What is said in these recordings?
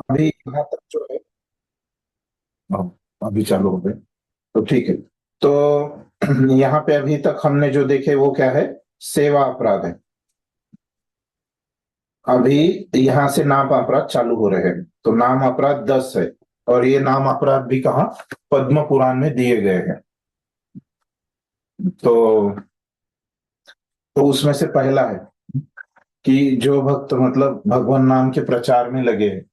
अभी यहाँ तक जो है, अभी चालू हो गए तो ठीक है। तो यहाँ पे अभी तक हमने जो देखे वो क्या है, सेवा अपराध है। अभी यहाँ से नाम अपराध चालू हो रहे हैं। तो नाम अपराध 10 है, और ये नाम अपराध भी कहाँ, पद्म पुराण में दिए गए हैं। तो उसमें से पहला है कि जो भक्त मतलब भगवान नाम के प्रचार में लगे हैं,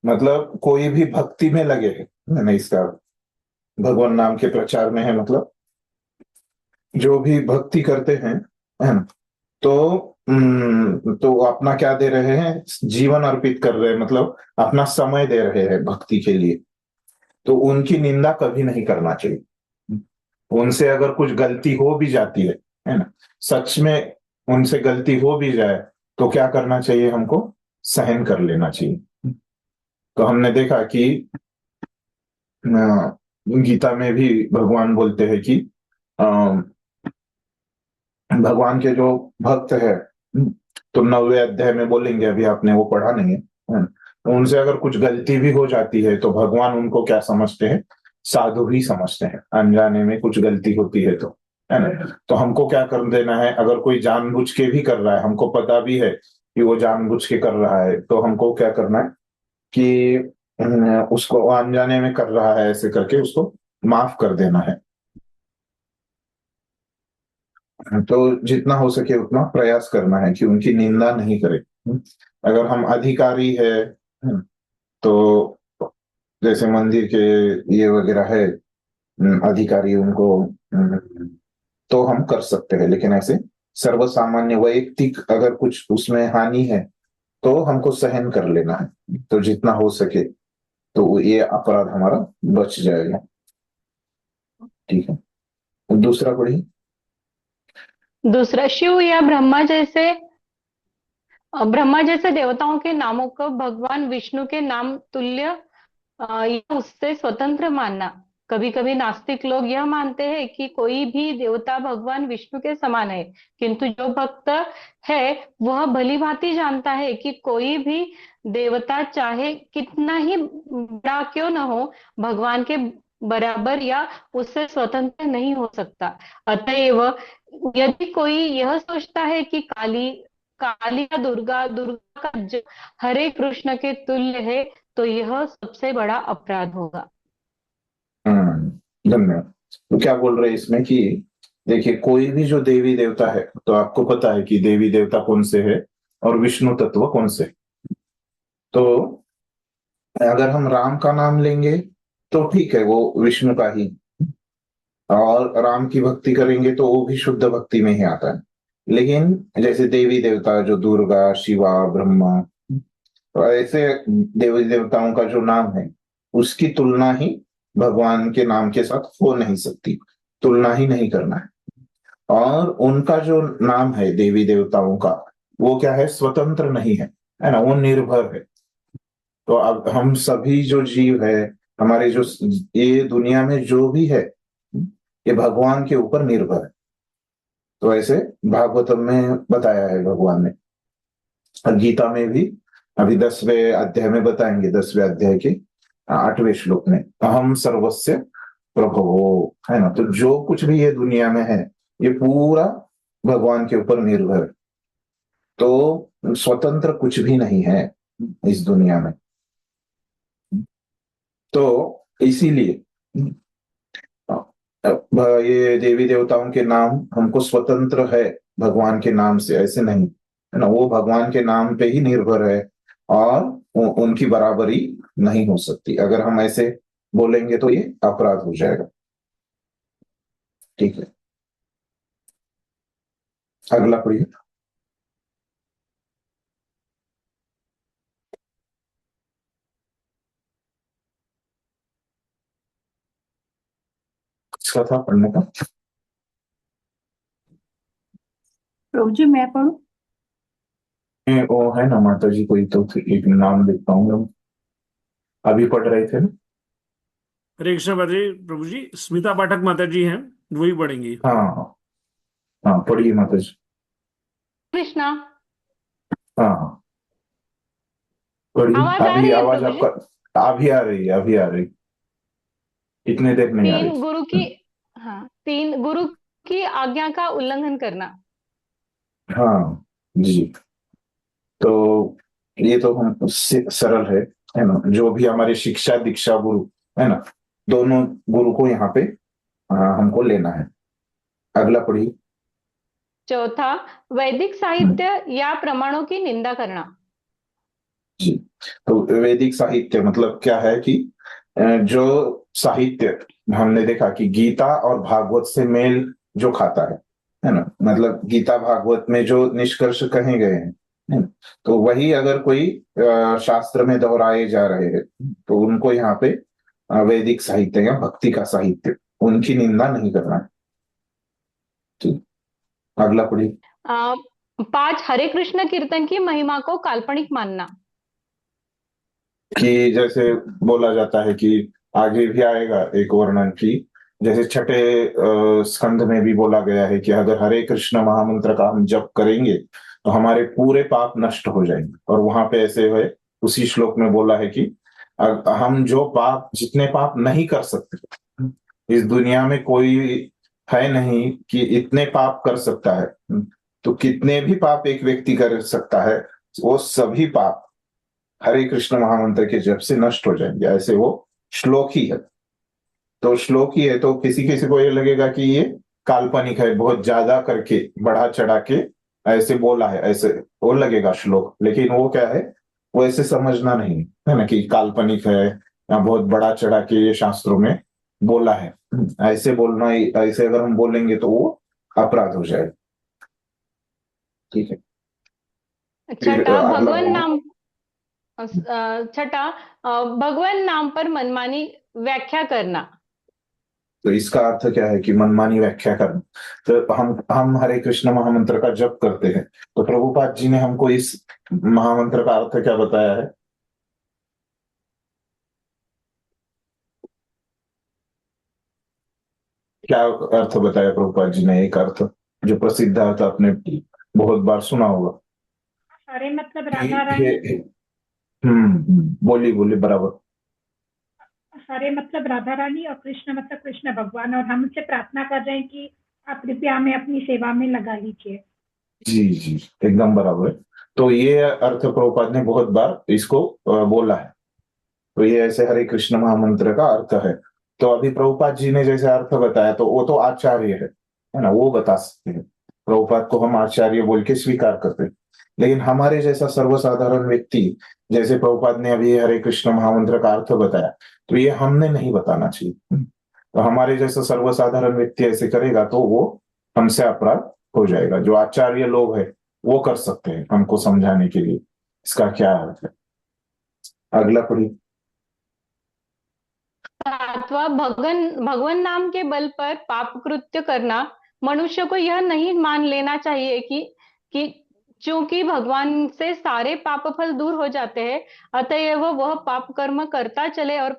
मतलब कोई भी भक्ति में लगे हैं, मैंने इसका भगवान नाम के प्रचार में है मतलब जो भी भक्ति करते हैं, है ना। तो तो अपना क्या दे रहे हैं, जीवन अर्पित कर रहे हैं, मतलब अपना समय दे रहे हैं भक्ति के लिए। तो उनकी निंदा कभी नहीं करना चाहिए। उनसे अगर कुछ गलती हो भी जाती है ना, सच में उनसे गलती हो भी जाए, तो क्या करना चाहिए हमको, सहन कर लेना चाहिए। तो हमने देखा कि गीता में भी भगवान बोलते हैं कि अ, भगवान के जो भक्त है, तो 9वें अध्याय में बोलेंगे, अभी आपने वो पढ़ा नहीं है। तो उनसे अगर कुछ गलती भी हो जाती है तो भगवान उनको क्या समझते हैं, साधु ही समझते हैं। अनजाने में कुछ गलती होती है तो, है ना। तो हमको क्या कर देना है, अगर कोई जानबूझ के भी कर रहा है, हमको पता भी है कि वो जानबूझ के कर रहा है, तो हमको क्या करना है कि उसको अनजाने में कर रहा है ऐसे करके उसको माफ कर देना है। तो जितना हो सके उतना प्रयास करना है कि उनकी निंदा नहीं करें। अगर हम अधिकारी है, तो जैसे मंदिर के ये वगैरह है, अधिकारी उनको, तो हम कर सकते हैं। लेकिन ऐसे सर्वसामान्य वैयक्तिक अगर कुछ उसमें हानि है, तो हमको सहन कर लेना है, तो जितना हो सके तो ये अपराध हमारा बच जाएगा। ठीक है, दूसरा पढ़िए। दूसरा, शिव या ब्रह्मा जैसे देवताओं के नामों को भगवान विष्णु के नाम तुल्य या उससे स्वतंत्र मानना। कभी कभी नास्तिक लोग यह मानते हैं कि कोई भी देवता भगवान विष्णु के समान है, किंतु जो भक्त है वह भली भांति जानता है कि कोई भी देवता चाहे कितना ही बड़ा क्यों न हो, भगवान के बराबर या उससे स्वतंत्र नहीं हो सकता। अतएव यदि कोई यह सोचता है कि काली काली या दुर्गा दुर्गा का हरे कृष्ण के तुल्य है, तो यह सबसे बड़ा अपराध होगा। धन्यवाद। तो क्या बोल रहे हैं इसमें कि देखिए, कोई भी जो देवी देवता है, तो आपको पता है कि देवी देवता कौन से है और विष्णु तत्व कौन से। तो अगर हम राम का नाम लेंगे तो ठीक है, वो विष्णु का ही, और राम की भक्ति करेंगे तो वो भी शुद्ध भक्ति में ही आता है। लेकिन जैसे देवी देवता जो दुर्गा शिवा ब्रह्मा, तो ऐसे देवी देवताओं का जो नाम है, उसकी तुलना ही भगवान के नाम के साथ हो नहीं सकती। तुलना ही नहीं करना है। और उनका जो नाम है देवी देवताओं का, वो क्या है, स्वतंत्र नहीं है ना, वो निर्भर है। तो अब हम सभी जो जीव है, हमारे जो ये दुनिया में जो भी है, ये भगवान के ऊपर निर्भर है। तो ऐसे भागवतम में बताया है भगवान ने, और गीता में भी अभी 10वें अध्याय में बताएंगे, 10वें अध्याय के 8वें श्लोक में, अहम सर्वस्य प्रभवो, है ना। तो जो कुछ भी ये दुनिया में है, ये पूरा भगवान के ऊपर निर्भर है। तो स्वतंत्र कुछ भी नहीं है इस दुनिया में। तो इसीलिए ये देवी देवताओं के नाम हमको स्वतंत्र है भगवान के नाम से, ऐसे नहीं, है ना। वो भगवान के नाम पे ही निर्भर है, और उनकी बराबरी नहीं हो सकती। अगर हम ऐसे बोलेंगे तो ये अपराध हो जाएगा। ठीक है, अगला पढ़िए। किसका था पढ़ने का? प्रभु जी, मैं पढ़ूं? वो है ना माता जी, कोई तो एक नाम देख पाऊंगा, अभी पढ़ रहे थे ना। हरे कृष्ण बद्री प्रभु जी, स्मिता पाठक माता जी हैं, वही पढ़ेंगी। हाँ हाँ, पढ़िए माता जी। कृष्णा। हाँ हाँ। पढ़िए। आवाज आ अभी रही है आवाज प्रभु जी? आपका अभी आ रही है, अभी आ रही, इतने देर नहीं आ रही तीन गुरु थी। की हाँ, तीन गुरु की आज्ञा का उल्लंघन करना। हाँ जी। तो ये तो हम सरल है ना, जो भी हमारे शिक्षा दीक्षा गुरु है ना, दोनों गुरु को यहाँ पे हमको लेना है। अगला पढ़िए। चौथा, वैदिक हम्म, साहित्य या प्रमाणों की निंदा करना। जी। तो वैदिक साहित्य मतलब क्या है कि जो साहित्य हमने देखा कि गीता और भागवत से मेल जो खाता है ना, मतलब गीता भागवत में जो निष्कर्ष कहे गए हैं, है ना? तो वही अगर कोई शास्त्र में दोहराए जा रहे हैं तो उनको यहाँ पे वैदिक साहित्य या भक्ति का साहित्य, उनकी निंदा नहीं करना है। ठीक। अगला पढ़िए। आ, पांच, हरे कृष्ण कीर्तन की महिमा को काल्पनिक मानना। कि जैसे बोला जाता है कि आगे भी आएगा एक वर्णन की, जैसे छठे स्कंद में भी बोला गया है कि अगर हरे कृष्ण महामंत्र का हम जप करेंगे तो हमारे पूरे पाप नष्ट हो जाएंगे। और वहां पे ऐसे है, उसी श्लोक में बोला है कि हम जो पाप, जितने पाप नहीं कर सकते इस दुनिया में कोई है नहीं कि इतने पाप कर सकता है, तो कितने भी पाप एक व्यक्ति कर सकता है, वो सभी पाप हरे कृष्ण महामंत्र के जप से नष्ट हो जाएंगे। ऐसे वो श्लोक ही है। तो श्लोक ही है तो किसी किसी को ये लगेगा कि ये काल्पनिक है, बहुत ज्यादा करके बढ़ा चढ़ा के ऐसे बोला है, ऐसे वो लगेगा श्लोक, लेकिन वो क्या है, वो ऐसे समझना नहीं है ना कि काल्पनिक है या बहुत बड़ा चढ़ा के ये शास्त्रों में बोला है। ऐसे बोलना, ऐसे अगर हम बोलेंगे तो वो अपराध हो जाएगा। ठीक है। फिर छठा, अगला भगवान बोलिए। नाम छठा, भगवान नाम पर मनमानी व्याख्या करना। तो इसका अर्थ क्या है कि मनमानी व्याख्या करना। तो हम हरे कृष्ण महामंत्र का जप करते हैं, तो प्रभुपाद जी ने हमको इस महामंत्र का अर्थ क्या बताया है? क्या अर्थ बताया प्रभुपाद जी ने? एक अर्थ जो प्रसिद्ध अर्थ आपने बहुत बार सुना होगा हरे मतलब कि राधा रानी। बोलिए बोलिए बराबर। हरे मतलब राधा रानी और कृष्ण मतलब कृष्ण भगवान, और हम उनसे प्रार्थना कर रहे हैं कि आप कृपया हमें अपनी सेवा में लगा लीजिए। जी जी, एकदम बराबर। तो ये अर्थ प्रभुपाद ने बहुत बार इसको बोला है। तो ये ऐसे हरे कृष्ण महामंत्र का अर्थ है। तो अभी प्रभुपाद जी ने जैसे अर्थ बताया तो वो तो आचार्य है ना, वो बता सकते हैं। प्रभुपाद को हम आचार्य बोल के स्वीकार करते हैं। लेकिन हमारे जैसा सर्वसाधारण व्यक्ति, जैसे प्रभुपाद ने अभी हरे कृष्ण महामंत्र का अर्थ बताया, तो ये हमने नहीं बताना चाहिए। तो हमारे जैसा सर्वसाधारण व्यक्ति ऐसे करेगा तो वो हमसे अपराध हो जाएगा। जो आचार्य लोग हैं वो कर सकते हैं हमको समझाने के लिए इसका क्या अर्थ है। अगला पढ़िए। सातवां, भगवान भगवान नाम के बल पर पाप कृत्य करना। मनुष्य को यह नहीं मान लेना चाहिए कि चूंकि भगवान से सारे पाप फल दूर हो जाते हैं, अतएव वह पाप कर्म करता चले और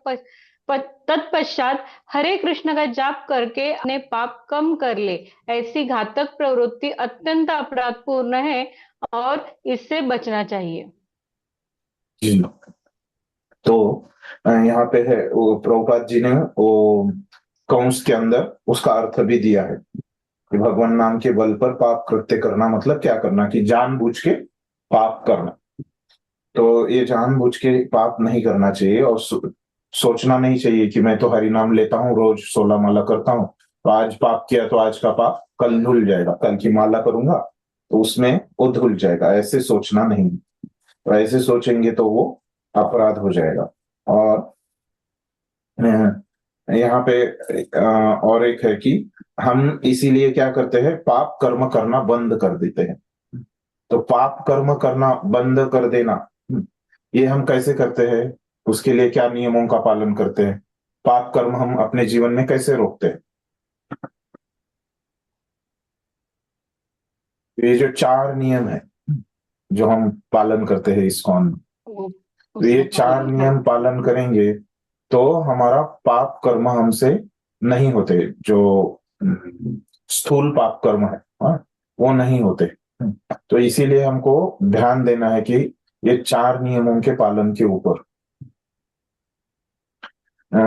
तत्पश्चात हरे कृष्ण का जाप करके अपने पाप कम कर ले। ऐसी घातक प्रवृत्ति अत्यंत अपराधपूर्ण है और इससे बचना चाहिए। जी। तो यहाँ पे है वो प्रभुपाद जी ने वो कंस के अंदर उसका अर्थ भी दिया है कि भगवान नाम के बल पर पाप कृत्य करना मतलब क्या करना, कि जानबूझ के पाप करना। तो ये जानबूझ के पाप नहीं करना चाहिए और सोचना नहीं चाहिए कि मैं तो हरि नाम लेता हूँ, रोज 16 माला करता हूँ, तो आज पाप किया तो आज का पाप कल धुल जाएगा, कल की माला करूंगा तो उसमें वो धुल जाएगा, ऐसे सोचना नहीं। तो ऐसे सोचेंगे तो वो अपराध हो जाएगा। और यहाँ पे और एक है कि हम इसीलिए क्या करते हैं, पाप कर्म करना बंद कर देते हैं। तो पाप कर्म करना बंद कर देना, ये हम कैसे करते हैं, उसके लिए क्या नियमों का पालन करते हैं, पाप कर्म हम अपने जीवन में कैसे रोकते हैं? ये जो 4 नियम है जो हम पालन करते हैं इस्कॉन में, वो तो ये उसका 4 पालन, हाँ। नियम पालन करेंगे तो हमारा पाप कर्म हमसे नहीं होते। जो स्थूल पाप कर्म है, हाँ, वो नहीं होते। तो इसीलिए हमको ध्यान देना है कि ये 4 नियमों के पालन के ऊपर।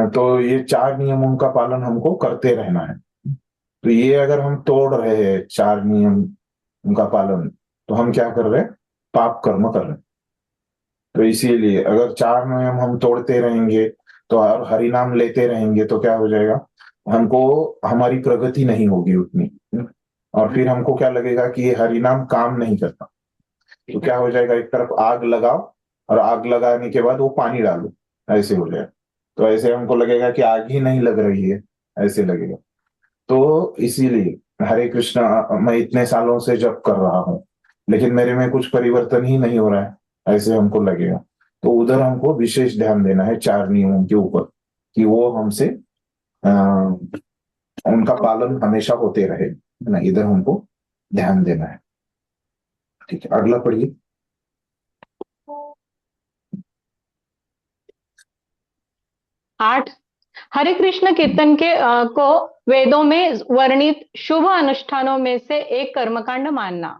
तो ये 4 नियमों का पालन हमको करते रहना है। तो ये अगर हम तोड़ रहे हैं 4 नियम का पालन, तो हम क्या कर रहे हैं? पाप कर्म कर रहे हैं। तो इसीलिए अगर 4 नियम हम तोड़ते रहेंगे तो और हरि नाम लेते रहेंगे तो क्या हो जाएगा? हमको हमारी प्रगति नहीं होगी उतनी। और फिर हमको क्या लगेगा कि ये हरि नाम काम नहीं करता। तो क्या हो जाएगा? एक तरफ आग लगाओ और आग लगाने के बाद वो पानी डालो, ऐसे हो जाएगा। तो ऐसे हमको लगेगा कि आग ही नहीं लग रही है, ऐसे लगेगा। तो इसीलिए हरे कृष्णा मैं इतने सालों से जप कर रहा हूं, लेकिन मेरे में कुछ परिवर्तन ही नहीं हो रहा है, ऐसे हमको लगेगा। तो उधर हमको विशेष ध्यान देना है 4 नियमों के ऊपर, कि वो हमसे उनका पालन हमेशा होते रहे, है ना। इधर हमको ध्यान देना है। ठीक है, अगला पढ़िए। 8 हरे कृष्ण कीर्तन को वेदों में वर्णित शुभ अनुष्ठानों में से एक कर्मकांड मानना।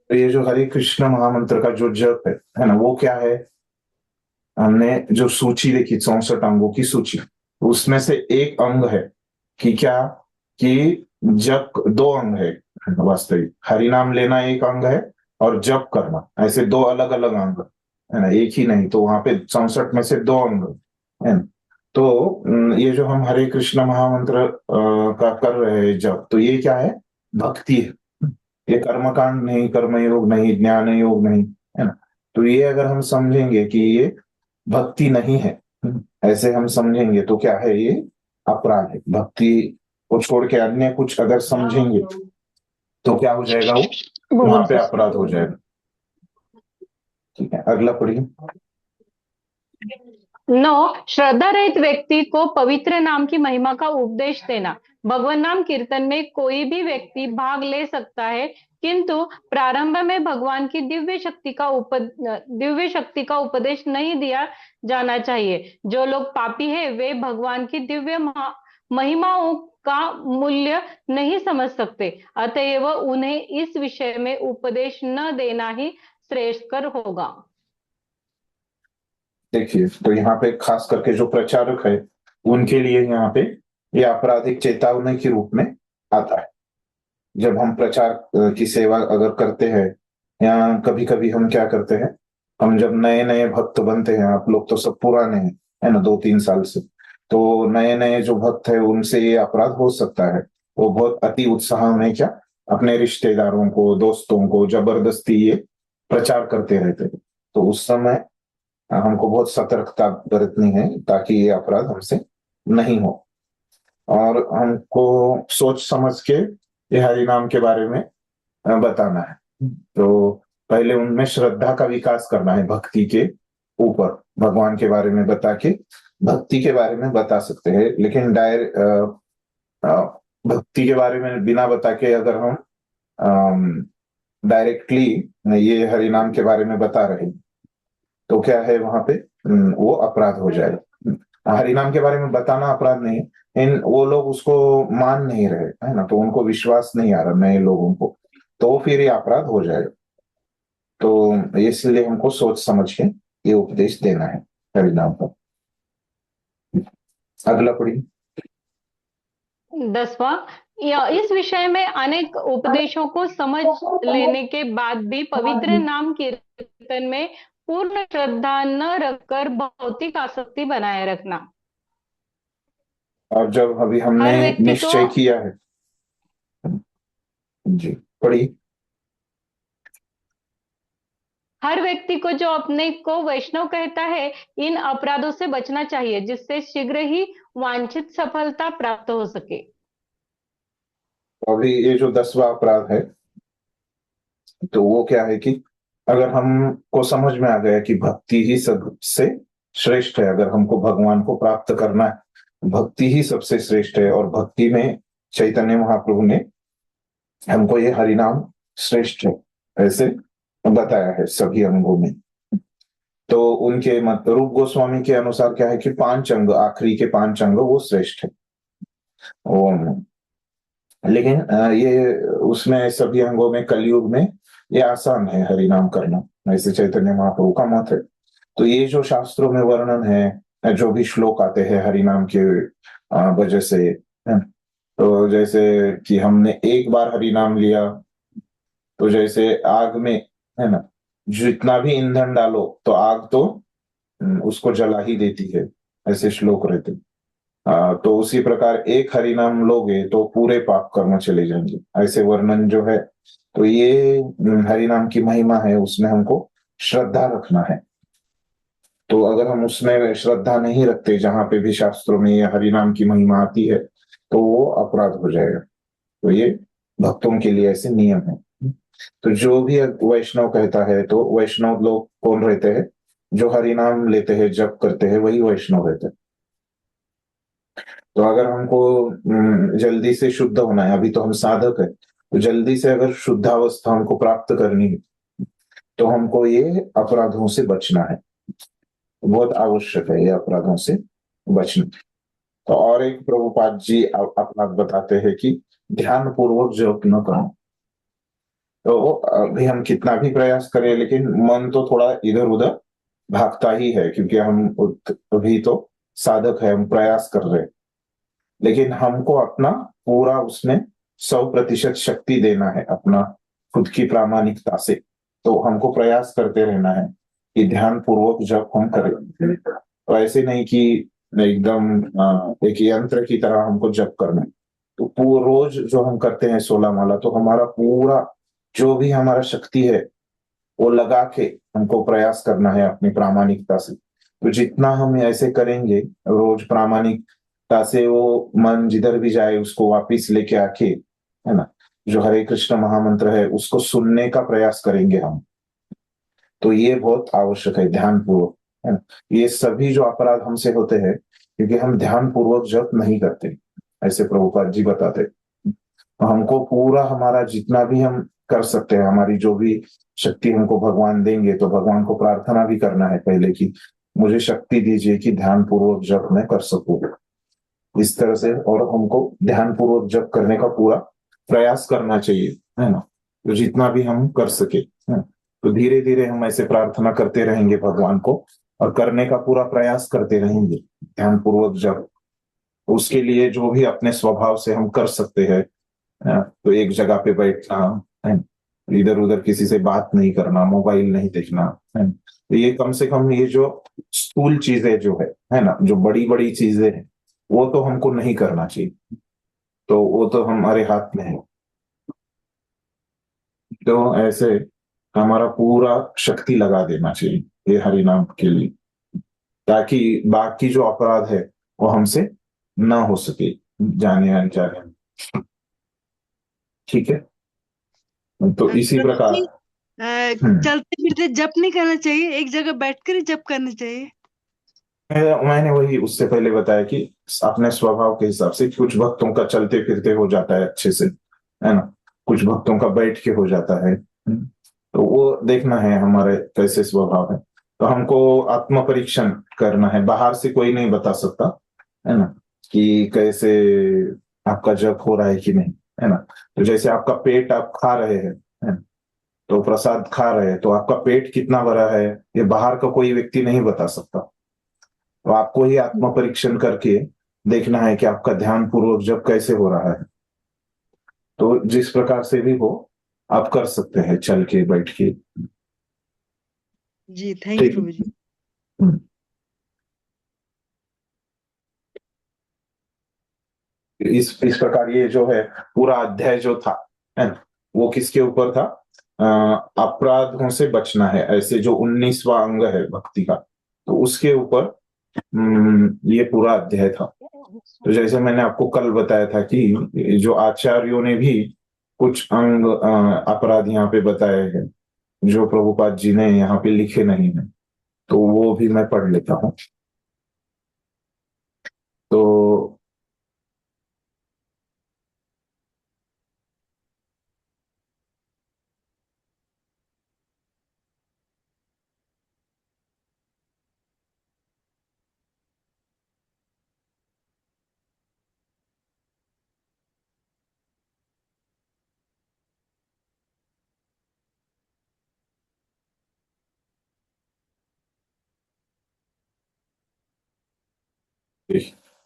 तो ये जो हरे कृष्ण महामंत्र का जो जप है ना, वो क्या है? हमने जो सूची देखी 64 अंगों की सूची, उसमें से एक अंग है कि क्या, कि जप 2 अंग है वास्तविक। हरि नाम लेना एक अंग है और जप करना, ऐसे 2 अलग अलग अंग है ना, एक ही नहीं। तो वहां पे 64 में से 2 अंग है ना। तो ये जो हम हरे कृष्ण महामंत्र का कर रहे हैं जप, तो ये क्या है? भक्ति है। ये कर्मकांड नहीं, कर्मयोग नहीं, ज्ञान योग नहीं, है ना। तो ये अगर हम समझेंगे कि ये भक्ति नहीं है, ऐसे हम समझेंगे, तो क्या है? ये अपराध है। भक्ति को छोड़ के अन्य कुछ अगर समझेंगे तो क्या हो जाएगा? वो वहां पे अपराध हो जाएगा। ठीक है, अगला पढ़िए। 9 श्रद्धा रहित व्यक्ति को पवित्र नाम की महिमा का उपदेश देना। भगवान नाम कीर्तन में कोई भी व्यक्ति भाग ले सकता है, किंतु प्रारंभ में भगवान की दिव्य शक्ति का उपदेश नहीं दिया जाना चाहिए। जो लोग पापी हैं वे भगवान की दिव्य महिमाओं का मूल्य नहीं समझ सकते, अतएव उन्हें इस विषय में उपदेश न देना ही श्रेयस्कर होगा। देखिए, तो यहाँ पे खास करके जो प्रचारक है उनके लिए यहाँ पे ये आपराधिक चेतावनी के रूप में आता है। जब हम प्रचार की सेवा अगर करते हैं, या कभी कभी हम क्या करते हैं, हम जब नए नए भक्त बनते हैं, आप लोग तो सब पुराने हैं, है ना, 2-3 साल से, तो नए नए जो भक्त है उनसे ये अपराध हो सकता है। वो बहुत अति उत्साह में क्या अपने रिश्तेदारों को, दोस्तों को जबरदस्ती ये प्रचार करते रहते हैं। तो उस समय हमको बहुत सतर्कता बरतनी है ताकि ये अपराध हमसे नहीं हो, और हमको सोच समझ के ये हरि नाम के बारे में बताना है। तो पहले उनमें श्रद्धा का विकास करना है, भक्ति के ऊपर भगवान के बारे में बता के भक्ति के बारे में बता सकते हैं। लेकिन भक्ति के बारे में बिना बता के अगर हम डायरेक्टली ये हरि नाम के बारे में बता रहे तो क्या है, वहां पे वो अपराध हो जाएगा। हरि नाम के बारे में बताना अपराध नहीं, इन वो लोग उसको मान नहीं रहे, है ना, तो उनको विश्वास नहीं आ रहा नए लोगों को, तो फिर ये अपराध हो जाएगा। तो इसलिए हमको सोच समझ के ये उपदेश देना है हरि नाम का। अगला पढ़िए। 10वां इस विषय में अनेक उपदेशों को समझ लेने के बाद भी पवित्र नाम कीर्तन में पूर्ण श्रद्धा न रखकर भौतिक आसक्ति बनाए रखना। और जब अभी हमने निश्चय किया है, जी पढ़िए। हर व्यक्ति को जो अपने को वैष्णव कहता है इन अपराधों से बचना चाहिए, जिससे शीघ्र ही वांछित सफलता प्राप्त हो सके। अभी ये जो 10वां अपराध है, तो वो क्या है कि अगर हमको समझ में आ गया कि भक्ति ही सबसे श्रेष्ठ है, अगर हमको भगवान को प्राप्त करना है, भक्ति ही सबसे श्रेष्ठ है, और भक्ति में चैतन्य महाप्रभु ने हमको ये हरिनाम श्रेष्ठ है ऐसे बताया है सभी अंगों में। तो उनके मत रूप गोस्वामी के अनुसार क्या है कि 5 अंग, आखिरी के 5 अंग वो श्रेष्ठ है। लेकिन ये उसमें सभी अंगों में कलयुग में ये आसान है हरि नाम करना, ऐसे चैतन्य महाप्रभु का मत है। तो ये जो शास्त्रों में वर्णन है, जो भी श्लोक आते हैं हरि नाम के वजह से, है, तो जैसे कि हमने एक बार हरि नाम लिया तो जैसे आग में, है ना, जितना भी ईंधन डालो तो आग तो उसको जला ही देती है, ऐसे श्लोक रहते। तो उसी प्रकार एक हरि नाम लोगे तो पूरे पाप कर्म चले जाएंगे, ऐसे वर्णन जो है। तो ये हरि नाम की महिमा है, उसमें हमको श्रद्धा रखना है। तो अगर हम उसमें श्रद्धा नहीं रखते, जहां पे भी शास्त्रों में ये हरि नाम की महिमा आती है, तो वो अपराध हो जाएगा। तो ये भक्तों के लिए ऐसे नियम है। तो जो भी वैष्णव कहता है, तो वैष्णव लोग कौन रहते हैं? जो हरि नाम लेते हैं, जप करते हैं, वही वैष्णव रहते हैं। तो अगर हमको जल्दी से शुद्ध होना है, अभी तो हम साधक है, तो जल्दी से अगर शुद्धावस्था हमको प्राप्त करनी है, तो हमको ये अपराधों से बचना है। बहुत आवश्यक है ये अपराधों से बचना। तो और एक प्रभुपाद जी अपराध बताते हैं कि ध्यान पूर्वक जप न करो। तो अभी हम कितना भी प्रयास करें, लेकिन मन तो थोड़ा इधर उधर भागता ही है, क्योंकि हम अभी तो साधक है, हम प्रयास कर रहे हैं। लेकिन हमको अपना पूरा उसमें 100% शक्ति देना है, अपना खुद की प्रामाणिकता से। तो हमको प्रयास करते रहना है कि ध्यान पूर्वक जब हम करें, तो ऐसे नहीं कि एकदम एक यंत्र की तरह हमको जप करना है। तो रोज जो हम करते हैं 16 माला, तो हमारा पूरा जो भी हमारा शक्ति है वो लगा के हमको प्रयास करना है अपनी प्रामाणिकता से। तो जितना हम ऐसे करेंगे रोज प्रामाणिकता से, वो मन जिधर भी जाए उसको वापिस लेके आके, है ना, जो हरे कृष्ण महामंत्र है उसको सुनने का प्रयास करेंगे हम। तो ये बहुत आवश्यक है, ध्यान पूर्वक, है ना। ये सभी जो अपराध हमसे होते हैं क्योंकि हम ध्यान पूर्वक जप नहीं करते, ऐसे प्रभुपाद जी बताते। तो हमको पूरा हमारा जितना भी हम कर सकते हैं, हमारी जो भी शक्ति हमको भगवान देंगे, तो भगवान को प्रार्थना भी करना है पहले कि मुझे शक्ति दीजिए कि ध्यान पूर्वक जप मैं कर सकूं, इस तरह से। और हमको ध्यान पूर्वक जप करने का पूरा प्रयास करना चाहिए, है ना, तो जितना भी हम कर सके, है। तो धीरे धीरे हम ऐसे प्रार्थना करते रहेंगे भगवान को, और करने का पूरा प्रयास करते रहेंगे ध्यान पूर्वक जप। उसके लिए जो भी अपने स्वभाव से हम कर सकते हैं, तो एक जगह पे बैठना, है, इधर उधर किसी से बात नहीं करना, मोबाइल नहीं देखना, है। तो ये कम से कम ये जो स्थूल चीजें जो है ना, जो बड़ी बड़ी चीजें हैं, वो तो हमको नहीं करना चाहिए। तो वो तो हमारे हाथ में है। तो ऐसे हमारा पूरा शक्ति लगा देना चाहिए ये हरि नाम के लिए, ताकि बाकी जो अपराध है वो हमसे ना हो सके, जाने अनजाने में। ठीक है, तो इसी प्रभु प्रकार। जी, हम्म चलते फिरते जप नहीं करना चाहिए, एक जगह बैठकर ही जप करना चाहिए। मैंने वही उससे पहले बताया कि अपने स्वभाव के हिसाब से कुछ भक्तों का चलते फिरते हो जाता है अच्छे से, है ना, कुछ भक्तों का बैठ के हो जाता है। तो वो देखना है हमारे कैसे स्वभाव है। तो हमको आत्म परीक्षण करना है, बाहर से कोई नहीं बता सकता, है ना, कि कैसे आपका जप हो रहा है कि नहीं, है ना। तो जैसे आपका पेट आप खा रहे हैं, है ना, तो प्रसाद खा रहे हैं, तो आपका पेट कितना भरा है ये बाहर का कोई व्यक्ति नहीं बता सकता। तो आपको ही आत्म परीक्षण करके देखना है कि आपका ध्यान पूर्वक जब कैसे हो रहा है। तो जिस प्रकार से भी हो आप कर सकते हैं, चल के बैठ के। जी, थैंक यू ठीक प्रभु जी। है। इस प्रकार ये जो है पूरा अध्याय जो था, है ना, वो किसके ऊपर था? अपराधों से बचना है, ऐसे जो 19वां अंग है भक्ति का, तो उसके ऊपर ये पूरा अध्याय था। तो जैसे मैंने आपको कल बताया था कि जो आचार्यों ने भी कुछ अंग अपराध यहाँ पे बताए हैं, जो प्रभुपाद जी ने यहाँ पे लिखे नहीं है, तो वो भी मैं पढ़ लेता हूँ। तो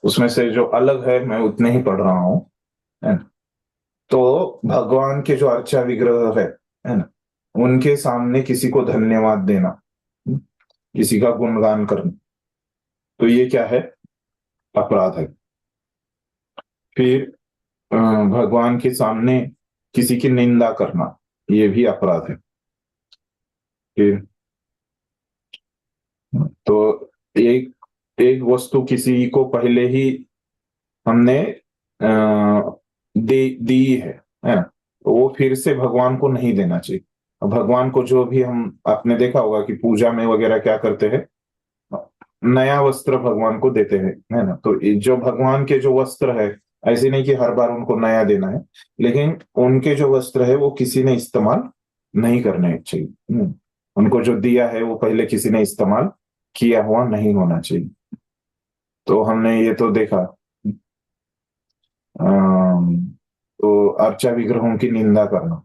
उसमें से जो अलग है मैं उतने ही पढ़ रहा हूँ, है ना। तो भगवान के जो अर्चा विग्रह है ना, उनके सामने किसी को धन्यवाद देना, किसी का गुणगान करना, तो ये क्या है? अपराध है। फिर भगवान के सामने किसी की निंदा करना, ये भी अपराध है। फिर तो एक एक वस्तु किसी को पहले ही हमने दी है ना, तो वो फिर से भगवान को नहीं देना चाहिए। भगवान को जो भी हम, आपने देखा होगा कि पूजा में वगैरह क्या करते हैं, नया वस्त्र भगवान को देते हैं, है ना। तो जो भगवान के जो वस्त्र है, ऐसे नहीं कि हर बार उनको नया देना है, लेकिन उनके जो वस्त्र है वो किसी ने इस्तेमाल नहीं करने चाहिए। उनको जो दिया है वो पहले किसी ने इस्तेमाल किया हुआ नहीं होना चाहिए। तो हमने ये तो देखा। तो अर्चा विग्रहों की निंदा करना,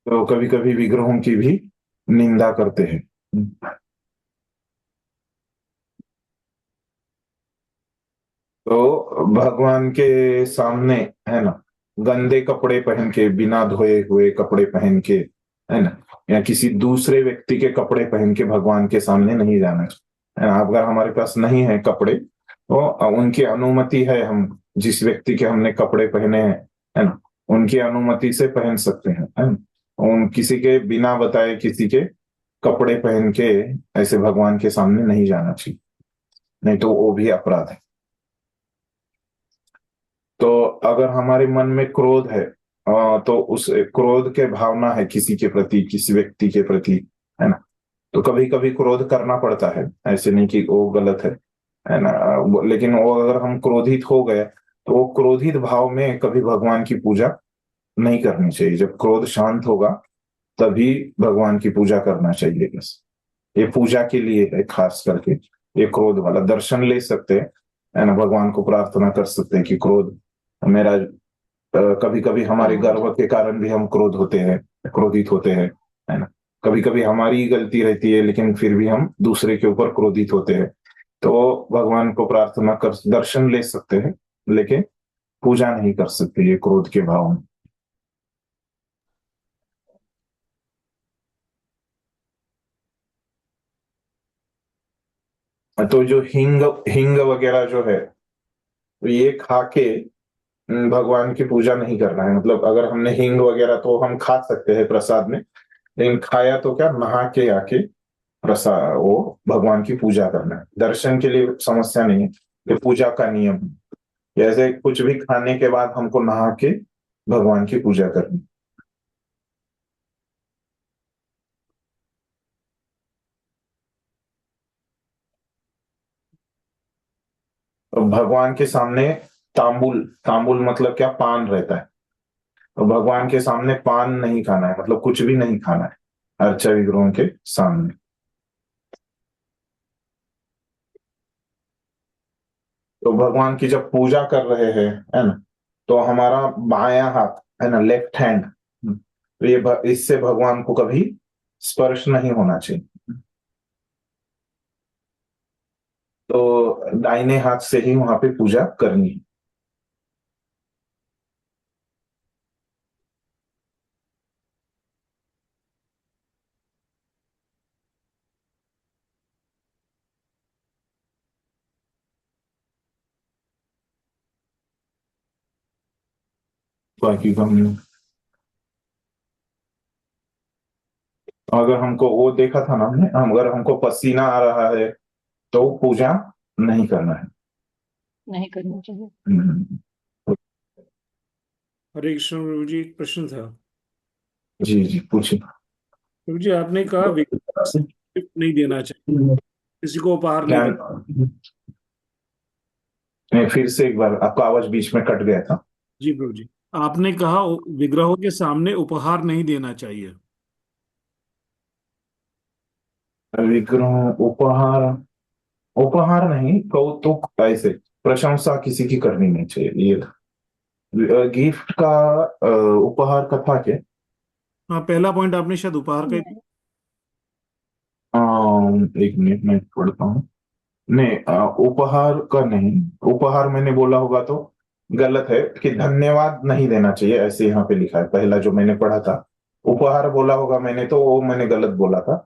तो कभी कभी विग्रहों की भी निंदा करते हैं। तो भगवान के सामने, है ना, गंदे कपड़े पहन के, बिना धोए हुए कपड़े पहन के, है ना, या किसी दूसरे व्यक्ति के कपड़े पहन के भगवान के सामने नहीं जाना चाहिए, है ना। अगर हमारे पास नहीं है कपड़े, तो उनकी अनुमति है, हम जिस व्यक्ति के हमने कपड़े पहने हैं, है ना, उनकी अनुमति से पहन सकते हैं, है ना। उन किसी के बिना बताए किसी के कपड़े पहन के ऐसे भगवान के सामने नहीं जाना चाहिए, नहीं तो वो भी अपराध है। तो अगर हमारे मन में क्रोध है, तो उस क्रोध के भावना है किसी के प्रति, किसी व्यक्ति के प्रति, है ना, तो कभी कभी क्रोध करना पड़ता है, ऐसे नहीं कि वो गलत है ना। लेकिन वो अगर हम क्रोधित हो गए, तो वो क्रोधित भाव में कभी भगवान की पूजा नहीं करनी चाहिए। जब क्रोध शांत होगा तभी भगवान की पूजा करना चाहिए। बस ये पूजा के लिए है, खास करके ये क्रोध वाला दर्शन ले सकते हैं, है ना, भगवान को प्रार्थना कर सकते हैं कि क्रोध मेरा, कभी कभी हमारे गर्व के कारण भी हम क्रोधित होते हैं, है ना। कभी कभी हमारी गलती रहती है, लेकिन फिर भी हम दूसरे के ऊपर क्रोधित होते हैं। तो भगवान को प्रार्थना कर, दर्शन ले सकते हैं, लेकिन पूजा नहीं कर सकते ये क्रोध के भाव में। तो जो हिंग हिंग वगैरह जो है, तो ये खा के भगवान की पूजा नहीं करना है। मतलब अगर हमने हिंग वगैरह तो हम खा सकते हैं प्रसाद में, लेकिन खाया तो क्या, नहा के आके प्रसाद वो भगवान की पूजा करना है। दर्शन के लिए समस्या नहीं है, ये पूजा का नियम है। जैसे कुछ भी खाने के बाद हमको नहा के भगवान की पूजा करनी। तो भगवान के सामने तांबुल, तांबुल मतलब क्या, पान रहता है। तो भगवान के सामने पान नहीं खाना है, मतलब कुछ भी नहीं खाना है अर्चा विग्रहों के सामने। तो भगवान की जब पूजा कर रहे हैं, है ना, तो हमारा बायां हाथ, है ना, लेफ्ट हैंड, तो ये इससे भगवान को कभी स्पर्श नहीं होना चाहिए। तो दाहिने हाथ से ही वहां पे पूजा करनी है। बाकी को हम, अगर हमको वो देखा था ना हमने, अगर हमको पसीना आ रहा है तो पूजा नहीं करना है। नहीं करना चाहिए। हम्म, हरे कृष्ण प्रभु जी, एक प्रश्न था। जी जी पूछिए। प्रभु जी, आपने कहा गिफ्ट नहीं देना चाहिए, किसी को उपहार नहीं क्या, देना। नहीं, फिर से एक बार, आपका आवाज बीच में कट गया था। जी प्रभु जी, आपने कहा विग्रहों के सामने उपहार नहीं देना चाहिए। विग्रह, उपहार, उपहार नहीं, कौतुक, ऐसे प्रशंसा किसी की करनी नहीं चाहिए। ये गिफ्ट का, उपहार का था क्या? हाँ, पहला पॉइंट आपने शायद उपहार का ही। एक मिनट मैं पढ़ता हूँ। नहीं, उपहार का नहीं। उपहार मैंने बोला होगा तो गलत है, कि धन्यवाद नहीं देना चाहिए, ऐसे यहाँ पे लिखा है। पहला जो मैंने पढ़ा था, उपहार बोला होगा मैंने, तो वो मैंने गलत बोला था,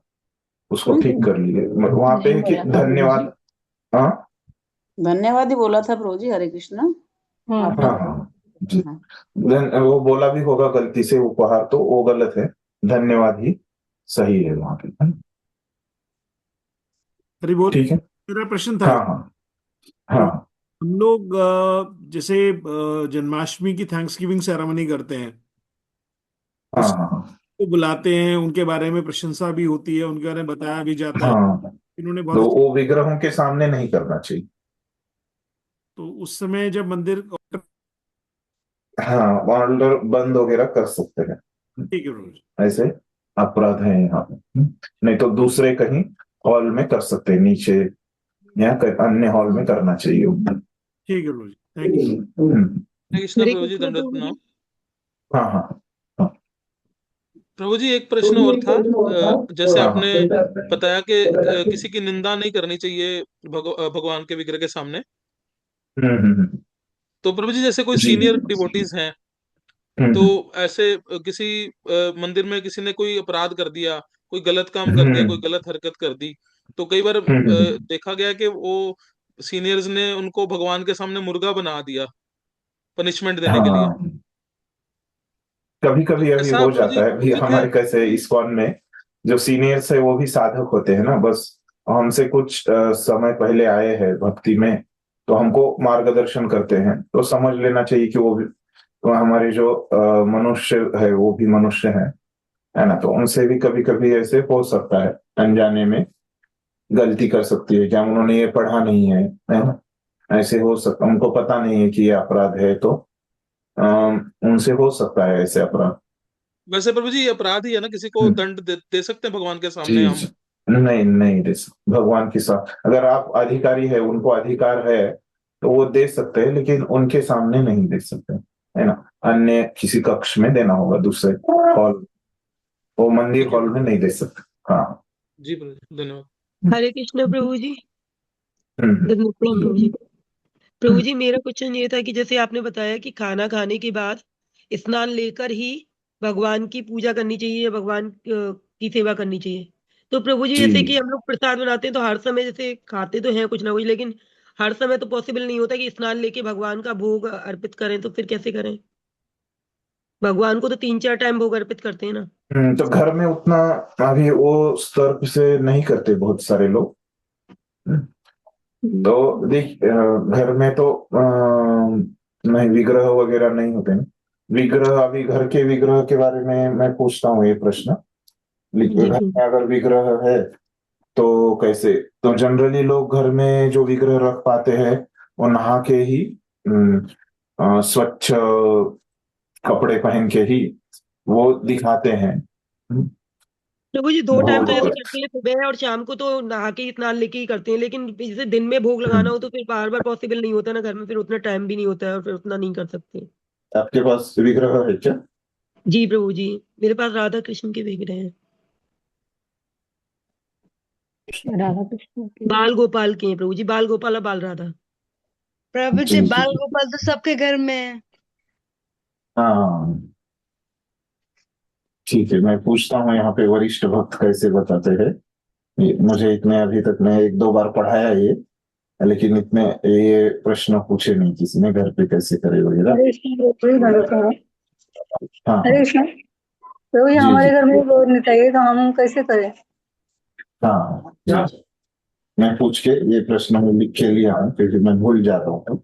उसको ठीक कर लिए। वहां पे नहीं है कि बोला था प्रभु जी, धन्यवाद। हाँ धन्यवाद ही बोला था प्रभु जी। हरे कृष्णा। आपने हाँ हाँ जी। हाँ। वो बोला भी होगा गलती से उपहार, तो वो गलत है, धन्यवाद ही सही है वहां पे। हरि बोल। ठीक है। मेरा प्रश्न था, हाँ हाँ प्रभु, हाँ हम लोग जैसे जन्माष्टमी की थैंक्स गिविंग सेरेमनी करते हैं, हाँ उस हाँ को बुलाते हैं, उनके बारे में प्रशंसा भी होती है, उनके बारे में बताया भी जाता है, हाँ। इन्होंने बहुत तो अच्छा। वो विग्रहों के सामने नहीं करना चाहिए। तो उस समय जब मंदिर, हाँ, ऑर्डर बंद वगैरह कर सकते हैं, ठीक है प्रभु जी। ऐसे अपराध है यहाँ पे। नहीं तो दूसरे कहीं हॉल में कर सकते हैं, नीचे या अन्य हॉल में करना चाहिए। ठीक है प्रभु जी, थैंक यू। हरे कृष्णा हरे प्रभु जी, कृष्ण दंडवत प्रभु जी। प्रणाम। हाँ हाँ हाँ प्रभु जी, एक प्रश्न और था। जैसे हाँ आपने हाँ बताया कि किसी की निंदा नहीं करनी चाहिए भगवान के विग्रह के सामने। हम्म। तो प्रभु जी, जैसे कोई जी। सीनियर डिवोटीज हैं, तो हम्म ऐसे किसी मंदिर में किसी ने कोई अपराध कर दिया, कोई गलत काम कर दिया, कोई हम्म गलत हरकत कर दी, तो कई बार हम्म। देखा गया कि वो सीनियर्स ने उनको भगवान के सामने मुर्गा बना दिया पनिशमेंट देने के लिए। हाँ, कभी तो कभी अभी ऐसा हो प्रभु जी जाता है। अभी उचित है? हमारे कैसे इस्कॉन में जो सीनियर्स है वो भी साधक होते हैं ना, बस हमसे कुछ समय पहले आए हैं भक्ति में, तो हमको मार्गदर्शन करते हैं, तो समझ लेना चाहिए कि वो भी, तो हमारे जो मनुष्य है वो भी मनुष्य है ना, तो उनसे भी कभी कभी ऐसे हो सकता है, अनजाने में गलती कर सकती है, क्या उन्होंने ये पढ़ा नहीं है ना, ऐसे हो सकता, उनको पता नहीं है कि ये अपराध है, तो उनसे हो सकता है ऐसे अपराध। वैसे प्रभु जी, ये अपराध ही है ना, किसी को हम्म, दंड दे सकते हैं भगवान के सामने जी हम? जी। नहीं नहीं दे सकते भगवान के साथ। अगर आप अधिकारी है, उनको अधिकार है, तो वो दे सकते हैं, लेकिन उनके सामने नहीं दे सकते, है ना। अन्य किसी कक्ष में देना होगा, दूसरे हॉल, वो मंदिर ठीक है हॉल में नहीं दे सकते। हाँ। जी प्रभु जी, धन्यवाद। हरे कृष्ण प्रभु जी। हम्म धन्यवाद प्रभु जी। प्रभु हम्म। जी, मेरा क्वेश्चन ये था कि जैसे आपने बताया कि खाना खाने के बाद स्नान लेकर ही भगवान की पूजा करनी चाहिए या भगवान की सेवा करनी चाहिए। तो प्रभु जी, जी। जैसे कि हम लोग प्रसाद बनाते हैं तो हर समय जैसे खाते तो हैं कुछ ना कुछ, लेकिन हर समय तो पॉसिबल नहीं होता कि स्नान लेके भगवान का भोग अर्पित करें, तो फिर कैसे करें? भगवान को तो 3-4 टाइम भोग अर्पित करते हैं ना। तो घर में उतना अभी वो स्तर से नहीं करते बहुत सारे लोग। हम्म, तो देख, घर में तो नहीं, विग्रह वगैरह नहीं होते ना। विग्रह, अभी घर के विग्रह के बारे में मैं पूछता हूँ ये प्रश्न। जी घर प्रभु। में अगर विग्रह है तो कैसे, तो जनरली लोग घर में जो विग्रह रख पाते हैं वो नहा के ही, स्वच्छ कपड़े पहन के ही वो दिखाते हैं। प्रभु जी, 2 टाइम तो जैसे भोग। करते हैं, सुबह और शाम को तो नहा के ही स्नान लेके ही करते हैं, लेकिन जैसे दिन में भोग लगाना हम्म, हो तो फिर बार बार पॉसिबल नहीं होता ना, घर में फिर उतना टाइम भी नहीं होता है और फिर उतना नहीं कर सकते। आपके पास विग्रह है क्या? जी प्रभु जी, मेरे पास राधा कृष्ण के विग्रह हैं। राधा कृष्ण की। बाल गोपाल के हैं प्रभु जी, बाल गोपाल और बाल राधा। प्रभु जी जी, जी बाल जी। गोपाल तो सबके घर में है। हाँ ठीक है, मैं पूछता हूँ यहाँ पे वरिष्ठ भक्त कैसे बताते हैं। मुझे इतने अभी तक मैं एक दो बार पढ़ाया ये, लेकिन इतने ये प्रश्न पूछे नहीं किसी ने, घर पे कैसे करे वगैरह। हरे कृष्ण प्रभु जी, हरे कृष्ण। हाँ हरे हाँ कृष्ण प्रभु जी, जी हमारे जी। घर में गोद नहीं चाहिए तो हम कैसे करें? हाँ जी। मैं पूछ के ये प्रश्न में लिख के लिया हूँ, क्योंकि मैं भूल जाता हूँ।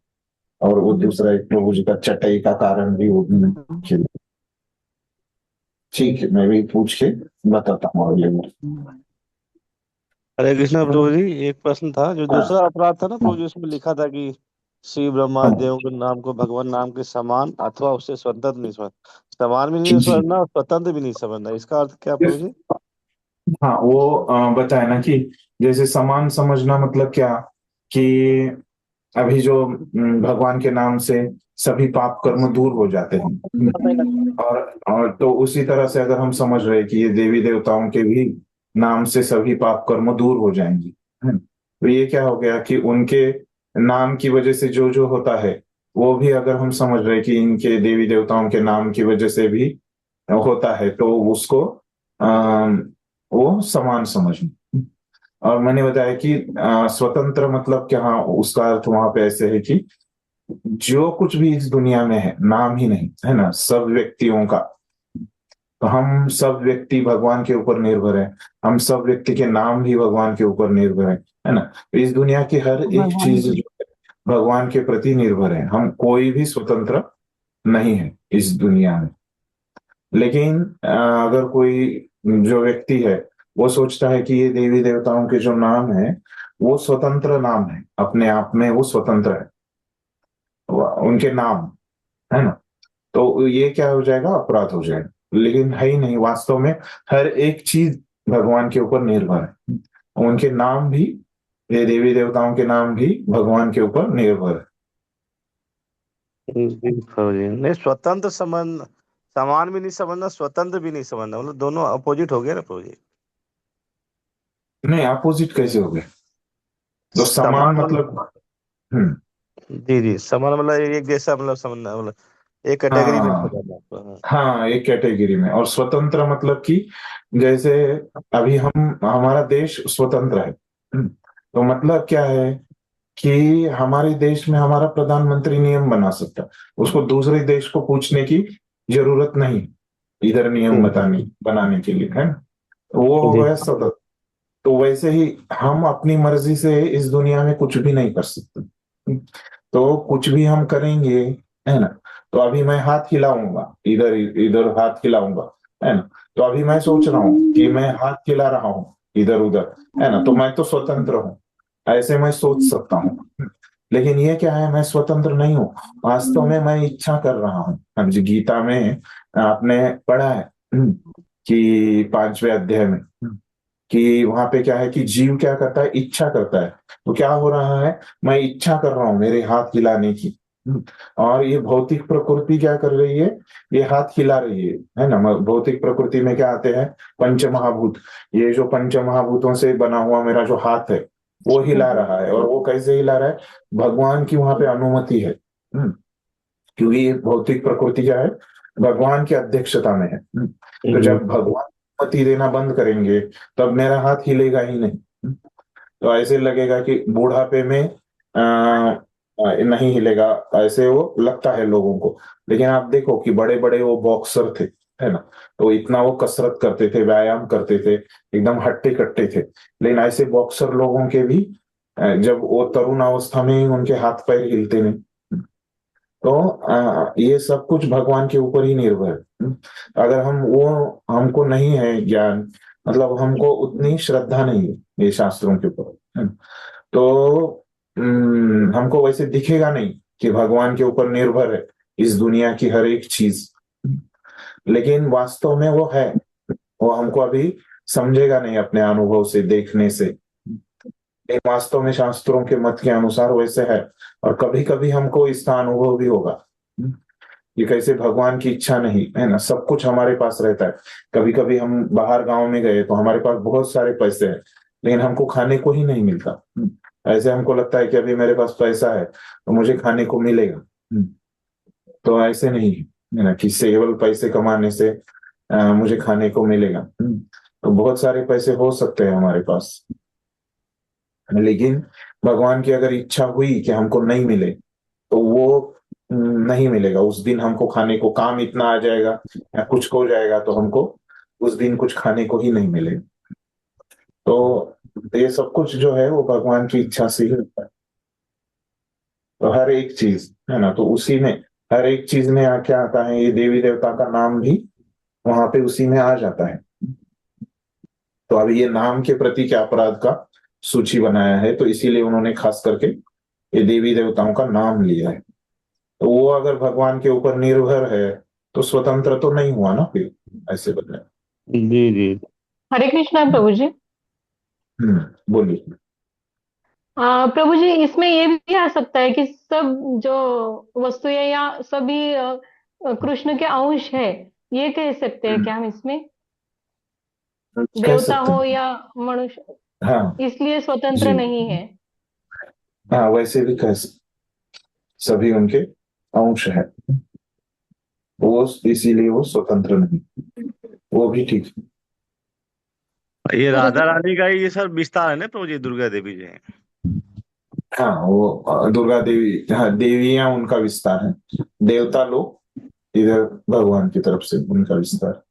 और वो दूसरा एक प्रभु जी का चटाई का कारण भी वो भी मैं लिख के लिया। ठीक है, मैं भी पूछ के बताता हूँ अगले बार। हरे कृष्णा प्रभु जी, एक प्रश्न था। जो हाँ दूसरा अपराध था ना प्रभु हाँ जी, उसमें लिखा था कि श्री ब्रह्मा हाँ देव के नाम को भगवान नाम के समान अथवा उससे स्वतंत्र नहीं समझ, समान भी जी नहीं जी। समझना और स्वतंत्र भी नहीं समझना, इसका अर्थ क्या प्रभु जी? हाँ, वो बताया ना कि जैसे समान समझना मतलब क्या, कि अभी जो भगवान के नाम से सभी पाप कर्म दूर हो जाते हैं। और तो उसी तरह से अगर हम समझ रहे हैं कि ये देवी देवताओं के भी नाम से सभी पाप कर्म दूर हो जाएंगे, है ना। तो ये क्या हो गया कि उनके नाम की वजह से जो जो होता है वो भी अगर हम समझ रहे कि इनके देवी देवताओं के नाम की वजह से भी होता है तो उसको वो समान समझना। और मैंने बताया कि स्वतंत्र मतलब क्या, हाँ, उसका अर्थ वहां पे ऐसे है कि जो कुछ भी इस दुनिया में है, नाम ही नहीं, है ना, सब व्यक्तियों का, तो हम सब व्यक्ति भगवान के ऊपर निर्भर है, हम सब व्यक्ति के नाम भी भगवान के ऊपर निर्भर है ना। तो इस दुनिया की हर एक भगवान चीज जो है भगवान के प्रति निर्भर है, हम कोई भी स्वतंत्र नहीं है इस दुनिया में। लेकिन अगर कोई जो व्यक्ति है वो सोचता है कि ये देवी देवताओं के जो नाम है वो स्वतंत्र नाम है, अपने आप में वो स्वतंत्र है, उनके नाम, है ना, तो ये क्या हो जाएगा, अपराध हो जाएगा। लेकिन है ही नहीं, वास्तव में हर एक चीज भगवान के ऊपर निर्भर है, उनके नाम भी, ये देवी देवताओं के नाम भी भगवान के ऊपर निर्भर है। जी प्रभु जी, नहीं स्वतंत्र संबंध, समान भी नहीं समझना, स्वतंत्र भी नहीं समझना, मतलब दोनों अपोजिट हो गया ना प्रभु जी। नहीं, अपोजिट कैसे हो गए, तो समान समान मतलब, मतलब, हम्म, जी समान मतलब एक जैसा, मतलब समझना, मतलब एक कैटेगरी में हाँ, समझना आपको, हाँ। हाँ, एक कैटेगरी में। और स्वतंत्र मतलब कि जैसे अभी हम, हमारा देश स्वतंत्र है, तो मतलब क्या है कि हमारे देश में हमारा प्रधानमंत्री नियम बना सकता है, उसको दूसरे देश को पूछने की जरूरत नहीं इधर नियम जी बताने बनाने के लिए, है ना, तो वो हो जी गया स्वतंत्र। तो वैसे ही हम अपनी मर्जी से इस दुनिया में कुछ भी नहीं कर सकते, तो कुछ भी हम करेंगे, है ना, तो अभी मैं हाथ हिलाऊंगा, इधर इधर हाथ हिलाऊंगा, है ना, तो अभी मैं सोच रहा हूँ कि मैं हाथ हिला रहा हूँ इधर उधर, है ना, तो मैं तो स्वतंत्र हूँ, ऐसे मैं सोच सकता हूँ। लेकिन ये क्या है, मैं स्वतंत्र नहीं हूँ, वास्तव में मैं इच्छा कर रहा हूँ। अब जी गीता में आपने पढ़ा है कि 5वें अध्याय में कि वहां पे क्या है कि जीव क्या करता है, इच्छा करता है, तो क्या हो रहा है, मैं इच्छा कर रहा हूं मेरे हाथ हिलाने की, और ये भौतिक प्रकृति क्या कर रही है, ये हाथ हिला रही है ना। भौतिक प्रकृति में क्या आते हैं, पंच महाभूत, ये जो पंच महाभूतों से बना हुआ मेरा जो हाथ है वो हिला रहा है, और वो कैसे हिला रहा है, भगवान की वहां पे अनुमति है, क्योंकि ये भौतिक प्रकृति क्या है, भगवान की अध्यक्षता में है, तो जी जब भगवान अनुमति देना बंद करेंगे तब मेरा हाथ हिलेगा ही नहीं, तो ऐसे लगेगा कि बुढ़ापे में नहीं हिलेगा, ऐसे वो लगता है लोगों को। लेकिन आप देखो कि बड़े बड़े वो बॉक्सर थे, है ना, तो इतना वो कसरत करते थे, व्यायाम करते थे, एकदम हट्टे कट्टे थे, लेकिन ऐसे बॉक्सर लोगों के भी जब वो तरुण अवस्था में ही उनके हाथ पैर हिलते नहीं, तो ये सब कुछ भगवान के ऊपर ही निर्भर है। अगर हम वो, हमको नहीं है ज्ञान, मतलब हमको उतनी श्रद्धा नहीं है ये शास्त्रों के ऊपर, है ना? तो हमको वैसे दिखेगा नहीं कि भगवान के ऊपर निर्भर है इस दुनिया की हर एक चीज, लेकिन वास्तव में वो है, वो हमको अभी समझेगा नहीं अपने अनुभव से देखने से, लेकिन वास्तव में शास्त्रों के मत के अनुसार वैसे है। और कभी कभी हमको इसका अनुभव भी होगा कि कैसे भगवान की इच्छा नहीं, है ना, सब कुछ हमारे पास रहता है। कभी कभी हम बाहर गांव में गए तो हमारे पास बहुत सारे पैसे हैं, लेकिन हमको खाने को ही नहीं मिलता, ऐसे हमको लगता है कि अभी मेरे पास पैसा है तो मुझे खाने को मिलेगा, तो ऐसे नहीं है ना कि केवल पैसे कमाने से मुझे खाने को मिलेगा। तो बहुत सारे पैसे हो सकते हैं हमारे पास, लेकिन भगवान की अगर इच्छा हुई कि हमको नहीं मिले तो वो नहीं मिलेगा। उस दिन हमको खाने को, काम इतना आ जाएगा या कुछ हो जाएगा तो हमको उस दिन कुछ खाने को ही नहीं मिलेगा। तो ये सब कुछ जो है वो भगवान की इच्छा से ही होता है। तो हर एक चीज, है ना, तो उसी में, हर एक चीज में क्या आता है, ये देवी देवता का नाम भी वहां पे उसी में आ जाता है। तो अभी ये नाम के प्रति क्या अपराध का सूची बनाया है, तो इसीलिए उन्होंने खास करके ये देवी देवताओं का नाम लिया है। तो वो अगर भगवान के ऊपर निर्भर है तो स्वतंत्र तो नहीं हुआ ना फिर, ऐसे बदले। जी जी हरे कृष्णा प्रभु जी। बोलिए। प्रभु जी, इसमें ये भी आ सकता है कि सब जो वस्तुएं या सभी कृष्ण के अंश है, ये कह सकते हैं हम्म, क्या हम इसमें? कह देवता सकते हो हैं। या मनुष्य, हाँ इसलिए स्वतंत्र जी, नहीं है। हाँ वैसे भी सभी उनके अंश है, वो इसीलिए वो स्वतंत्र नहीं, वो भी ठीक है। ये हरे राधा रानी का ये सब विस्तार है ना प्रभु जी, दुर्गा देवी जी हैं। हाँ वो दुर्गा देवी, हाँ देवियां उनका विस्तार है, देवता लोग इधर भगवान की तरफ से उनका विस्तार।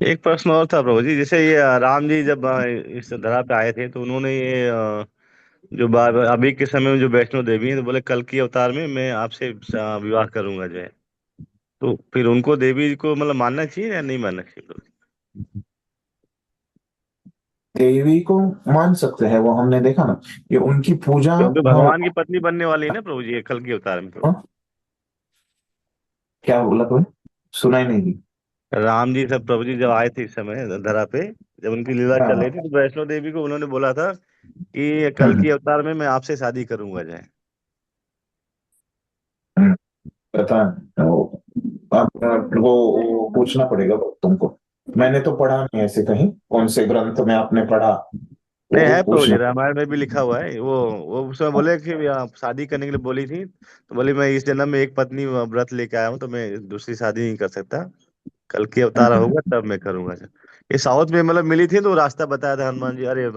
एक प्रश्न और था प्रभु जी, जैसे ये राम जी जब इस धरा पे आए थे तो उन्होंने ये अभी के समय में जो वैष्णो देवी है तो बोले कल की अवतार में मैं आपसे विवाह करूंगा जो है, तो फिर उनको देवी को मतलब मानना चाहिए या नहीं मानना चाहिए प्रभु जी? देवी को मान सकते हैं, वो हमने देखा ना, ये उनकी पूजा क्योंकि हम। भगवान की पत्नी बनने वाली है ना प्रभु जी ये कल के अवतार में प्रभु। हाँ? क्या बोला तुमने, सुनाई नहीं दी। राम जी सब प्रभु जी जब आए थे इस समय धरा पे, जब उनकी लीला हाँ चल रही हाँ। थी तो वैष्णो देवी को उन्होंने बोला था कि कल हम्म, की अवतार में मैं आपसे शादी करूंगा जो है। हम्म, पता नहीं अब वो पूछना पड़ेगा तुमको, मैंने तो पढ़ा नहीं ऐसे कहीं, कौन से ग्रंथ में आपने पढ़ा, नहीं वो है प्रभु जी, पूछना। रामायण में भी लिखा हुआ है वो उसमें बोले कि आप शादी करने के लिए बोली थी तो बोली मैं इस जन्म में एक पत्नी व्रत लेके आया हूँ तो मैं दूसरी शादी नहीं कर सकता, कल की अवतार हम्म, होगा तब मैं करूंगा। ये साउथ में मतलब मिली थी तो रास्ता बताया था हनुमान जी, अरे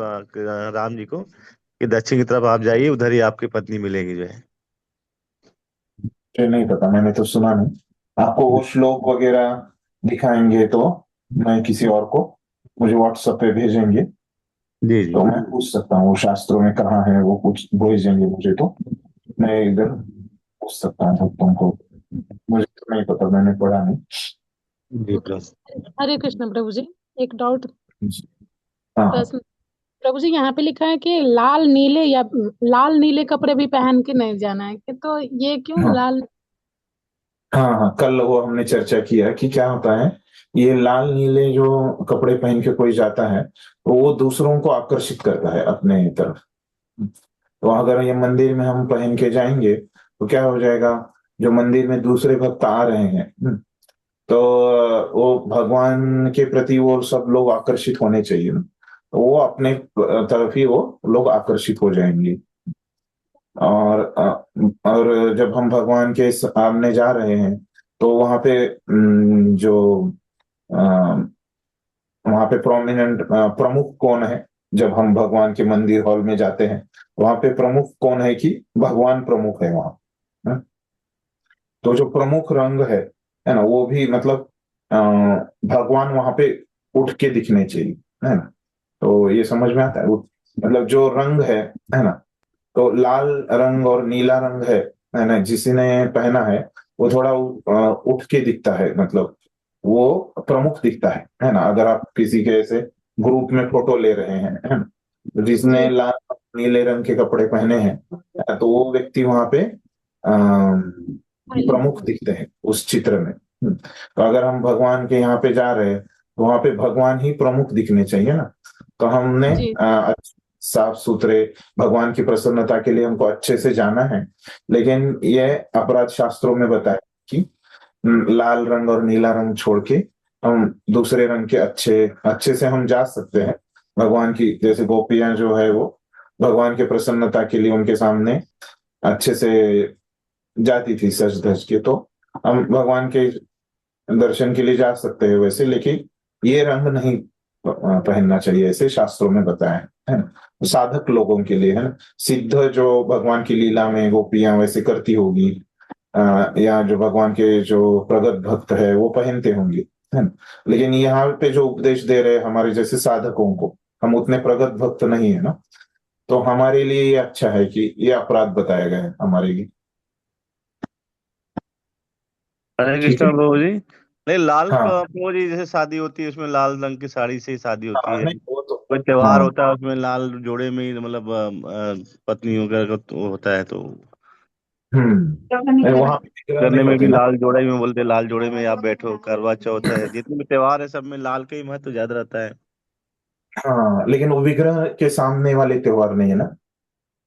राम जी को कि दक्षिण की तरफ आप जाइए, उधर ही आपकी पत्नी मिलेगी जो है। मुझे नहीं पता, मैंने तो सुना नहीं। आपको वो श्लोक वगैरह दिखाएंगे तो मैं किसी और को, मुझे व्हाट्सएप पे भेजेंगे जी जी। तो मैं पूछ सकता हूँ वो शास्त्रों में कहाँ है, वो कुछ भेजेंगे मुझे तो मैं इधर पूछ सकता हूँ तुमको, मुझे तो नहीं पता, मैंने पढ़ा नहीं। जी प्लस। हरे कृष्ण प्रभु जी, एक डाउट, हाँ हाँ प्रश्न। प्रभु जी यहाँ पे लिखा है कि लाल नीले या लाल नीले कपड़े भी पहन के नहीं जाना है, कि तो ये क्यों हाँ लाल? हाँ हाँ, कल वो हमने चर्चा किया कि क्या होता है, ये लाल नीले जो कपड़े पहन के कोई जाता है तो वो दूसरों को आकर्षित करता है अपने तरफ। तो अगर ये मंदिर में हम पहन के जाएंगे तो क्या हो जाएगा, जो मंदिर में दूसरे भक्त आ रहे हैं, तो वो भगवान के प्रति वो सब लोग आकर्षित होने चाहिए ना, तो वो अपने तरफ ही वो लोग आकर्षित हो जाएंगे। और जब हम भगवान के सामने जा रहे हैं तो वहां पे जो वहां पे प्रोमिनेंट प्रमुख कौन है, जब हम भगवान के मंदिर हॉल में जाते हैं वहां पे प्रमुख कौन है, कि भगवान प्रमुख है वहां, है? तो जो प्रमुख रंग है ना, वो भी मतलब अ, भगवान वहां पे उठ के दिखने चाहिए, है ना। तो ये समझ में आता है, मतलब जो रंग है ना, तो लाल रंग और नीला रंग है ना, जिसने पहना है वो थोड़ा उठ के दिखता है, मतलब वो प्रमुख दिखता है ना। अगर आप किसी के ऐसे ग्रुप में फोटो ले रहे हैं, है ना, तो जिसने जी लाल नीले रंग के कपड़े पहने हैं तो वो व्यक्ति वहां पे प्रमुख दिखते हैं उस चित्र में। तो अगर हम भगवान के यहाँ पे जा रहे हैं तो वहां पे भगवान ही प्रमुख दिखने चाहिए ना। तो हमने जी साफ सुथरे भगवान की प्रसन्नता के लिए हमको अच्छे से जाना है, लेकिन ये अपराध शास्त्रों में बताया कि लाल रंग और नीला रंग छोड़ के हम दूसरे रंग के अच्छे अच्छे से हम जा सकते हैं भगवान की, जैसे गोपियां जो है वो भगवान के प्रसन्नता के लिए उनके सामने अच्छे से जाती थी सज धज के, तो हम भगवान के दर्शन के लिए जा सकते हैं वैसे, लेकिन ये रंग नहीं पहनना चाहिए, ऐसे शास्त्रों में बताया है ना, साधक लोगों के लिए, है ना। सिद्ध जो भगवान की लीला में गोपियां वैसे करती होगी, या जो भगवान के जो प्रगत भक्त है वो पहनते होंगे, है ना। लेकिन यहाँ पे जो उपदेश दे रहे हैं हमारे जैसे साधकों को, हम उतने प्रगत भक्त नहीं है ना, तो हमारे लिए ये अच्छा है कि ये अपराध बताया गया है हमारे लिए। हरे ठीक है। कृष्ण प्रभु जी। नहीं लाल हाँ प्रभु जी जैसे शादी होती है उसमें लाल रंग की साड़ी से ही शादी होती हाँ, है, नहीं वो तो, कोई त्योहार हाँ होता है उसमें लाल जोड़े में ही मतलब पत्नी वगैरह का तो होता है तो नहीं, वहां पे विग्रह करने नहीं में भी होते ना। लाल जोड़े में बोलते हैं, लाल जोड़े में आप बैठो, करवा चौथ है, जितने भी त्योहार है सब में लाल का ही महत्व ज्यादा रहता है। हाँ लेकिन वो विग्रह के सामने वाले त्योहार नहीं है ना,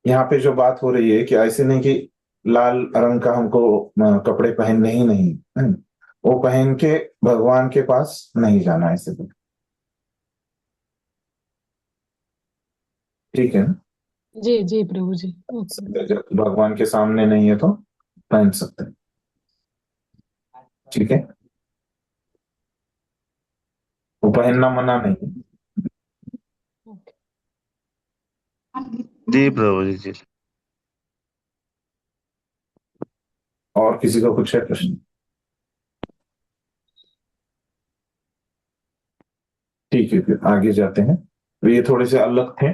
यहाँ पे जो बात हो रही है कि ऐसे नहीं कि लाल रंग का हमको कपड़े पहनने ही नहीं है, वो पहन के भगवान के पास नहीं जाना, ऐसे तो। ठीक है ना? जी जी प्रभु जी, ओके। जब भगवान के सामने नहीं है तो पहन सकते हैं। ठीक है, वो पहनना मना नहीं है। ओके। जी प्रभु जी जी। और किसी का कुछ है प्रश्न? ठीक है, फिर आगे जाते हैं। तो ये थोड़े से अलग थे।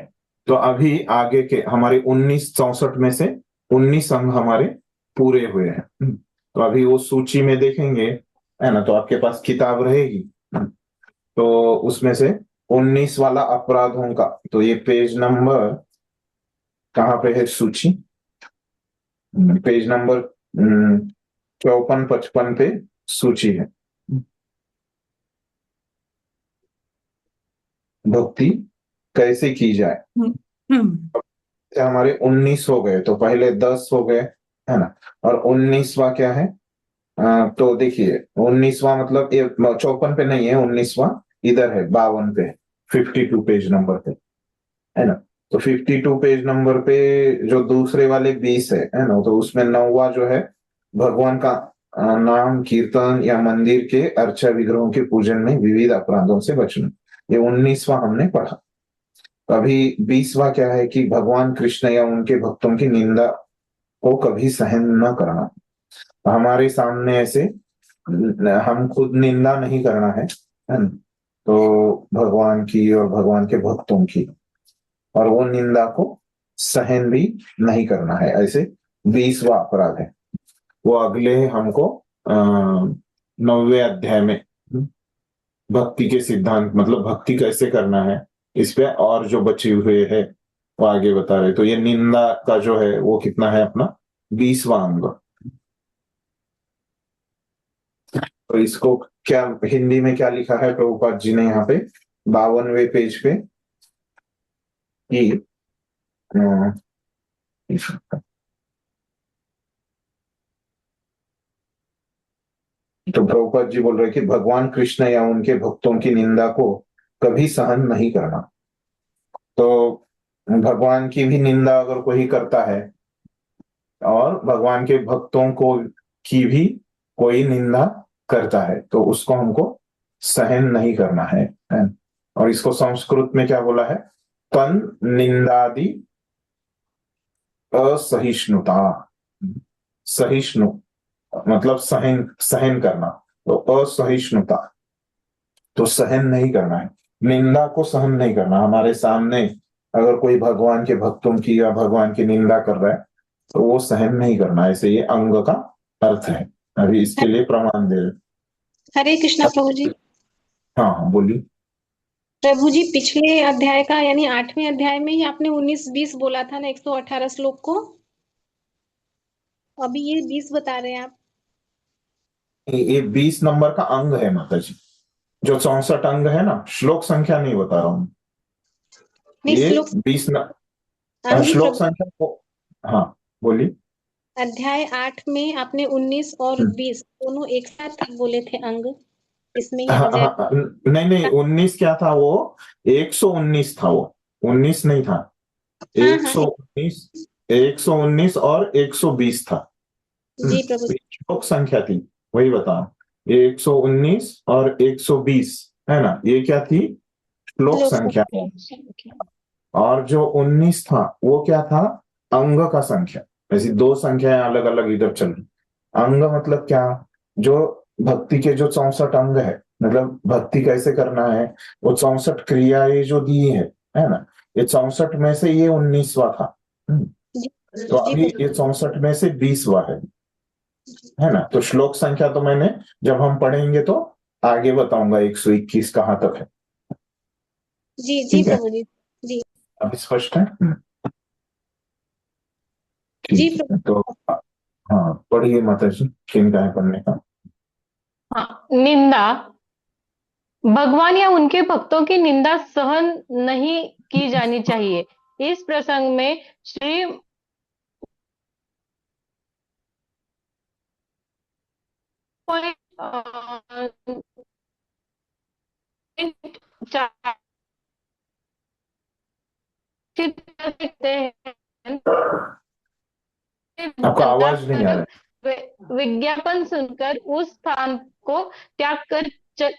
तो अभी आगे के हमारे 1964 में से 19 अंग हमारे पूरे हुए हैं। तो अभी वो सूची में देखेंगे, है ना? तो आपके पास किताब रहेगी। तो उसमें से 19 वाला अपराधों का, तो ये पेज नंबर कहाँ पे है सूची? पेज नंबर 54-55 पे सूची है। भक्ति कैसे की जाए। से हमारे 19 हो गए, तो पहले 10 हो गए, है ना? और 19वां क्या है? तो देखिए, 19वां मतलब ये 54 पे नहीं है, 19वां इधर है, 52 पे, 52 पेज नंबर पे, है ना? तो 52 पेज नंबर पे जो दूसरे वाले 20 है ना? तो उसमें 9वां जो है, भगवान का नाम कीर्तन या मंदिर के अर्चा विग्रहों के पूजन में विविध अपराधों से बचना। ये 19वां हमने पढ़ा। अभी 20वां क्या है कि भगवान कृष्ण या उनके भक्तों की निंदा को कभी सहन न करना। हमारे सामने ऐसे हम खुद निंदा नहीं करना है ना? तो भगवान की और भगवान के भक्तों की, और वो निंदा को सहन भी नहीं करना है, ऐसे 20वां अपराध है। वो अगले हमको 9वें अध्याय में भक्ति के सिद्धांत, मतलब भक्ति कैसे करना है, इस पे और जो बचे हुए है वो आगे बता रहे। तो ये निंदा का जो है वो कितना है अपना 20वां अंग। तो इसको क्या हिंदी में क्या लिखा है प्रभुपाद जी ने यहाँ पे 52वें पेज पे कि तो प्रभुपाद जी बोल रहे कि भगवान कृष्ण या उनके भक्तों की निंदा को कभी सहन नहीं करना। तो भगवान की भी निंदा अगर कोई करता है, और भगवान के भक्तों को की भी कोई निंदा करता है, तो उसको हमको सहन नहीं करना है? और इसको संस्कृत में क्या बोला है? तन निंदादि असहिष्णुता। सहिष्णु मतलब सहन, सहन करना। तो असहिष्णुता, तो सहन नहीं करना है, निंदा को सहन नहीं करना। हमारे सामने अगर कोई भगवान के भक्तों की या भगवान की निंदा कर रहा है, तो वो सहन नहीं करना। ऐसे ये अंग का अर्थ है। अभी इसके लिए प्रमाण दे रहे। हरे कृष्णा प्रभु जी। हाँ हाँ, बोलिए। प्रभु जी, पिछले अध्याय का यानी 8वें अध्याय में ही आपने 19-20 बोला था ना, 118 श्लोक को। अभी ये 20 बता रहे हैं आप। ये 20 नंबर का अंग है माता जी। जो 64 अंग है ना, श्लोक संख्या नहीं बता रहा हूं। नहीं, ये श्लोक 20 अंग श्लोक प्रभु। संख्या को, हाँ बोलिए। अध्याय 8 में आपने 19 और हम्म। 20 दोनों एक साथ बोले थे अंग। इसमें ही हाँ आ जाएगा। हाँ, नहीं नहीं, 19 क्या था वो? 119 था वो, 19 नहीं था। हाँ एक हाँ, सौ उन्नीस 119 और 120 था। जी प्रभु तो जी। ये श्लोक संख्या थी, वही बताओ। ये 119 और 120 है ना, ये क्या थी? श्लोक श्लोक संख्या। संख्या। और जो 19 था वो क्या था? अंग का संख्या। ऐसी दो संख्याएं अलग अलग इधर चल रही। अंग मतलब क्या? जो भक्ति के जो 64 अंग है, मतलब भक्ति कैसे करना है, वो 64 क्रियाएं जो दी है ना? ये 64 में से ये 19वां था। जी तो जी अभी प्रभु ये 64 में से 20वां है ना? तो श्लोक संख्या तो मैंने, जब हम पढ़ेंगे तो आगे बताऊंगा 121 कहाँ तक है। जी। जी ठीक है, प्रभु जी। जी अभी स्पष्ट है? जी ठीक है, प्रभु। तो हाँ पढ़िए माता जी, किन का है पढ़ने का? हाँ, निंदा। भगवान या उनके भक्तों की निंदा सहन नहीं की जानी चाहिए। इस प्रसंग में श्री देखते हैं आपका जनता आवाज नहीं आ रहा है। विज्ञापन सुनकर उस स्थान को त्याग कर चल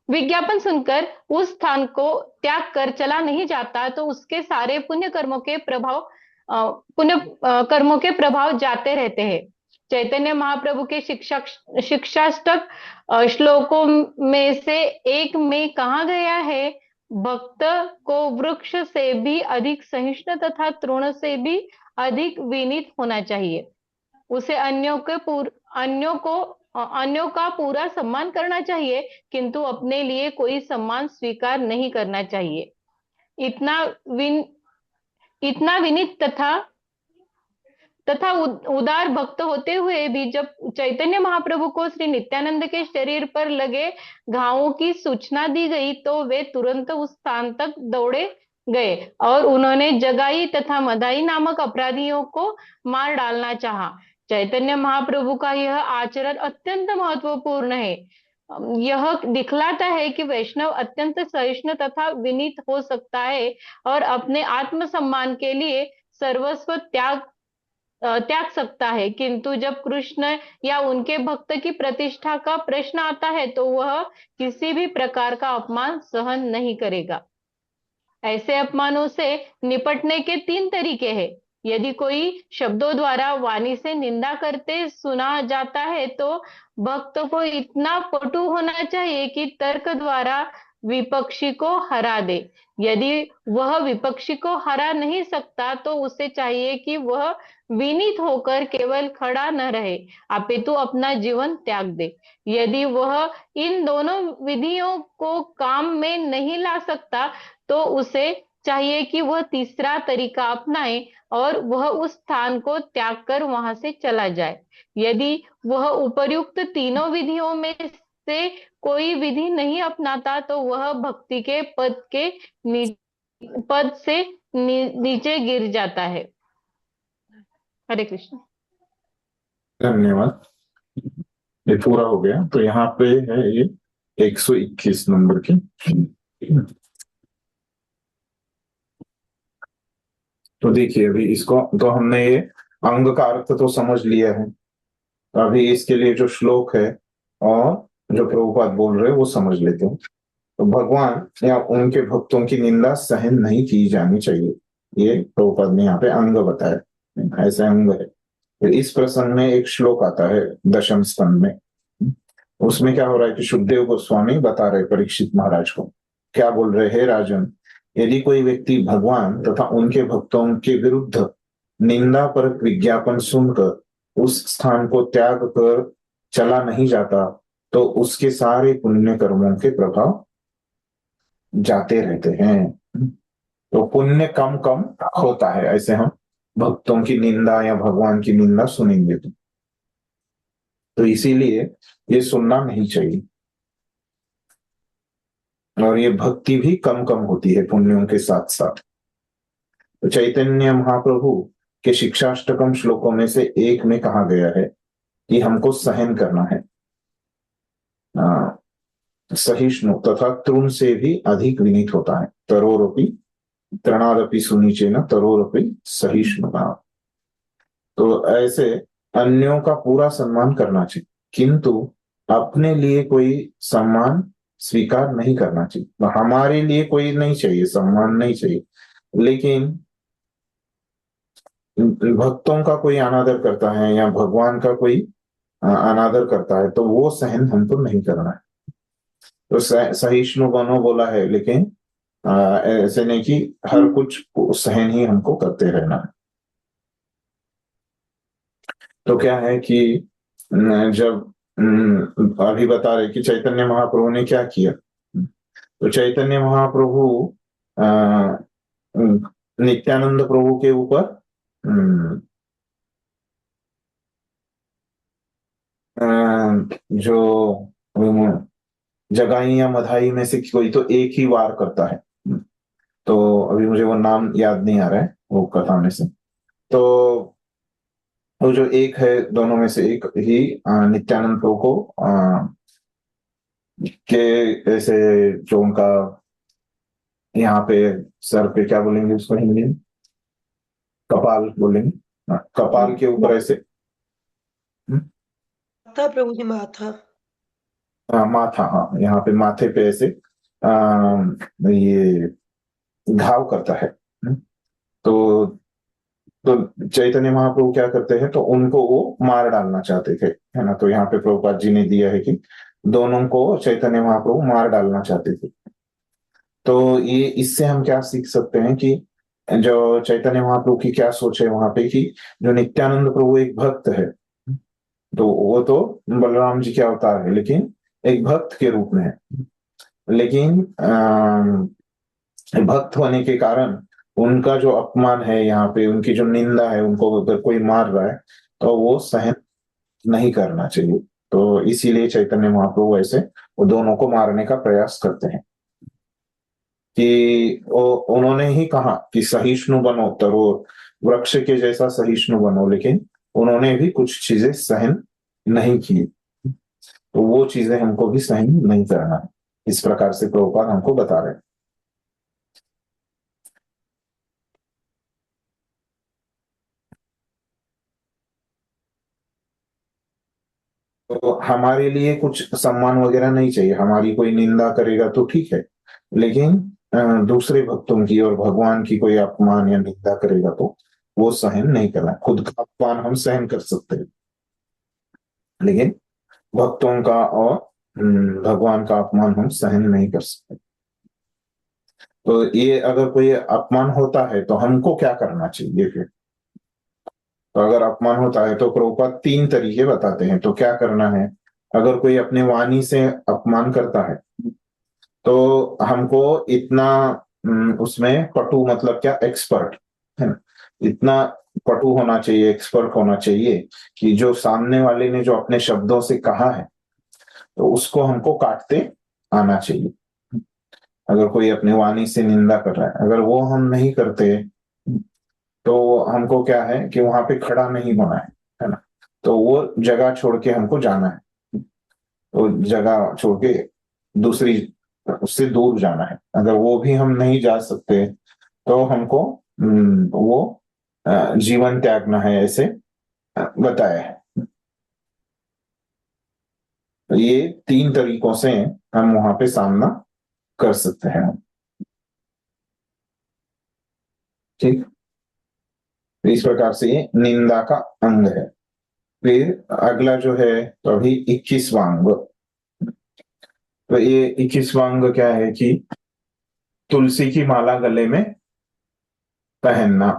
विज्ञापन सुनकर उस स्थान को त्याग कर चला नहीं जाता तो उसके सारे पुण्य कर्मों के प्रभाव कर्मों के प्रभाव जाते रहते हैं। चैतन्य महाप्रभु के शिक्षाष्टक श्लोकों में से एक में कहा गया है, भक्त को वृक्ष से भी अधिक सहिष्णु तथा तृण से भी अधिक विनीत होना चाहिए। उसे अन्यों का पूरा सम्मान करना चाहिए, किंतु अपने लिए कोई सम्मान स्वीकार नहीं करना चाहिए। इतना विनीत तथा उदार भक्त होते हुए भी जब चैतन्य महाप्रभु को श्री नित्यानंद के शरीर पर लगे घावों की सूचना दी गई तो वे तुरंत उस स्थान तक दौड़े गए और उन्होंने जगाई तथा मदाई नामक अपराधियों को मार डालना चाहा। चैतन्य महाप्रभु का यह आचरण अत्यंत महत्वपूर्ण है। यह दिखलाता है कि वैष्णव अत्यंत सहिष्णु तथा विनीत हो सकता है और अपने आत्मसम्मान के लिए सर्वस्व त्याग सकता है, किंतु जब कृष्ण या उनके भक्त की प्रतिष्ठा का प्रश्न आता है तो वह किसी भी प्रकार का अपमान सहन नहीं करेगा। ऐसे अपमानों से निपटने के 3 तरीके हैं। यदि कोई शब्दों द्वारा वाणी से निंदा करते सुना जाता है तो भक्त को इतना पटु होना चाहिए कि तर्क द्वारा विपक्षी को हरा दे। यदि वह विपक्षी को हरा नहीं सकता तो उसे चाहिए कि वह विनीत होकर केवल खड़ा न रहे, अपितु अपना जीवन त्याग दे। यदि वह इन दोनों विधियों को काम में नहीं ला सकता तो उसे चाहिए कि वह तीसरा तरीका अपनाए और वह उस स्थान को त्याग कर वहां से चला जाए। यदि वह उपर्युक्त तीनों विधियों में से कोई विधि नहीं अपनाता तो वह भक्ति के पद से नीचे गिर जाता है। हरे कृष्ण। धन्यवाद। ये पूरा हो गया। तो यहाँ पे है ये 121 नंबर की। तो देखिए, अभी इसको तो हमने ये अंग का अर्थ तो समझ लिया है। अभी इसके लिए जो श्लोक है और जो प्रभुपाद बोल रहे हैं वो समझ लेते हैं। तो भगवान या उनके भक्तों की निंदा सहन नहीं की जानी चाहिए, ये प्रभुपाद ने यहाँ पे अंग बताया, ऐसा अंग है। तो इस प्रसंग में एक श्लोक आता है 10वें स्कंद में। उसमें क्या हो रहा है कि शुकदेव गोस्वामी बता रहे परीक्षित महाराज को, क्या बोल रहे हैं, राजन, यदि कोई व्यक्ति भगवान तथा उनके भक्तों के विरुद्ध निंदा परक विज्ञापन सुनकर उस स्थान को त्याग कर चला नहीं जाता तो उसके सारे पुण्य कर्मों के प्रभाव जाते रहते हैं। तो पुण्य कम कम होता है ऐसे हम भक्तों की निंदा या भगवान की निंदा सुनेंगे तो इसीलिए ये सुनना नहीं चाहिए। और ये भक्ति भी कम कम होती है पुण्यों के साथ साथ। तो चैतन्य महाप्रभु के शिक्षाष्टकम श्लोकों में से एक में कहा गया है कि हमको सहन करना है, सहिष्णु तथा तृण से भी अधिक विनीत होता है। तरोरपि तृणादपि सुनीचेन तरोरपि सहिष्णुता। तो ऐसे अन्यों का पूरा सम्मान करना चाहिए, किंतु अपने लिए कोई सम्मान स्वीकार नहीं करना चाहिए। हमारे लिए कोई नहीं चाहिए, सम्मान नहीं चाहिए, लेकिन भक्तों का कोई अनादर करता है या भगवान का कोई अनादर करता है तो वो सहन हमको नहीं करना है। तो सहिष्णु बनो बोला है, लेकिन ऐसे नहीं कि हर कुछ सहन ही हमको करते रहना है। तो क्या है कि जब अभी बता रहे कि चैतन्य महाप्रभु ने क्या किया, तो चैतन्य महाप्रभु नित्यानंद प्रभु के ऊपर जो जगाई या मधाई में से कोई तो एक ही वार करता है। तो अभी मुझे वो नाम याद नहीं आ रहा है वो कथा में से। तो वो जो एक है दोनों में से एक ही नित्यानंद प्रभु को के ऐसे जो उनका यहाँ पे सर पे क्या बोलेंगे उसको हिंदी में? कपाल बोलेंगे। हाँ, कपाल के ऊपर ऐसे था प्रभु जी, माथा। माथा, हाँ यहाँ पे माथे पे ऐसे ये घाव करता है। तो तो चैतन्य महाप्रभु क्या करते हैं, तो उनको वो मार डालना चाहते थे, है ना। तो यहाँ पे प्रभुपाद जी ने दिया है कि दोनों को चैतन्य महाप्रभु मार डालना चाहते थे। तो ये इससे हम क्या सीख सकते हैं कि जो चैतन्य महाप्रभु की क्या सोच है वहां पे, कि जो नित्यानंद प्रभु एक भक्त है, तो वो तो बलराम जी के अवतार है लेकिन एक भक्त के रूप में है। लेकिन भक्त होने के कारण उनका जो अपमान है यहाँ पे, उनकी जो निंदा है, उनको अगर कोई मार रहा है तो वो सहन नहीं करना चाहिए। तो इसीलिए चैतन्य महाप्रभु ऐसे वो दोनों को मारने का प्रयास करते हैं। कि उन्होंने ही कहा कि सहिष्णु बनो, तो वृक्ष के जैसा सहिष्णु बनो, लेकिन उन्होंने भी कुछ चीजें सहन नहीं की। तो वो चीजें हमको भी सहन नहीं करना है। इस प्रकार से प्रभुपाद हमको बता रहे हैं। तो हमारे लिए कुछ सम्मान वगैरह नहीं चाहिए, हमारी कोई निंदा करेगा तो ठीक है, लेकिन दूसरे भक्तों की और भगवान की कोई अपमान या निंदा करेगा तो वो सहन नहीं करना। खुद का अपमान हम सहन कर सकते हैं, लेकिन भक्तों का और भगवान का अपमान हम सहन नहीं कर सकते। तो ये अगर कोई अपमान होता है तो हमको क्या करना चाहिए फिर? तो अगर अपमान होता है तो प्रभुपाद 3 तरीके बताते हैं। तो क्या करना है? अगर कोई अपने वाणी से अपमान करता है तो हमको इतना उसमें पटु, मतलब क्या, एक्सपर्ट है ना, इतना पटु होना चाहिए, एक्सपर्ट होना चाहिए कि जो सामने वाले ने जो अपने शब्दों से कहा है तो उसको हमको काटते आना चाहिए। अगर कोई अपनी वाणी से निंदा कर रहा है, अगर वो हम नहीं करते तो हमको क्या है कि वहां पे खड़ा नहीं होना है ना। तो वो जगह छोड़ के हमको जाना है, तो जगह छोड़ के दूसरी, उससे दूर जाना है। अगर वो भी हम नहीं जा सकते तो हमको वो जीवन त्यागना है, ऐसे बताया है। तो ये 3 तरीकों से हम वहां पे सामना कर सकते हैं। ठीक, तो इस प्रकार से ये निंदा का अंग है। फिर अगला जो है, तो अभी 21वां अंग। तो ये 21वां अंग क्या है कि तुलसी की माला गले में पहनना।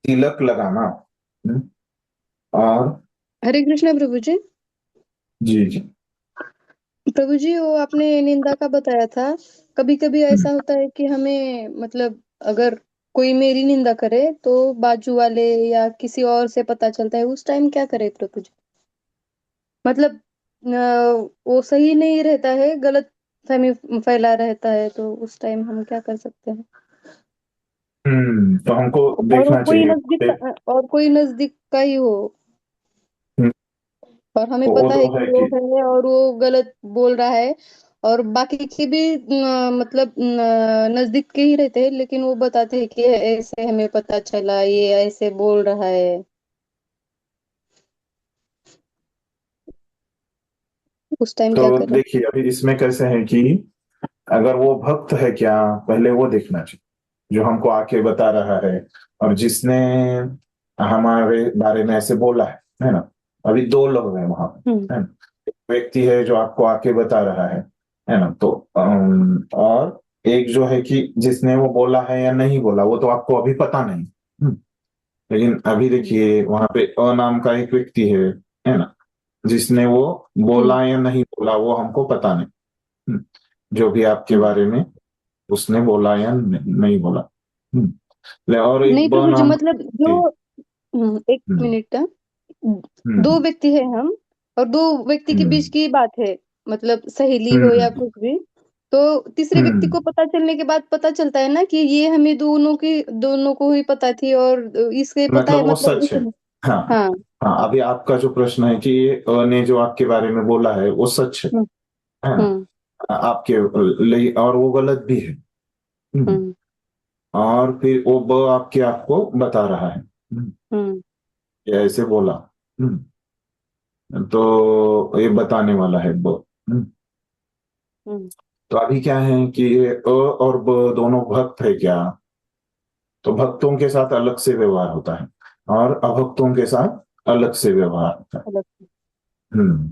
तिलक लगाना। और हरे कृष्णा प्रभु जी। जी जी। प्रभु जी, वो आपने निंदा का बताया था। कभी कभी ऐसा होता है कि हमें मतलब अगर कोई मेरी निंदा करे तो बाजू वाले या किसी और से पता चलता है, उस टाइम क्या करे प्रभु जी? मतलब वो सही नहीं रहता है, गलत फहमी फैला रहता है, तो उस टाइम हम क्या कर सकते हैं? तो हमको और वो देखना कोई चाहिए। नजदीक का ही हो, हम्म, और हमें वो पता है तो कि है वो कि है और वो गलत बोल रहा है, और बाकी के भी मतलब नजदीक के ही रहते हैं, लेकिन वो बताते हैं कि ऐसे हमें पता चला, ये ऐसे बोल रहा है। उस टाइम क्या तो करें? देखिए, अभी इसमें कैसे है कि अगर वो भक्त है क्या, पहले वो देखना चाहिए जो हमको आके बता रहा है, और जिसने हमारे बारे में ऐसे बोला है ना। अभी 2 लोग हैं वहां पे, है ना। एक व्यक्ति है जो आपको आके बता रहा है ना। तो और एक जो है कि जिसने वो बोला है या नहीं बोला वो तो आपको अभी पता नहीं। लेकिन अभी देखिए वहां पे अ नाम का एक व्यक्ति है ना, जिसने वो बोला या नहीं बोला वो हमको पता नहीं। जो भी आपके बारे में उसने बोला या नहीं बोला। और एक नहीं ब प्रभु जी, नाम मतलब के। जो एक हम्म, मिनट, दो हम्म, व्यक्ति है हम, और दो व्यक्ति के बीच हम्म, की बात है, मतलब सहेली हो या हम्म, कुछ भी, तो तीसरे व्यक्ति हम्म। को पता चलने के बाद पता चलता है ना कि ये हमें दोनों को ही पता थी, और इसके पता है, मतलब वो मतलब सच है। हाँ, हाँ। हाँ, अभी आपका जो प्रश्न है कि ने जो आपके बारे में बोला है वो सच है ना? आपके लिए, और वो गलत भी है। और फिर वो ब आपके आपको बता रहा है ये ऐसे बोला। तो ये बताने वाला है ब। तो अभी क्या है कि ये अ और ब दोनों भक्त है क्या? तो भक्तों के साथ अलग से व्यवहार होता है और अभक्तों के साथ अलग से व्यवहार होता है। हम्म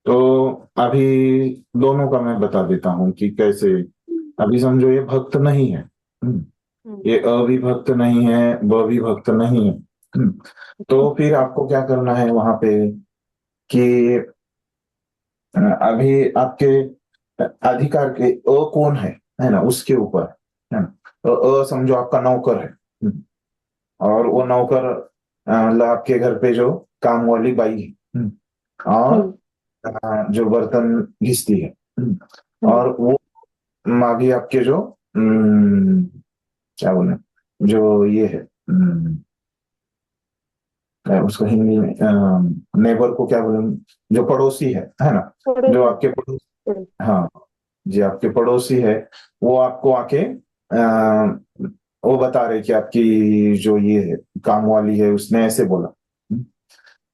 तो अभी दोनों का मैं बता देता हूँ कि कैसे। अभी समझो ये भक्त नहीं है, ये अ भी भक्त नहीं है, ब भी भक्त नहीं है। तो फिर आपको क्या करना है वहां पे कि अभी आपके अधिकार के अ कौन है ना, उसके ऊपर है ना। तो समझो आपका नौकर है, और वो नौकर मतलब आपके घर पे जो काम वाली बाई है, और जो बर्तन घिसती है, और वो अभी आपके जो क्या बोले, जो ये है, उसको हिंदी में नेबर को क्या बोलेंगे, जो पड़ोसी है ना, जो आपके पड़ोसी, हाँ जी, आपके पड़ोसी है, वो आपको आके वो बता रहे कि आपकी जो ये है काम वाली है उसने ऐसे बोला।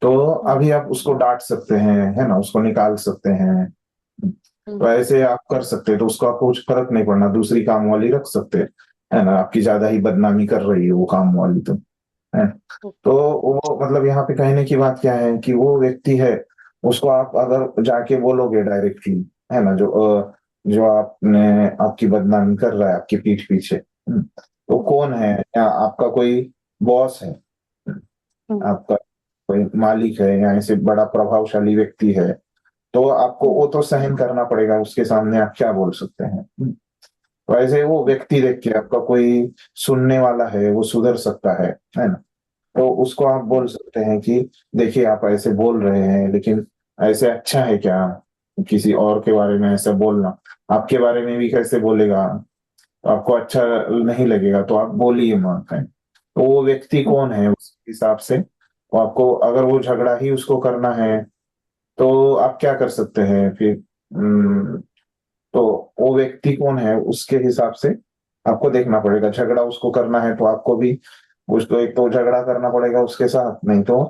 तो अभी आप उसको डांट सकते हैं, है ना, उसको निकाल सकते हैं। तो ऐसे आप कर सकते हैं, तो उसको आपको कुछ फर्क नहीं पड़ना, दूसरी काम वाली रख सकते हैं, है ना। आपकी ज्यादा ही बदनामी कर रही है वो काम वाली, तो है। तो वो मतलब यहाँ पे कहने की बात क्या है कि वो व्यक्ति है, उसको आप अगर जाके बोलोगे डायरेक्टली, है ना, जो आपने आपकी बदनामी कर रहा है आपकी पीठ पीछे, तो कौन है, या आपका कोई बॉस है, आपका कोई मालिक है, या ऐसे बड़ा प्रभावशाली व्यक्ति है, तो आपको वो तो सहन करना पड़ेगा, उसके सामने आप क्या बोल सकते हैं। तो ऐसे वो व्यक्ति देख के आपका कोई सुनने वाला है, वो सुधर सकता है ना। तो उसको आप बोल सकते हैं कि देखिए आप ऐसे बोल रहे हैं, लेकिन ऐसे अच्छा है क्या किसी और के बारे में ऐसा बोलना, आपके बारे में भी कैसे बोलेगा, तो आपको अच्छा नहीं लगेगा, तो आप बोलिए मत, है। तो वो व्यक्ति कौन है उस हिसाब से, तो आपको अगर वो झगड़ा ही उसको करना है, तो आप क्या कर सकते हैं फिर। तो वो व्यक्ति कौन है उसके हिसाब से आपको देखना पड़ेगा। झगड़ा उसको करना है तो आपको भी उसको एक तो झगड़ा करना पड़ेगा उसके साथ, नहीं तो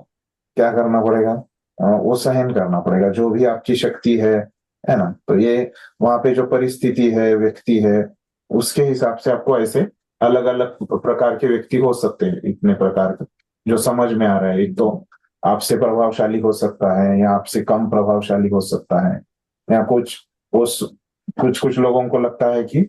क्या करना पड़ेगा, वो सहन करना पड़ेगा जो भी आपकी शक्ति है ना। तो ये वहां पे जो परिस्थिति है, व्यक्ति है, उसके हिसाब से आपको ऐसे अलग अलग प्रकार के व्यक्ति हो सकते हैं, इतने प्रकार के जो समझ में आ रहा है। एक तो आपसे प्रभावशाली हो सकता है, या आपसे कम प्रभावशाली हो सकता है, या उस कुछ कुछ लोगों को लगता है कि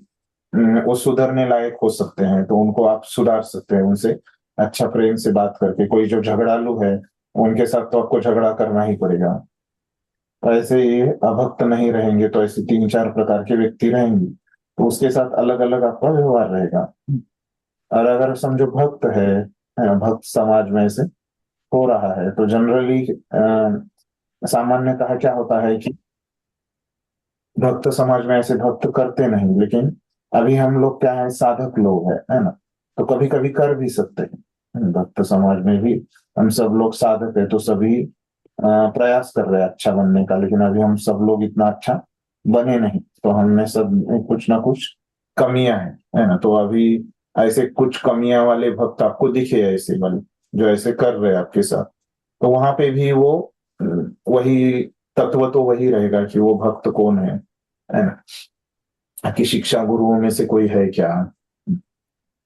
वो सुधरने लायक हो सकते हैं, तो उनको आप सुधार सकते हैं उनसे अच्छा प्रेम से बात करके। कोई जो झगड़ालू है उनके साथ तो आपको झगड़ा करना ही पड़ेगा। तो ऐसे ये अभक्त नहीं रहेंगे, तो ऐसे 3-4 प्रकार के व्यक्ति रहेंगे, तो उसके साथ अलग अलग आपका व्यवहार रहेगा। और अगर समझो भक्त है, भक्त समाज में ऐसे हो रहा है, तो जनरली सामान्यतः क्या होता है कि भक्त समाज में ऐसे भक्त करते नहीं, लेकिन अभी हम लोग क्या है, साधक लोग है ना, तो कभी कभी कर भी सकते हैं। भक्त समाज में भी हम सब लोग साधक है, तो सभी प्रयास कर रहे हैं अच्छा बनने का, लेकिन अभी हम सब लोग इतना अच्छा बने नहीं, तो हमने सब में कुछ ना कुछ कमियां हैं, है ना। तो अभी ऐसे कुछ कमियां वाले भक्त आपको दिखे ऐसे वाले जो ऐसे कर रहे हैं आपके साथ, तो वहां पे भी वो वही तत्व तो वही रहेगा कि वो भक्त कौन है ना। कि शिक्षा गुरुओं में से कोई है क्या,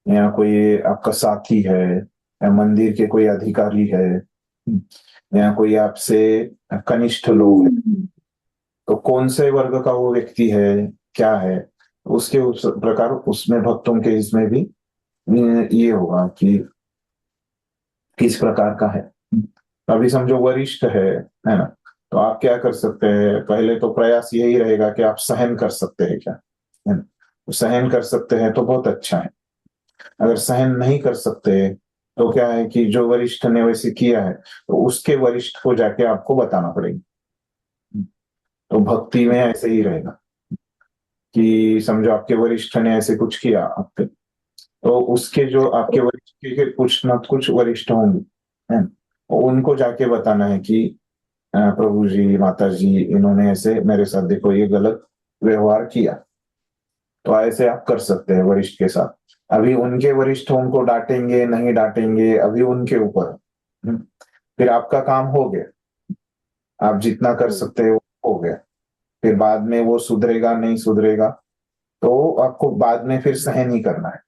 या कोई आपका साथी है, या मंदिर के कोई अधिकारी है, या कोई आपसे कनिष्ठ लोग है, तो कौन से वर्ग का वो व्यक्ति है, क्या है, उसके उस प्रकार उसमें भक्तों के इसमें भी ये होगा कि किस प्रकार का है। अभी समझो वरिष्ठ है ना, तो आप क्या कर सकते हैं, पहले तो प्रयास यही रहेगा कि आप सहन कर सकते हैं क्या, है ना। तो सहन कर सकते हैं तो बहुत अच्छा है। अगर सहन नहीं कर सकते तो क्या है कि जो वरिष्ठ ने वैसे किया है, तो उसके वरिष्ठ को जाके आपको बताना पड़ेगा। तो भक्ति में ऐसे ही रहेगा कि समझो आपके वरिष्ठ ने ऐसे कुछ किया आपके, तो उसके जो आपके वरिष्ठ के कुछ न कुछ वरिष्ठ होंगे, है ना, उनको जाके बताना है कि प्रभु जी, माता जी, इन्होंने ऐसे मेरे साथ देखो ये गलत व्यवहार किया। तो ऐसे आप कर सकते हैं वरिष्ठ के साथ। अभी उनके वरिष्ठ उनको डांटेंगे नहीं डांटेंगे, अभी उनके ऊपर है। फिर आपका काम हो गया, आप जितना कर सकते हो गया। फिर बाद में वो सुधरेगा नहीं सुधरेगा तो आपको बाद में फिर सहन ही करना है।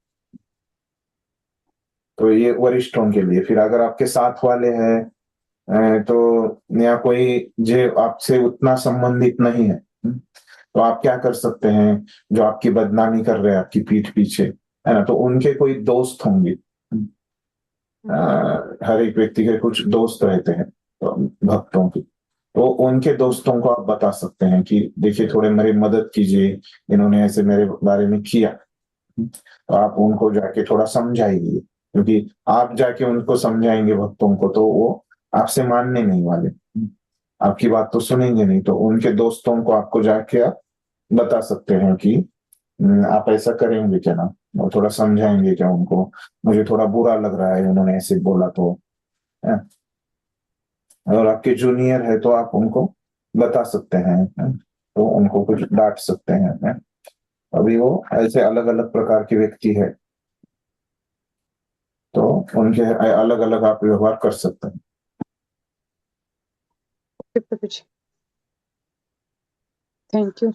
तो ये वरिष्ठों के लिए। फिर अगर आपके साथ वाले हैं तो या कोई जो आपसे उतना संबंधित नहीं है, तो आप क्या कर सकते हैं, जो आपकी बदनामी कर रहे हैं आपकी पीठ पीछे, है ना, तो उनके कोई दोस्त होंगे। हर एक व्यक्ति के कुछ दोस्त रहते हैं, तो भक्तों की, तो उनके दोस्तों को आप बता सकते हैं कि देखिए थोड़े मेरी मदद कीजिए, इन्होंने ऐसे मेरे बारे में किया। तो आप उनको जाके थोड़ा समझाइए, क्योंकि आप जाके उनको समझाएंगे भक्तों को तो वो आपसे मानने नहीं वाले, आपकी बात तो सुनेंगे नहीं। तो उनके दोस्तों को आपको जाके आप बता सकते हैं कि आप ऐसा करेंगे क्या ना, और थोड़ा समझाएंगे क्या उनको, मुझे थोड़ा बुरा लग रहा है उन्होंने ऐसे बोला तो, है? अगर आपके जूनियर है तो आप उनको बता सकते हैं, है? तो उनको कुछ डांट सकते हैं, है? अभी वो ऐसे अलग अलग प्रकार के व्यक्ति है, तो उनके अलग अलग आप व्यवहार कर सकते हैं। Thank you.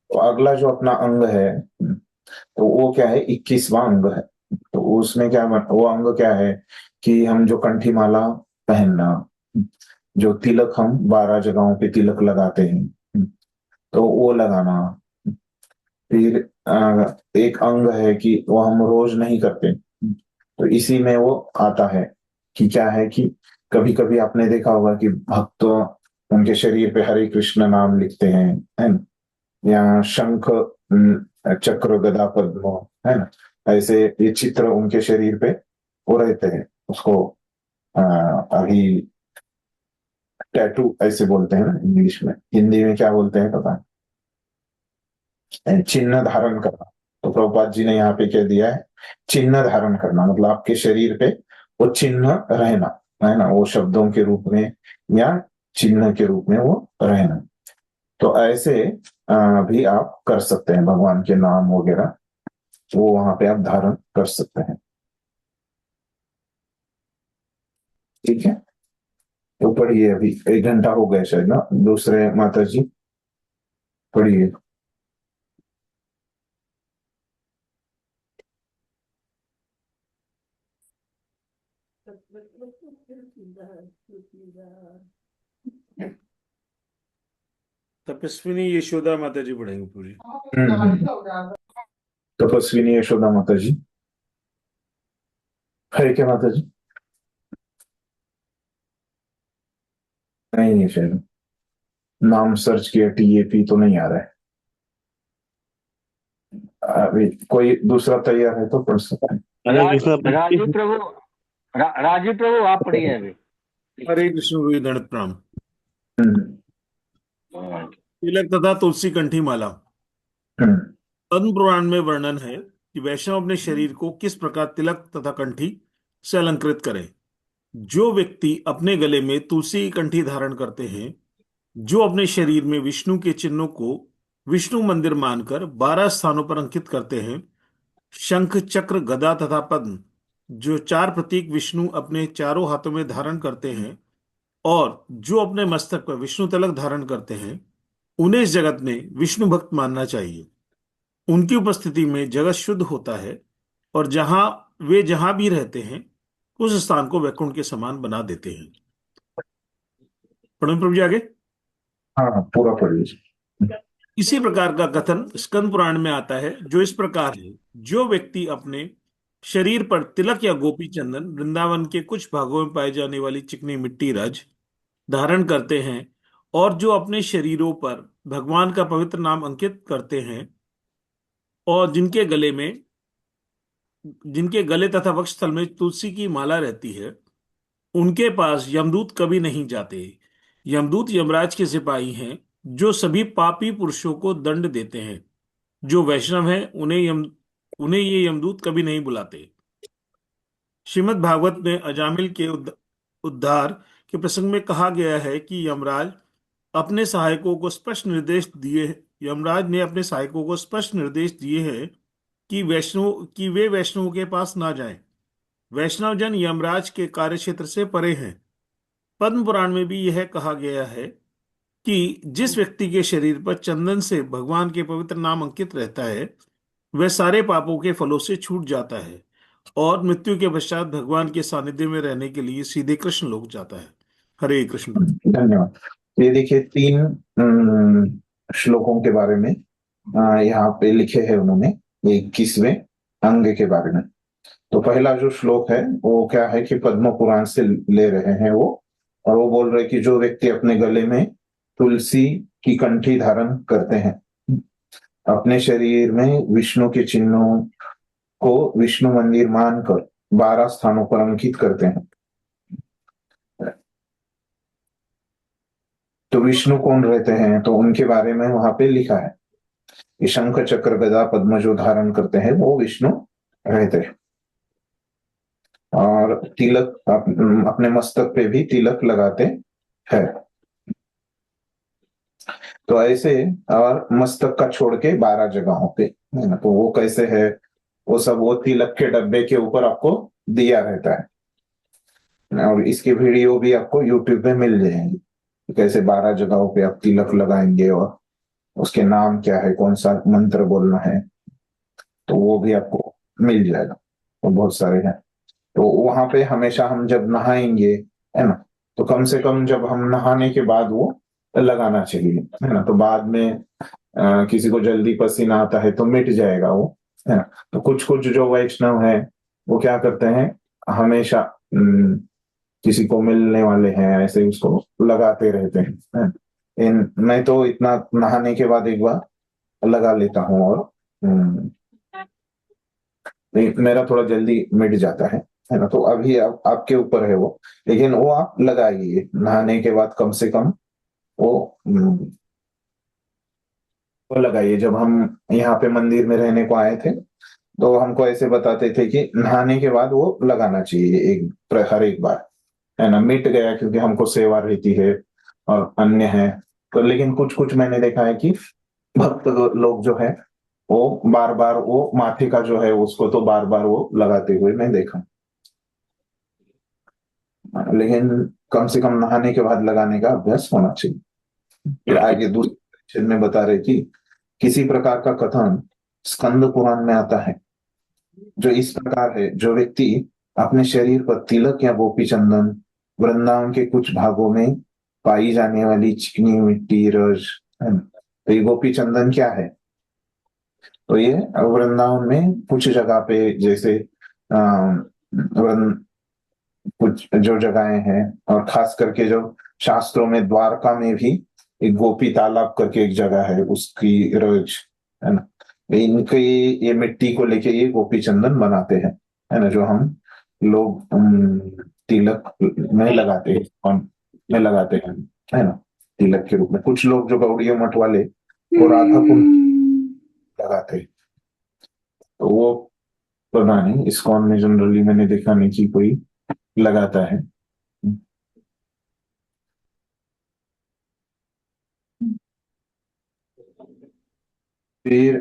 तो अगला जो अपना अंग है, तो वो क्या है, 21वां अंग है। तो उसमें क्या, वो अंग क्या है कि हम जो कंठी माला पहनना, जो तिलक हम 12 जगहों पे तिलक लगाते हैं, तो वो लगाना। फिर एक अंग है कि वो हम रोज नहीं करते, तो इसी में वो आता है कि क्या है कि कभी कभी आपने देखा होगा कि भक्त उनके शरीर पे हरे कृष्ण नाम लिखते हैं, है ना, या शंख चक्र गदा पद्म, है ना, ऐसे ये चित्र उनके शरीर पे वो रहते हैं। उसको अभी टैटू ऐसे बोलते हैं ना इंग्लिश में, हिंदी में क्या बोलते हैं पता है, चिन्ह धारण करना। तो प्रभुपाद जी ने यहाँ पे क्या दिया है, चिन्ह धारण करना, मतलब आपके शरीर पे वो चिन्ह रहना, है ना, वो शब्दों के रूप में या चिन्ह के रूप में वो रहना। तो ऐसे भी आप कर सकते हैं, भगवान के नाम वगैरह वो वहां पे आप धारण कर सकते हैं। ठीक है, तो पढ़िए, अभी 1 घंटा हो गया शायद ना, दूसरे माता जी पढ़िए। तपस्विनी यशोदा माता जी पढ़ेंगे पूरी। तपस्विनी यशोदा माता जी, है क्या माता जी? नहीं है शायद, नाम सर्च किया टीएपी तो नहीं आ रहा है। अभी कोई दूसरा तैयार है तो पढ़ सकते हैं। राजू प्रभु, राजू प्रभु आप पढ़िए अभी। हरे कृष्ण गुरु दंड प्रणाम। तिलक तथा तुलसी कंठी माला। पद्म पुराण में वर्णन है कि वैष्णव अपने शरीर को किस प्रकार तिलक तथा कंठी से अलंकृत करें। जो व्यक्ति अपने गले में तुलसी की कंठी धारण करते हैं, जो अपने शरीर में विष्णु के चिन्हों को विष्णु मंदिर मानकर 12 स्थानों पर अंकित करते हैं, शंख चक्र गदा तथा पद्म जो 4 प्रतीक विष्णु अपने चारों हाथों में धारण करते हैं, और जो अपने मस्तक पर विष्णु तिलक धारण करते हैं, उन्हें इस जगत में विष्णु भक्त मानना चाहिए। उनकी उपस्थिति में जगत शुद्ध होता है, और वे जहां भी रहते हैं उस स्थान को वैकुंठ के समान बना देते हैं। प्रभु जी आगे। हाँ, पूरा पढ़िए। इसी प्रकार का कथन स्कंद पुराण में आता है, जो इस प्रकार है। जो व्यक्ति अपने शरीर पर तिलक या गोपी चंदन, वृंदावन के कुछ भागों में पाई जाने वाली चिकनी मिट्टी रज धारण करते हैं, और जो अपने शरीरों पर भगवान का पवित्र नाम अंकित करते हैं, और जिनके गले तथा वक्षस्थल में तुलसी की माला रहती है, उनके पास यमदूत कभी नहीं जाते। यमदूत यमराज के सिपाही हैं, जो सभी पापी पुरुषों को दंड देते हैं। जो वैष्णव हैं उन्हें ये यमदूत कभी नहीं बुलाते। श्रीमद् भागवत में अजामिल के उद्धार के प्रसंग में कहा गया है कि अपने सहायकों को स्पष्ट निर्देश दिए यमराज ने अपने सहायकों को स्पष्ट निर्देश दिए हैं कि वे वैष्णव के पास ना जाएं। वैष्णव जन यमराज के कार्यक्षेत्र से परे हैं। पद्म पुराण में भी यह कहा गया है कि जिस व्यक्ति के शरीर पर चंदन से भगवान के पवित्र नाम अंकित रहता है वह सारे पापों के फलों से छूट जाता है और मृत्यु के पश्चात भगवान के सानिध्य में रहने के लिए सीधे कृष्ण लोक जाता है। हरे कृष्ण। धन्यवाद। ये देखिए 3 श्लोकों के बारे में यहाँ पे लिखे हैं उन्होंने 21वें अंग के बारे में। तो पहला जो श्लोक है वो क्या है कि पद्म पुराण से ले रहे हैं वो, और वो बोल रहे कि जो व्यक्ति अपने गले में तुलसी की कंठी धारण करते हैं, अपने शरीर में विष्णु के चिन्हों को विष्णु मंदिर मानकर 12 स्थानों पर अंकित करते हैं, तो विष्णु कौन रहते हैं, तो उनके बारे में वहां पे लिखा है कि शंख चक्र गदा पद्म जो धारण करते हैं वो विष्णु रहते हैं, और तिलक अपने मस्तक पे भी तिलक लगाते हैं। तो ऐसे, और मस्तक का छोड़ के 12 जगहों पे है ना, तो वो कैसे है वो सब वो तिलक के डब्बे के ऊपर आपको दिया रहता है, और इसकी वीडियो भी आपको यूट्यूब पे मिल जाएंगी कैसे 12 जगहों पे आप तिलक लगाएंगे और उसके नाम क्या है, कौन सा मंत्र बोलना है, तो वो भी आपको मिल जाएगा। तो बहुत सारे हैं। तो वहां पे हमेशा हम जब नहाएंगे है ना, तो कम से कम जब हम नहाने के बाद वो लगाना चाहिए है ना। तो बाद में किसी को जल्दी पसीना आता है तो मिट जाएगा वो है ना। तो कुछ कुछ जो वैष्णव है वो क्या करते हैं, हमेशा किसी को मिलने वाले हैं ऐसे उसको लगाते रहते हैं। मैं तो इतना नहाने के बाद एक बार लगा लेता हूँ और मेरा थोड़ा जल्दी मिट जाता है ना। तो अभी आपके ऊपर है वो, लेकिन वो आप लगाइए नहाने के बाद कम से कम वो लगाइए। जब हम यहाँ पे मंदिर में रहने को आए थे तो हमको ऐसे बताते थे कि नहाने के बाद वो लगाना चाहिए हर एक बार है ना। मिट गया क्योंकि हमको सेवा रहती है और अन्य है तो, लेकिन कुछ कुछ मैंने देखा है कि भक्त लोग जो है वो बार बार वो माथे का जो है उसको तो बार बार वो लगाते हुए मैं देखा, लेकिन कम से कम नहाने के बाद लगाने का अभ्यास होना चाहिए। फिर आगे दूसरे में बता रहे कि किसी प्रकार का कथन स्कंद पुराण में आता है जो इस प्रकार है, जो व्यक्ति अपने शरीर पर तिलक या गोपी चंदन, वृंदावन के कुछ भागों में पाई जाने वाली चिकनी मिट्टी रज है ना। तो ये गोपी चंदन क्या है, तो ये वृंदावन में कुछ जगह पे जैसे कुछ जो जगहें हैं, और खास करके जो शास्त्रों में द्वारका में भी एक गोपी तालाब करके एक जगह है उसकी रज है ना। इनके ये मिट्टी को लेके ये गोपी चंदन बनाते हैं है ना, जो हम लोग तिलक में लगाते हैं है ना, तिलक के रूप में। कुछ लोग जो गौड़िया मठ वाले वो राधा कुंड लगाते हैं, तो वो पता नहीं इस्कॉन में जनरली मैंने देखा नहीं कि कोई लगाता है। फिर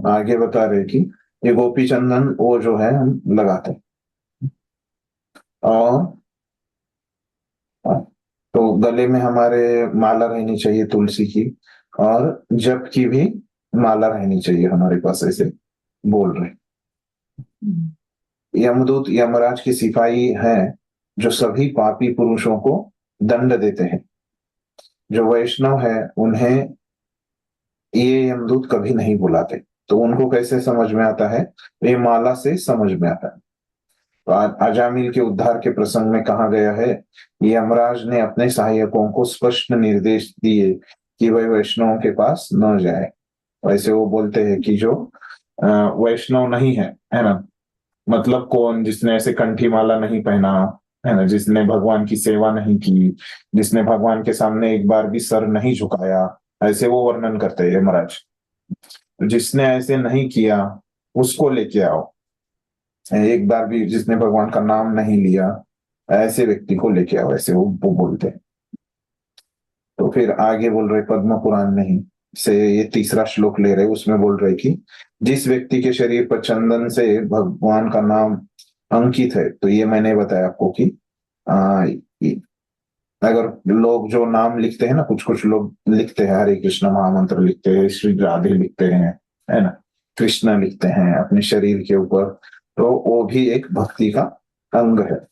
आगे बता रहे कि ये गोपी चंदन वो जो है हम लगाते हैं, और तो गले में हमारे माला रहनी चाहिए तुलसी की, और जप की भी माला रहनी चाहिए हमारे पास, ऐसे बोल रहे। यमदूत यमराज की सिपाही है जो सभी पापी पुरुषों को दंड देते हैं। जो वैष्णव है उन्हें ये यमदूत कभी नहीं बुलाते। तो उनको कैसे समझ में आता है, ये माला से समझ में आता है। तो अजामिल के उद्धार के प्रसंग में कहा गया है, यमराज ने अपने सहायकों को स्पष्ट निर्देश दिए कि वह वैष्णव के पास न जाए। वैसे वो बोलते हैं कि जो वैष्णव नहीं है ना, मतलब कौन, जिसने ऐसे कंठी माला नहीं पहना है ना, जिसने भगवान की सेवा नहीं की, जिसने भगवान के सामने एक बार भी सर नहीं झुकाया, ऐसे वो वर्णन करते हैं यमराज। जिसने ऐसे नहीं किया उसको लेके आओ एक बार भी जिसने भगवान का नाम नहीं लिया, ऐसे व्यक्ति को लेके आओ, ऐसे वो बोलते हैं। तो फिर आगे बोल रहे पद्म पुराण नहीं से ये तीसरा श्लोक ले रहे, उसमें बोल रहे कि जिस व्यक्ति के शरीर पर चंदन से भगवान का नाम अंकित है, तो ये मैंने बताया आपको कि अगर लोग जो नाम लिखते हैं ना, कुछ कुछ लोग लिखते हैं हरे कृष्ण महामंत्र लिखते हैं, श्री राधे लिखते हैं, है ना, कृष्ण लिखते हैं अपने शरीर के ऊपर, तो वो भी एक भक्ति का अंग है।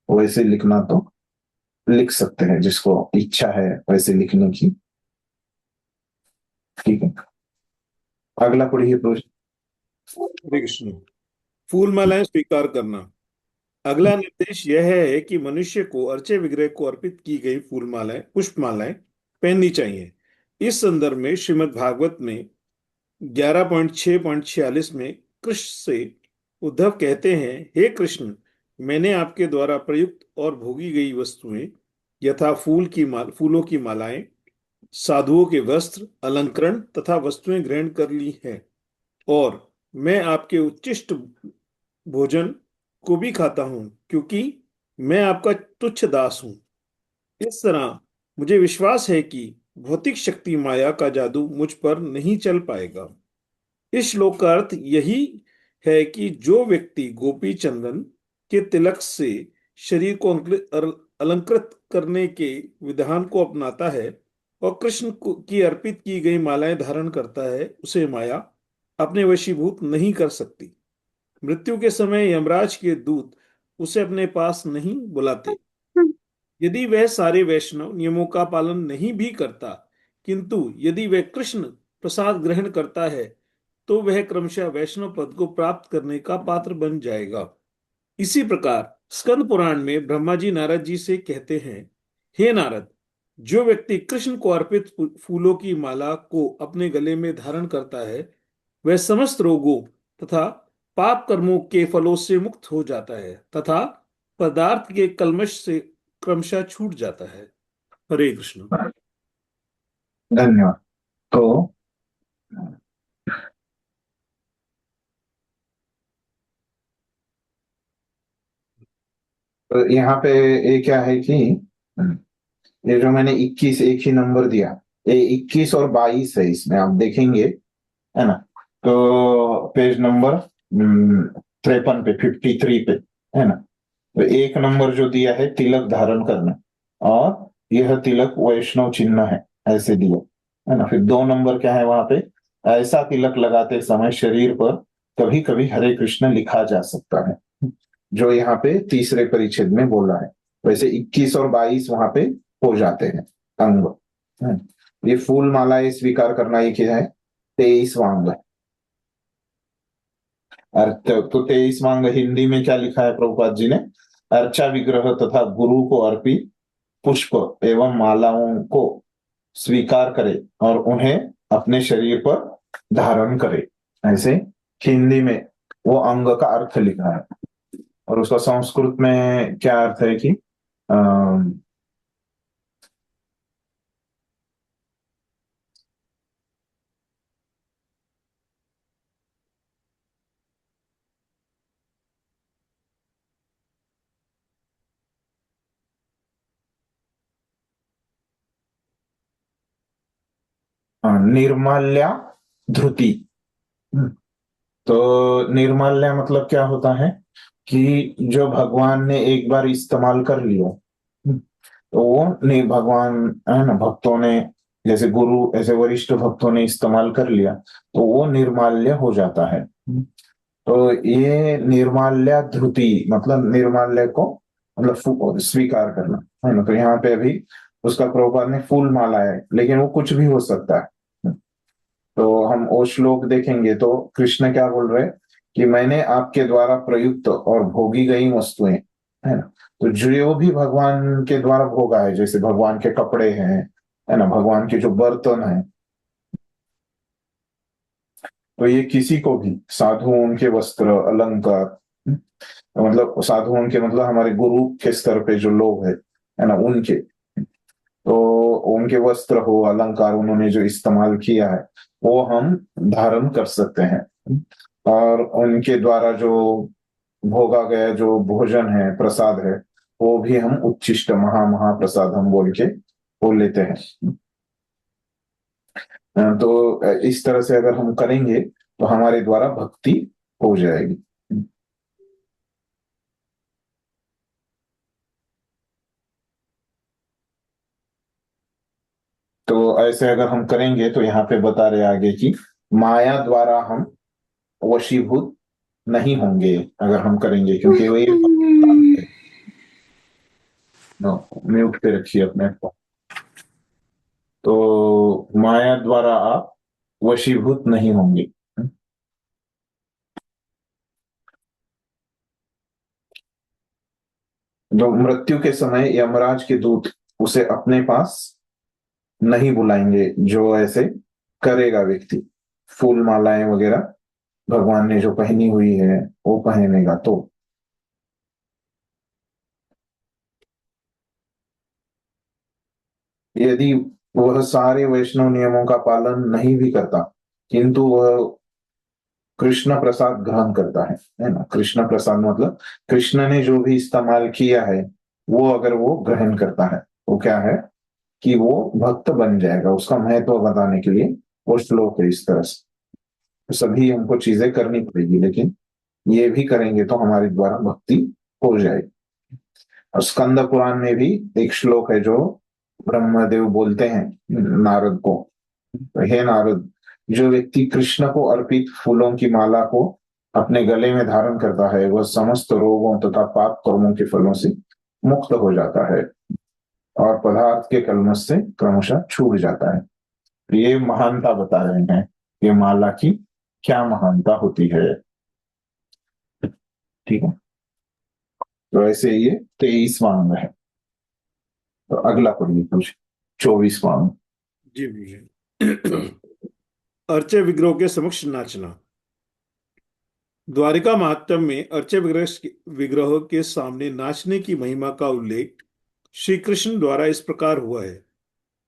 वैसे लिखना तो लिख सकते हैं, जिसको इच्छा है वैसे लिखने की। ठीक है, अगला पढ़िए प्रभु। हरे कृष्ण। फूल मालाएं स्वीकार करना। अगला निर्देश यह है कि मनुष्य को अर्चे विग्रह को अर्पित की गई फूल मालाएं, पुष्प मालाएं पहननी चाहिए। इस संदर्भ में श्रीमद् भागवत में 11.6.46 में कृष्ण से उद्धव कहते हैं, हे कृष्ण, मैंने आपके द्वारा प्रयुक्त और भोगी गई वस्तुएं यथा फूलों की मालाएं, साधुओं के वस्त्र, अलंकरण तथा वस्तुएं ग्रहण कर ली हैं, और मैं आपके उच्चिष्ट भोजन को भी खाता हूं, क्योंकि मैं आपका तुच्छ दास हूं। इस तरह मुझे विश्वास है कि भौतिक शक्ति माया का जादू मुझ पर नहीं चल पाएगा। इस श्लोक का अर्थ यही है कि जो व्यक्ति गोपी चंदन के तिलक से शरीर को अलंकृत करने के विधान को अपनाता है और कृष्ण की अर्पित की गई मालाएं धारण करता है, उसे माया अपने वशीभूत नहीं कर सकती। मृत्यु के समय यमराज के दूत उसे अपने पास नहीं बुलाते। यदि वह सारे वैष्णव नियमों का पालन नहीं भी करता, किंतु यदि वह कृष्ण प्रसाद ग्रहण करता है, तो वह क्रमशः वैष्णव पद को प्राप्त करने का पात्र बन जाएगा। इसी प्रकार स्कंद पुराण में ब्रह्मा जी नारद जी से कहते हैं, हे नारद, जो व्यक्ति कृष्ण को अर्पित फूलों की माला को अपने गले में धारण करता है, वह समस्त रोगों तथा पाप कर्मों के फलों से मुक्त हो जाता है तथा पदार्थ के कल्मश से क्रमशः छूट जाता है। हरे कृष्ण। धन्यवाद। तो यहाँ पे ये क्या है कि ये जो मैंने 21 एक ही नंबर दिया, ये 21 और 22 है, इसमें आप देखेंगे, है ना, तो पेज नंबर 53 पे 53 पे, है ना, तो एक नंबर जो दिया है तिलक धारण करना, और यह तिलक वैष्णव चिन्ह है, ऐसे दिया, है ना। फिर 2 नंबर क्या है वहां पे, ऐसा तिलक लगाते समय शरीर पर कभी कभी हरे कृष्ण लिखा जा सकता है, जो यहाँ पे तीसरे परिच्छेद में बोला है। वैसे 21 और 22 वहां पे हो जाते हैं अंग। ये फूल मालाएं स्वीकार करना ये क्या है, 23वां अंग है। तो 23वां अंग हिंदी में क्या लिखा है प्रभुपाद जी ने, अर्चा विग्रह तथा गुरु को अर्पित पुष्प एवं मालाओं को स्वीकार करे और उन्हें अपने शरीर पर धारण करे, ऐसे हिंदी में वो अंग का अर्थ लिखा है। और उसका संस्कृत में क्या अर्थ है कि निर्माल्या धृति। तो निर्माल्या मतलब क्या होता है कि जो भगवान ने एक बार इस्तेमाल कर लिया, तो वो नहीं, भगवान है ना, भक्तों ने जैसे गुरु ऐसे वरिष्ठ भक्तों ने इस्तेमाल कर लिया, तो वो निर्माल्य हो जाता है। तो ये निर्माल्या धृति मतलब निर्माल्य को मतलब स्वीकार करना, है ना। तो यहाँ पे अभी उसका प्रभुपाद ने फूल माला है, लेकिन वो कुछ भी हो सकता है। तो हम वो श्लोक देखेंगे तो कृष्ण क्या बोल रहे हैं कि मैंने आपके द्वारा प्रयुक्त और भोगी गई वस्तुएं, है ना, तो जो भी भगवान के द्वारा भोगा है, जैसे भगवान के कपड़े हैं, है ना, भगवान के जो बर्तन है, तो ये किसी को भी, साधुओं के वस्त्र अलंकार, मतलब साधुओं के मतलब हमारे गुरु के स्तर पे जो लोग है ना, उनके, तो उनके वस्त्र हो, अलंकार उन्होंने जो इस्तेमाल किया है, वो हम धारण कर सकते हैं। और उनके द्वारा जो भोगा गया जो भोजन है, प्रसाद है, वो भी हम उच्छिष्ट महाप्रसाद हम बोल लेते हैं। तो इस तरह से अगर हम करेंगे तो हमारे द्वारा भक्ति हो जाएगी। तो ऐसे अगर हम करेंगे तो यहाँ पे बता रहे आगे कि माया द्वारा हम वशीभूत नहीं होंगे अगर हम करेंगे, क्योंकि वो ये म्यूट पे रखिए अपने को। तो माया द्वारा आप वशीभूत नहीं होंगे। जो मृत्यु के समय यमराज के दूत उसे अपने पास नहीं बुलाएंगे, जो ऐसे करेगा व्यक्ति, फूल मालाएं वगैरह भगवान ने जो पहनी हुई है वो पहनेगा। तो यदि वह सारे वैष्णव नियमों का पालन नहीं भी करता, किंतु वह कृष्ण प्रसाद ग्रहण करता है ना। कृष्ण प्रसाद मतलब कृष्ण ने जो भी इस्तेमाल किया है वो अगर वो ग्रहण करता है, वो क्या है कि वो भक्त बन जाएगा। उसका महत्व बताने के लिए वो श्लोक है इस तरह से। सभी हमको चीजें करनी पड़ेगी, लेकिन ये भी करेंगे तो हमारे द्वारा भक्ति हो जाएगी। और स्कंद पुराण में भी एक श्लोक है जो ब्रह्मदेव बोलते हैं नारद को, हे नारद, जो व्यक्ति कृष्ण को अर्पित फूलों की माला को अपने गले में धारण करता है वह समस्त रोगों तथा पाप कर्मों के फलों से मुक्त हो जाता है और पदार्थ के कलमश से क्रमशः छूट जाता है। ये महानता बता रहे हैं, ये माला की क्या महानता होती है। ठीक है, तो ऐसे ये 23वां अंग है। तो अगला पढ़िए कुछ 24वां अंग। जी अर्चे विग्रह के समक्ष नाचना। द्वारिका महात्म्य में अर्चे विग्रह के सामने नाचने की महिमा का उल्लेख श्री कृष्ण द्वारा इस प्रकार हुआ है।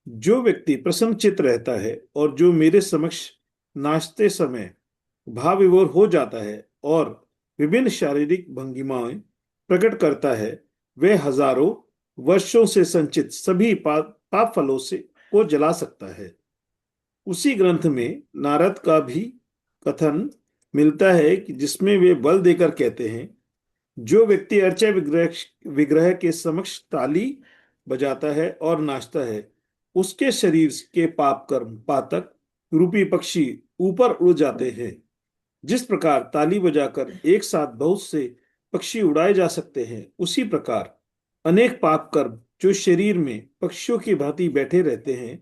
जो व्यक्ति प्रसन्नचित्त रहता है और जो मेरे समक्ष नाचते समय भाव विभोर हो जाता है और विभिन्न शारीरिक भंगिमाएं प्रकट करता है, वह हजारों वर्षों से संचित सभी पाप फलों से को जला सकता है। उसी ग्रंथ में नारद का भी कथन मिलता है कि जिसमें वे बल देकर कहते हैं, जो व्यक्ति अर्चा विग्रह के समक्ष ताली बजाता है और नाचता है, उसके शरीर के पाप कर्म पातक रूपी पक्षी ऊपर उड़ जाते हैं। जिस प्रकार ताली बजाकर एक साथ बहुत से पक्षी उड़ाए जा सकते हैं, उसी प्रकार अनेक पाप कर्म जो शरीर में पक्षियों की भांति बैठे रहते हैं,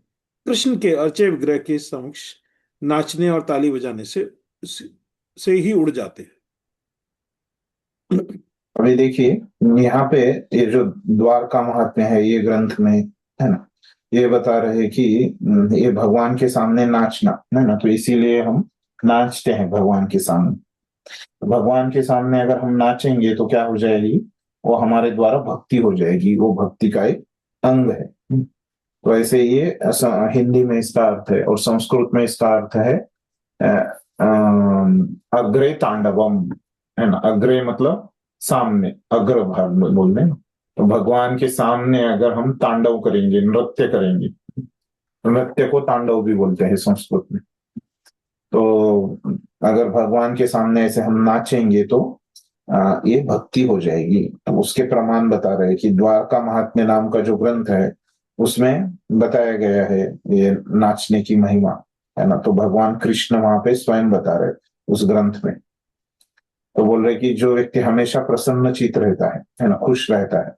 कृष्ण के अर्चे विग्रह के समक्ष नाचने और ताली बजाने से ही उड़ जाते हैं। अभी देखिए यहाँ पे ये जो द्वारका महात्म्य है ये ग्रंथ में है ना, ये बता रहे कि ये भगवान के सामने नाचना है ना, तो इसीलिए हम नाचते हैं भगवान के सामने। भगवान के सामने अगर हम नाचेंगे तो क्या हो जाएगी, वो हमारे द्वारा भक्ति हो जाएगी, वो भक्ति का एक अंग है। तो ऐसे ये हिंदी में इसका अर्थ है और संस्कृत में इसका अर्थ है अग्रे तांडवम है ना। अग्रे मतलब सामने, अग्र भाग बोलते हैं। तो भगवान के सामने अगर हम तांडव करेंगे, नृत्य करेंगे, नृत्य को तांडव भी बोलते हैं संस्कृत में। तो अगर भगवान के सामने ऐसे हम नाचेंगे तो ये भक्ति हो जाएगी। तो उसके प्रमाण बता रहे कि द्वारका महात्म्य नाम का जो ग्रंथ है उसमें बताया गया है ये नाचने की महिमा है ना। तो भगवान कृष्ण वहां पे स्वयं बता रहे उस ग्रंथ में। तो बोल रहे कि जो व्यक्ति हमेशा प्रसन्नचित्त रहता है ना, खुश रहता है,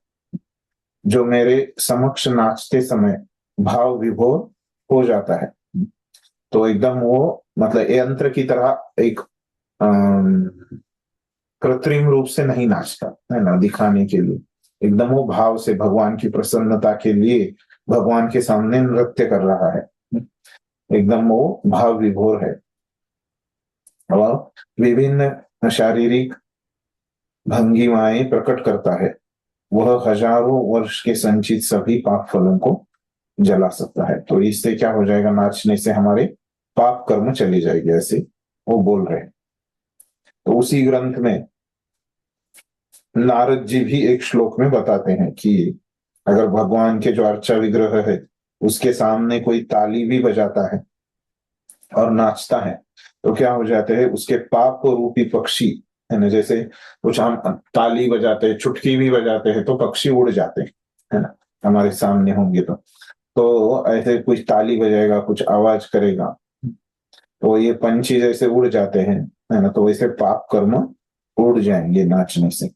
जो मेरे समक्ष नाचते समय भाव विभोर हो जाता है, तो एकदम वो मतलब यंत्र की तरह एक कृत्रिम रूप से नहीं नाचता है ना दिखाने के लिए, एकदम वो भाव से भगवान की प्रसन्नता के लिए भगवान के सामने नृत्य कर रहा है, एकदम वो भाव विभोर है। और विभिन्न शारीरिक भंगिमाएं प्रकट करता है, वह हजारों वर्ष के संचित सभी पाप फलों को जला सकता है। तो इससे क्या हो जाएगा, नाचने से हमारे पाप कर्म चली जाएगी, ऐसे वो बोल रहे हैं। तो उसी ग्रंथ में नारद जी भी एक श्लोक में बताते हैं कि अगर भगवान के जो अर्चा विग्रह है उसके सामने कोई ताली भी बजाता है और नाचता है तो क्या हो जाते हैं, उसके पाप रूपी पक्षी है ना, जैसे कुछ हम ताली बजाते हैं, चुटकी भी बजाते हैं तो पक्षी उड़ जाते हैं, है ना, हमारे सामने होंगे तो ऐसे कुछ ताली बजाएगा, कुछ आवाज करेगा तो ये पंछी जैसे उड़ जाते हैं, है ना, तो वैसे पाप कर्म उड़ जाएंगे नाचने से।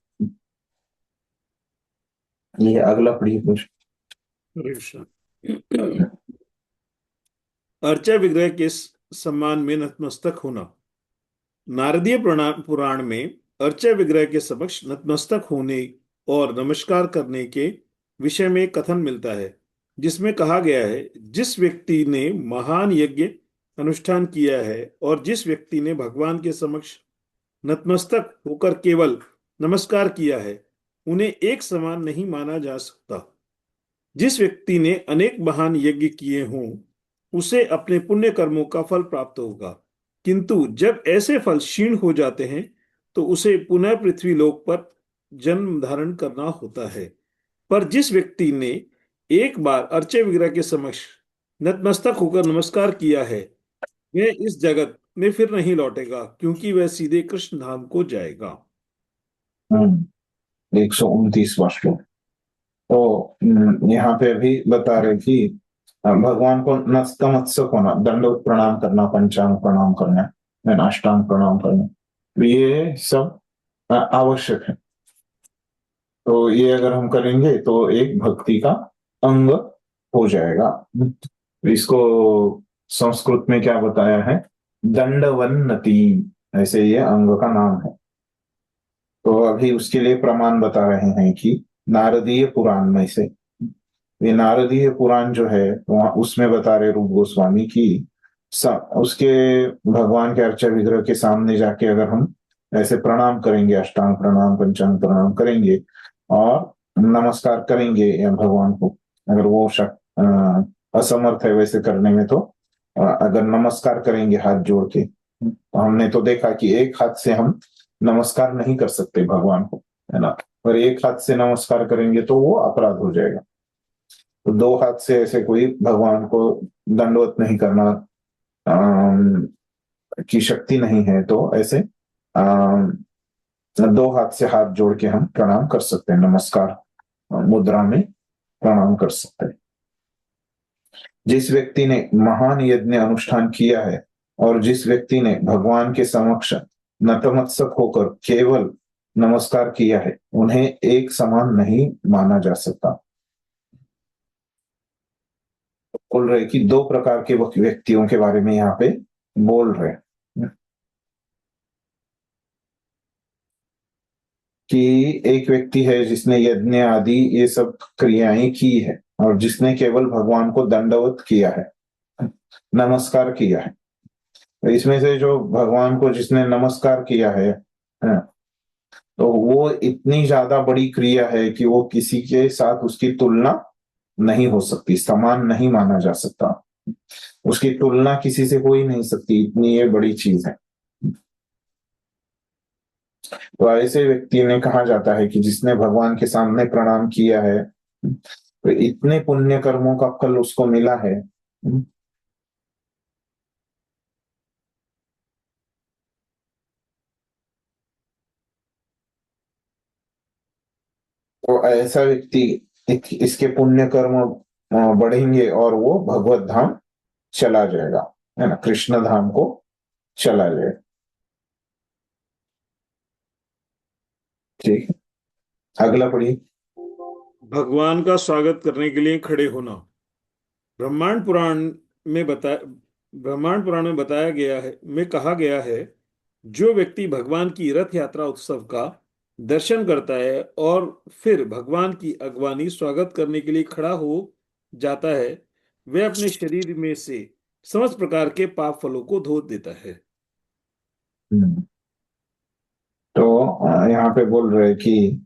ये अगला पढ़िए कुछ। अर्चा विग्रह के सम्मान में नतमस्तक होना। नारदीय पुराण में अर्चा विग्रह के समक्ष नतमस्तक होने और नमस्कार करने के विषय में कथन मिलता है, जिसमें कहा गया है, जिस व्यक्ति ने महान यज्ञ अनुष्ठान किया है और जिस व्यक्ति ने भगवान के समक्ष नतमस्तक होकर केवल नमस्कार किया है, उन्हें एक समान नहीं माना जा सकता। जिस व्यक्ति ने अनेक महान यज्ञ किए हों, उसे अपने पुण्य कर्मों का फल प्राप्त होगा, किंतु जब ऐसे फल क्षीण हो जाते हैं तो उसे पुनः पृथ्वी लोक पर जन्म धारण करना होता है। पर जिस व्यक्ति ने एक बार अर्चे विग्रह के समक्ष नतमस्तक होकर नमस्कार किया है, वह इस जगत में फिर नहीं लौटेगा, क्योंकि वह सीधे कृष्ण धाम को जाएगा। 129वां श्लोक। तो यहाँ पे भी बता रहे कि भगवान को नतमस्तक होना, दंडवत प्रणाम करना, पंचांग प्रणाम करना, अष्टांग प्रणाम करना, ये सब आवश्यक है। तो ये अगर हम करेंगे तो एक भक्ति का अंग हो जाएगा। इसको संस्कृत में क्या बताया है, दंडवन्नति, ऐसे ये अंग का नाम है। तो अभी उसके लिए प्रमाण बता रहे हैं कि नारदीय पुराण में से, ये नारदीय पुराण जो है वहां उसमें बता रहे रूप गोस्वामी की उसके भगवान के अर्चा विग्रह के सामने जाके अगर हम ऐसे प्रणाम करेंगे, अष्टांग प्रणाम पंचांग प्रणाम करेंगे और नमस्कार करेंगे या भगवान को, अगर वो असमर्थ है वैसे करने में, तो अगर नमस्कार करेंगे हाथ जोड़ के, तो हमने तो देखा कि एक हाथ से हम नमस्कार नहीं कर सकते भगवान को, है ना, पर एक हाथ से नमस्कार करेंगे तो वो अपराध हो जाएगा। तो दो हाथ से ऐसे कोई भगवान को दंडवत नहीं करना की शक्ति नहीं है, तो ऐसे दो हाथ से हाथ जोड़ के हम प्रणाम कर सकते हैं, नमस्कार मुद्रा में प्रणाम कर सकते हैं। जिस व्यक्ति ने महान यज्ञ अनुष्ठान किया है और जिस व्यक्ति ने भगवान के समक्ष नतमस्तक होकर केवल नमस्कार किया है, उन्हें एक समान नहीं माना जा सकता। बोल रहे कि दो प्रकार के व्यक्तियों के बारे में यहाँ पे बोल रहे कि एक व्यक्ति है जिसने यज्ञ आदि ये सब क्रियाएं की है और जिसने केवल भगवान को दंडवत किया है, नमस्कार किया है। तो इसमें से जो भगवान को जिसने नमस्कार किया है, तो वो इतनी ज्यादा बड़ी क्रिया है कि वो किसी के साथ उसकी तुलना नहीं हो सकती, समान नहीं माना जा सकता, उसकी तुलना किसी से हो ही नहीं सकती, इतनी ये बड़ी चीज है। तो ऐसे व्यक्ति ने कहा जाता है कि जिसने भगवान के सामने प्रणाम किया है, तो इतने पुण्य कर्मों का फल उसको मिला है। तो ऐसा व्यक्ति इसके पुण्य कर्म बढ़ेंगे और वो भगवत धाम चला जाएगा, है ना, कृष्ण धाम को चला जाएगा। ठीक है, अगला पढ़िए। भगवान का स्वागत करने के लिए खड़े होना। ब्रह्मांड पुराण में बताया गया है, में कहा गया है, जो व्यक्ति भगवान की रथ यात्रा उत्सव का दर्शन करता है और फिर भगवान की अगवानी स्वागत करने के लिए खड़ा हो जाता है, वह अपने शरीर में से समस्त प्रकार के पाप फलों को धो देता है। तो यहाँ पे बोल रहे कि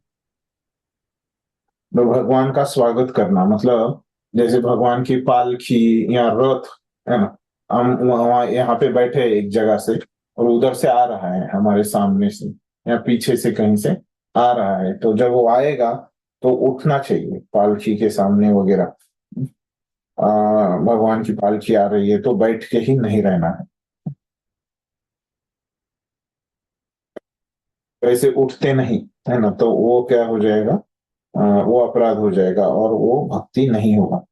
तो भगवान का स्वागत करना मतलब जैसे भगवान की पालकी या रथ, है ना, हम वहां यहाँ पे बैठे एक जगह से और उधर से आ रहा है, हमारे सामने से या पीछे से कहीं से आ रहा है, तो जब वो आएगा तो उठना चाहिए पालकी के सामने वगैरह। भगवान की पालकी आ रही है तो बैठ के ही नहीं रहना है, वैसे उठते नहीं है ना, तो वो क्या हो जाएगा, वो अपराध हो जाएगा और वो भक्ति नहीं होगा।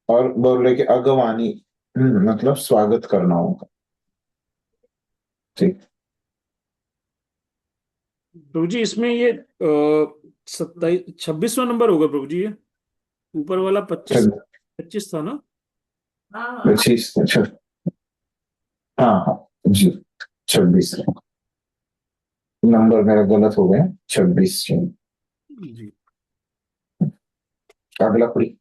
और बोले कि अगवानी, मतलब स्वागत करना होगा। ठीक। प्रभु जी इसमें ये 26वां नंबर होगा प्रभु जी, ये ऊपर वाला 25 था ना? 25। अच्छा, हाँ हाँ जी, 26 नंबर मेरा गलत हो गया, 26। जी। अगला पढ़ी।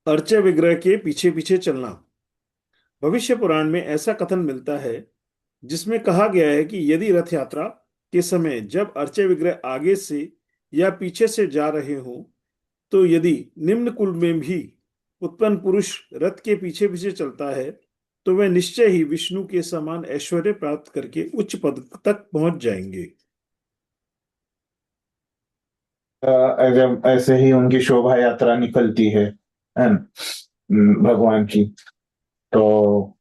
अर्चे विग्रह के पीछे पीछे चलना। भविष्य पुराण में ऐसा कथन मिलता है जिसमें कहा गया है कि यदि रथ यात्रा के समय जब अर्चे विग्रह आगे से या पीछे से जा रहे हों, तो यदि निम्न कुल में भी उत्पन्न पुरुष रथ के पीछे पीछे चलता है तो वह निश्चय ही विष्णु के समान ऐश्वर्य प्राप्त करके उच्च पद तक पहुंच जाएंगे। जब ऐसे ही उनकी शोभा यात्रा निकलती है न, भगवान की, तो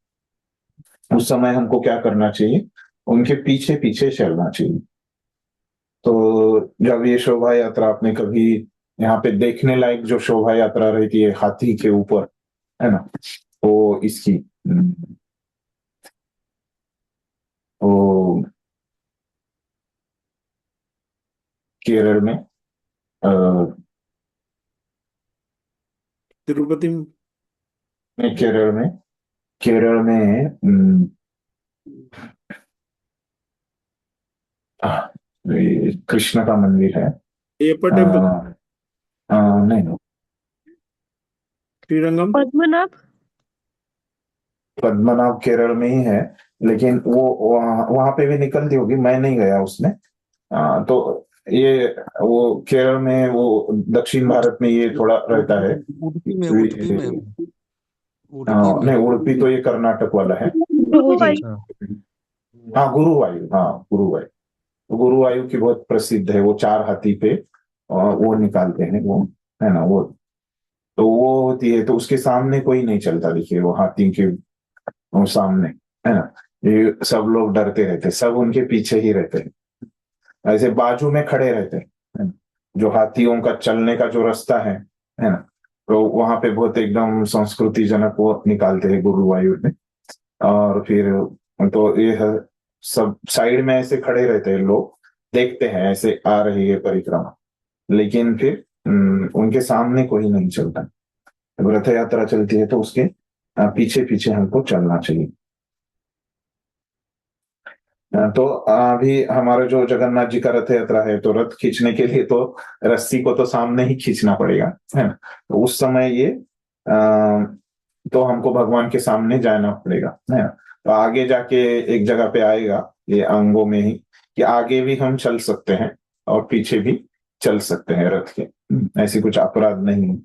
उस समय हमको क्या करना चाहिए, उनके पीछे पीछे चलना चाहिए। तो जब ये शोभा यात्रा, आपने कभी यहाँ पे देखने लायक जो शोभा यात्रा रहती है हाथी के ऊपर, है ना, वो इसकी वो केरल में तिरुपति केरल में ये कृष्ण का मंदिर है, अयप्पा टेम्पल, नहीं, श्रीरंगम, पद्मनाभ केरल में ही है, लेकिन वो वहां पे भी निकलती होगी, मैं नहीं गया उसमें। तो ये वो केरल में, वो दक्षिण भारत में ये थोड़ा रहता है। उडुपी में नहीं, उडुपी तो ये कर्नाटक वाला है। अच्छा। हाँ, गुरुवायु, हाँ गुरुवायु, गुरुवायु की बहुत प्रसिद्ध है, वो 4 हाथी पे वो निकालते हैं वो, है ना, वो तो वो होती है, तो उसके सामने कोई नहीं चलता, देखिए वो हाथी के वो सामने, है ना, ये सब लोग डरते रहते, सब उनके पीछे ही रहते हैं, ऐसे बाजू में खड़े रहते हैं, है ना? जो हाथियों का चलने का जो रास्ता है ना, तो वहां पे बहुत एकदम संस्कृतिजनक वो निकालते हैं गुरुवायूर में। और फिर तो ये सब साइड में ऐसे खड़े रहते हैं लोग, देखते हैं ऐसे आ रही है परिक्रमा, लेकिन फिर उनके सामने कोई नहीं चलता। जब रथ यात्रा चलती है तो उसके पीछे पीछे हमको चलना चाहिए। तो अभी हमारा जो जगन्नाथ जी का रथ यात्रा है, तो रथ खींचने के लिए तो रस्सी को तो सामने ही खींचना पड़ेगा, है ना, तो उस समय ये तो हमको भगवान के सामने जाना पड़ेगा, है ना। तो आगे जाके एक जगह पे आएगा ये अंगों में ही, कि आगे भी हम चल सकते हैं और पीछे भी चल सकते हैं रथ के, ऐसी कुछ अपराध नहीं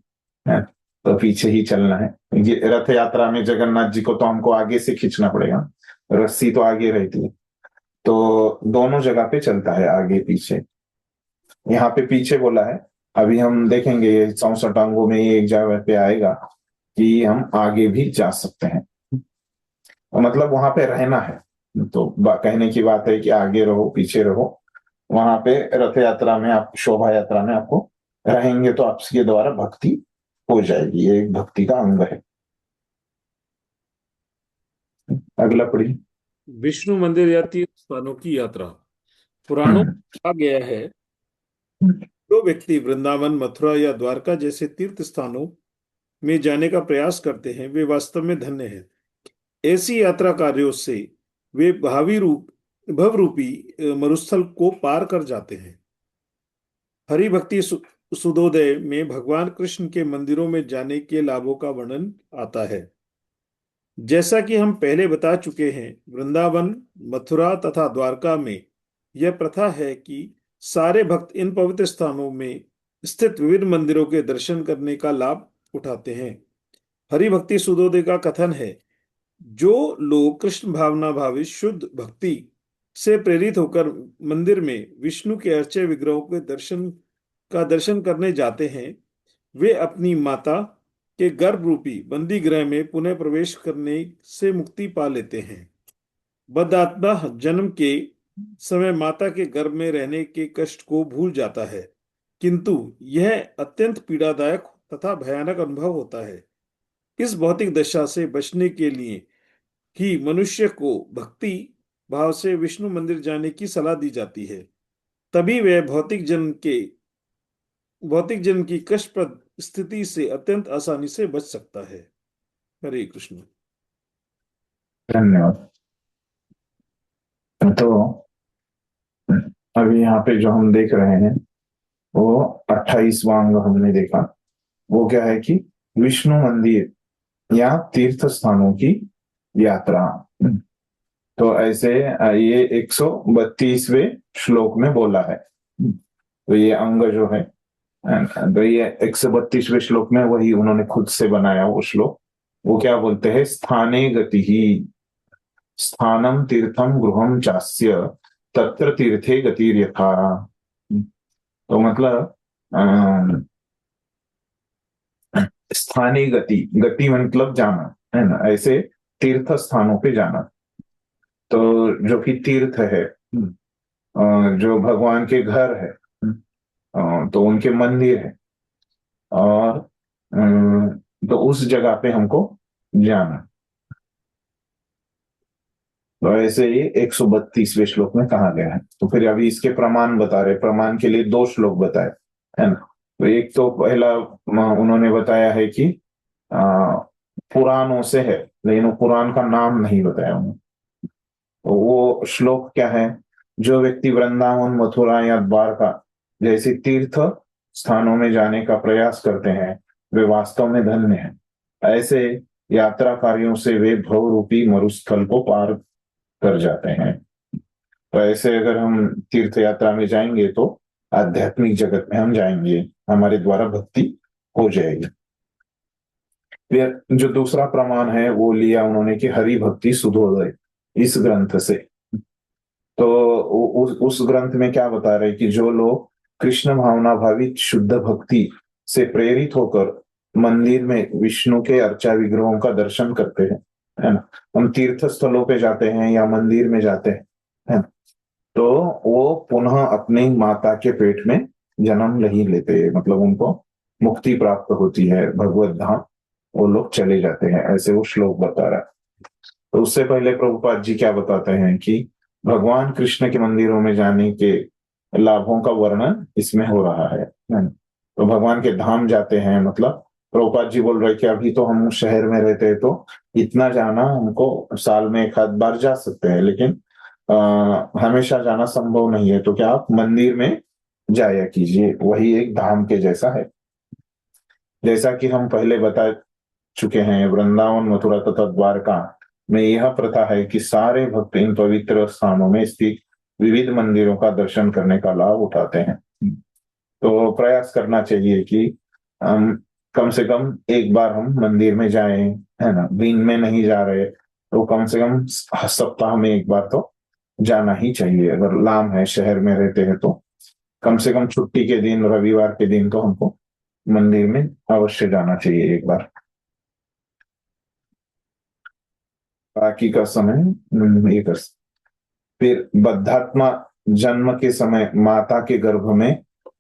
है, तो पीछे ही चलना है। ये रथ यात्रा में जगन्नाथ जी को तो हमको आगे से खींचना पड़ेगा, रस्सी तो आगे रहती है, तो दोनों जगह पे चलता है, आगे पीछे। यहाँ पे पीछे बोला है, अभी हम देखेंगे 64 अंगों में ये एक जगह पे आएगा कि हम आगे भी जा सकते हैं, मतलब वहां पे रहना है। तो कहने की बात है कि आगे रहो पीछे रहो, वहां पे रथ यात्रा में, आप शोभा यात्रा में आपको रहेंगे तो आपके द्वारा भक्ति हो जाएगी, ये एक भक्ति का अंग है। अगला पढ़िए। विष्णु मंदिर या तीर्थ स्थानों की यात्रा। पुराणों में कहा गया है, जो व्यक्ति वृंदावन, मथुरा या द्वारका जैसे तीर्थ स्थानों में जाने का प्रयास करते हैं वे वास्तव में धन्य हैं। ऐसी यात्रा कार्यों से वे भवरूपी मरुस्थल को पार कर जाते हैं। हरि भक्ति सुधोदय में भगवान कृष्ण के मंदिरों में जाने के लाभों का वर्णन आता है। जैसा कि हम पहले बता चुके हैं, वृंदावन, मथुरा तथा द्वारका में यह प्रथा है कि सारे भक्त इन पवित्र स्थानों में स्थित विभिन्न मंदिरों के दर्शन करने का लाभ उठाते हैं। हरि भक्ति सुधोदय का कथन है, जो लोग कृष्ण भावना भावित शुद्ध भक्ति से प्रेरित होकर मंदिर में विष्णु के अर्चे विग्रहों के दर्शन करने जाते हैं, वे अपनी माता के गर्भ रूपी बंदी गृह में पुनः प्रवेश करने से मुक्ति पा लेते हैं। बद्धात्मा जन्म के समय माता के गर्भ में रहने के कष्ट को भूल जाता है, किंतु यह अत्यंत पीड़ादायक तथा भयानक अनुभव होता है। इस भौतिक दशा से बचने के लिए ही मनुष्य को भक्ति भाव से विष्णु मंदिर जाने की सलाह दी जाती है, तभी वह भौतिक जन्म की कष्टप्रद स्थिति से अत्यंत आसानी से बच सकता है। हरे कृष्ण। धन्यवाद। तो अभी यहाँ पे जो हम देख रहे हैं वो 28वां अंग हमने देखा। वो क्या है कि विष्णु मंदिर या तीर्थ स्थानों की यात्रा। तो ऐसे ये 132वें श्लोक में बोला है। तो ये अंग जो है, तो ये 132वें श्लोक में वही उन्होंने खुद से बनाया वो श्लोक। वो क्या बोलते हैं, स्थाने गति ही स्थानम तीर्थम गृहम चास्य तत्र तीर्थे गतिर्यथा। तो मतलब स्थानीय गति मतलब जाना है ना, ऐसे तीर्थ स्थानों पे जाना। तो जो कि तीर्थ है, जो भगवान के घर है, तो उनके मंदिर है, और तो उस जगह पे हमको जाना। तो ऐसे ही 132वें श्लोक में कहा गया है। तो फिर अभी इसके प्रमाण बता रहे। प्रमाण के लिए 2 श्लोक बताए, है ना। तो एक तो पहला उन्होंने बताया है कि पुराणों से है, लेकिन वो पुराण का नाम नहीं बताया उन्होंने। तो वो श्लोक क्या है, जो व्यक्ति वृंदावन, मथुरा या द्वारका जैसे तीर्थ स्थानों में जाने का प्रयास करते हैं, वे वास्तव में धन्य हैं। ऐसे यात्रा कार्यों से वे भव रूपी मरुस्थल को पार कर जाते हैं। तो ऐसे अगर हम तीर्थ यात्रा में जाएंगे तो आध्यात्मिक जगत में हम जाएंगे, हमारे द्वारा भक्ति हो जाएगी। फिर जो दूसरा प्रमाण है वो लिया उन्होंने कि हरि भक्ति सुधोदय, इस ग्रंथ से। तो उस ग्रंथ में क्या बता रहे कि जो लोग कृष्ण भावना भावित शुद्ध भक्ति से प्रेरित होकर मंदिर में विष्णु के अर्चा विग्रहों का दर्शन करते हैं, है ना। हम तीर्थ स्थलों पे जाते हैं या मंदिर में जाते हैं, है ना, तो वो पुनः अपनी माता के पेट में जन्म नहीं लेते, मतलब उनको मुक्ति प्राप्त होती है, भगवत धाम वो लोग चले जाते हैं, ऐसे वो श्लोक बता रहा है। तो उससे पहले प्रभुपाद जी क्या बताते हैं कि भगवान कृष्ण के मंदिरों में जाने के लाभों का वर्णन इसमें हो रहा है। तो भगवान के धाम जाते हैं, मतलब प्रभुपाद जी बोल रहे कि अभी तो हम शहर में रहते हैं तो इतना जाना हमको साल में 1 आध बार जा सकते हैं, लेकिन हमेशा जाना संभव नहीं है। तो क्या आप मंदिर में जाया कीजिए, वही एक धाम के जैसा है। जैसा कि हम पहले बता चुके हैं, वृंदावन, मथुरा तथा द्वारका में यह प्रथा है कि सारे भक्त इन पवित्र स्थानों में स्थित विविध मंदिरों का दर्शन करने का लाभ उठाते हैं। तो प्रयास करना चाहिए कि कम से कम एक बार हम मंदिर में जाएं, है ना। दिन में नहीं जा रहे तो कम से कम सप्ताह में एक बार तो जाना ही चाहिए। अगर लाम है, शहर में रहते हैं, तो कम से कम छुट्टी के दिन, रविवार के दिन तो हमको मंदिर में अवश्य जाना चाहिए एक बार। बाकी का समय ये कर। फिर बद्धात्मा जन्म के समय माता के गर्भ में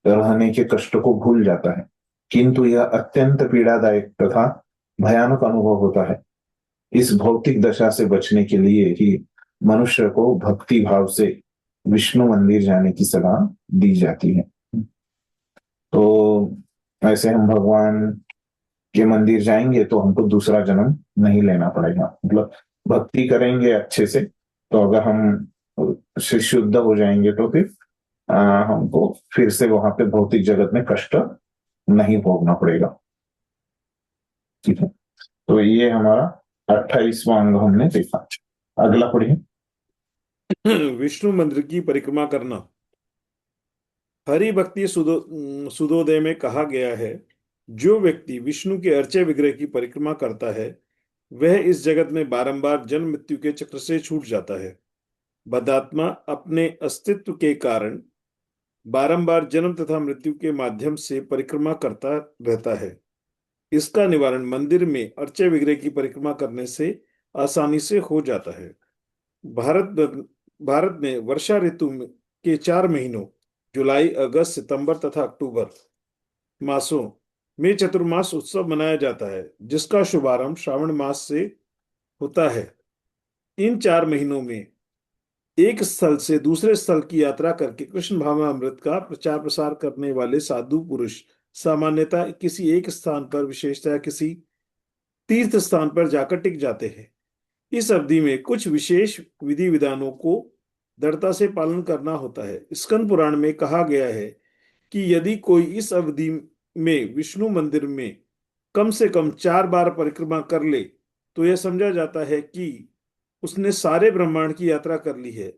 रहने के कष्ट को भूल जाता है, किंतु यह अत्यंत पीड़ादायक तथा भयानक अनुभव होता है। इस भौतिक दशा से बचने के लिए ही मनुष्य को भक्ति भाव से विष्णु मंदिर जाने की सलाह दी जाती है। तो ऐसे हम भगवान के मंदिर जाएंगे तो हमको दूसरा जन्म नहीं लेना पड़ेगा, मतलब भक्ति करेंगे अच्छे से, तो अगर हम शुद्ध हो जाएंगे तो फिर हमको फिर से वहां पे भौतिक जगत में कष्ट नहीं भोगना पड़ेगा। ठीक है, तो ये हमारा 28वां अंग हमने देखा। अगला पढ़िए। विष्णु मंदिर की परिक्रमा करना। हरि भक्ति सुधोदय में कहा गया है, जो व्यक्ति विष्णु के अर्चे विग्रह की परिक्रमा करता है वह इस जगत में बारंबार जन्म मृत्यु के चक्र से छूट जाता है। बद्धात्मा अपने अस्तित्व के कारण बारंबार जन्म तथा मृत्यु के माध्यम से परिक्रमा करता रहता है। इसका निवारण मंदिर में अर्चे विग्रह की परिक्रमा करने से आसानी से हो जाता है। भारत में वर्षा ऋतु के 4 महीनों जुलाई, अगस्त, सितंबर तथा अक्टूबर मासों में चतुर्मास उत्सव मनाया जाता है, जिसका शुभारंभ श्रावण मास से होता है। इन 4 महीनों में एक स्थल से दूसरे स्थल की यात्रा करके कृष्ण भावनामृत का प्रचार प्रसार करने वाले साधु पुरुष सामान्यतः किसी एक स्थान पर, विशेषतः किसी तीर्थ स्थान पर जाकर टिक जाते हैं। इस अवधि में कुछ विशेष विधि विधानों को दृढ़ता से पालन करना होता है। स्कंद पुराण में कहा गया है कि यदि कोई इस अवधि में विष्णु मंदिर में कम से कम 4 बार परिक्रमा कर ले तो यह समझा जाता है कि उसने सारे ब्रह्मांड की यात्रा कर ली है।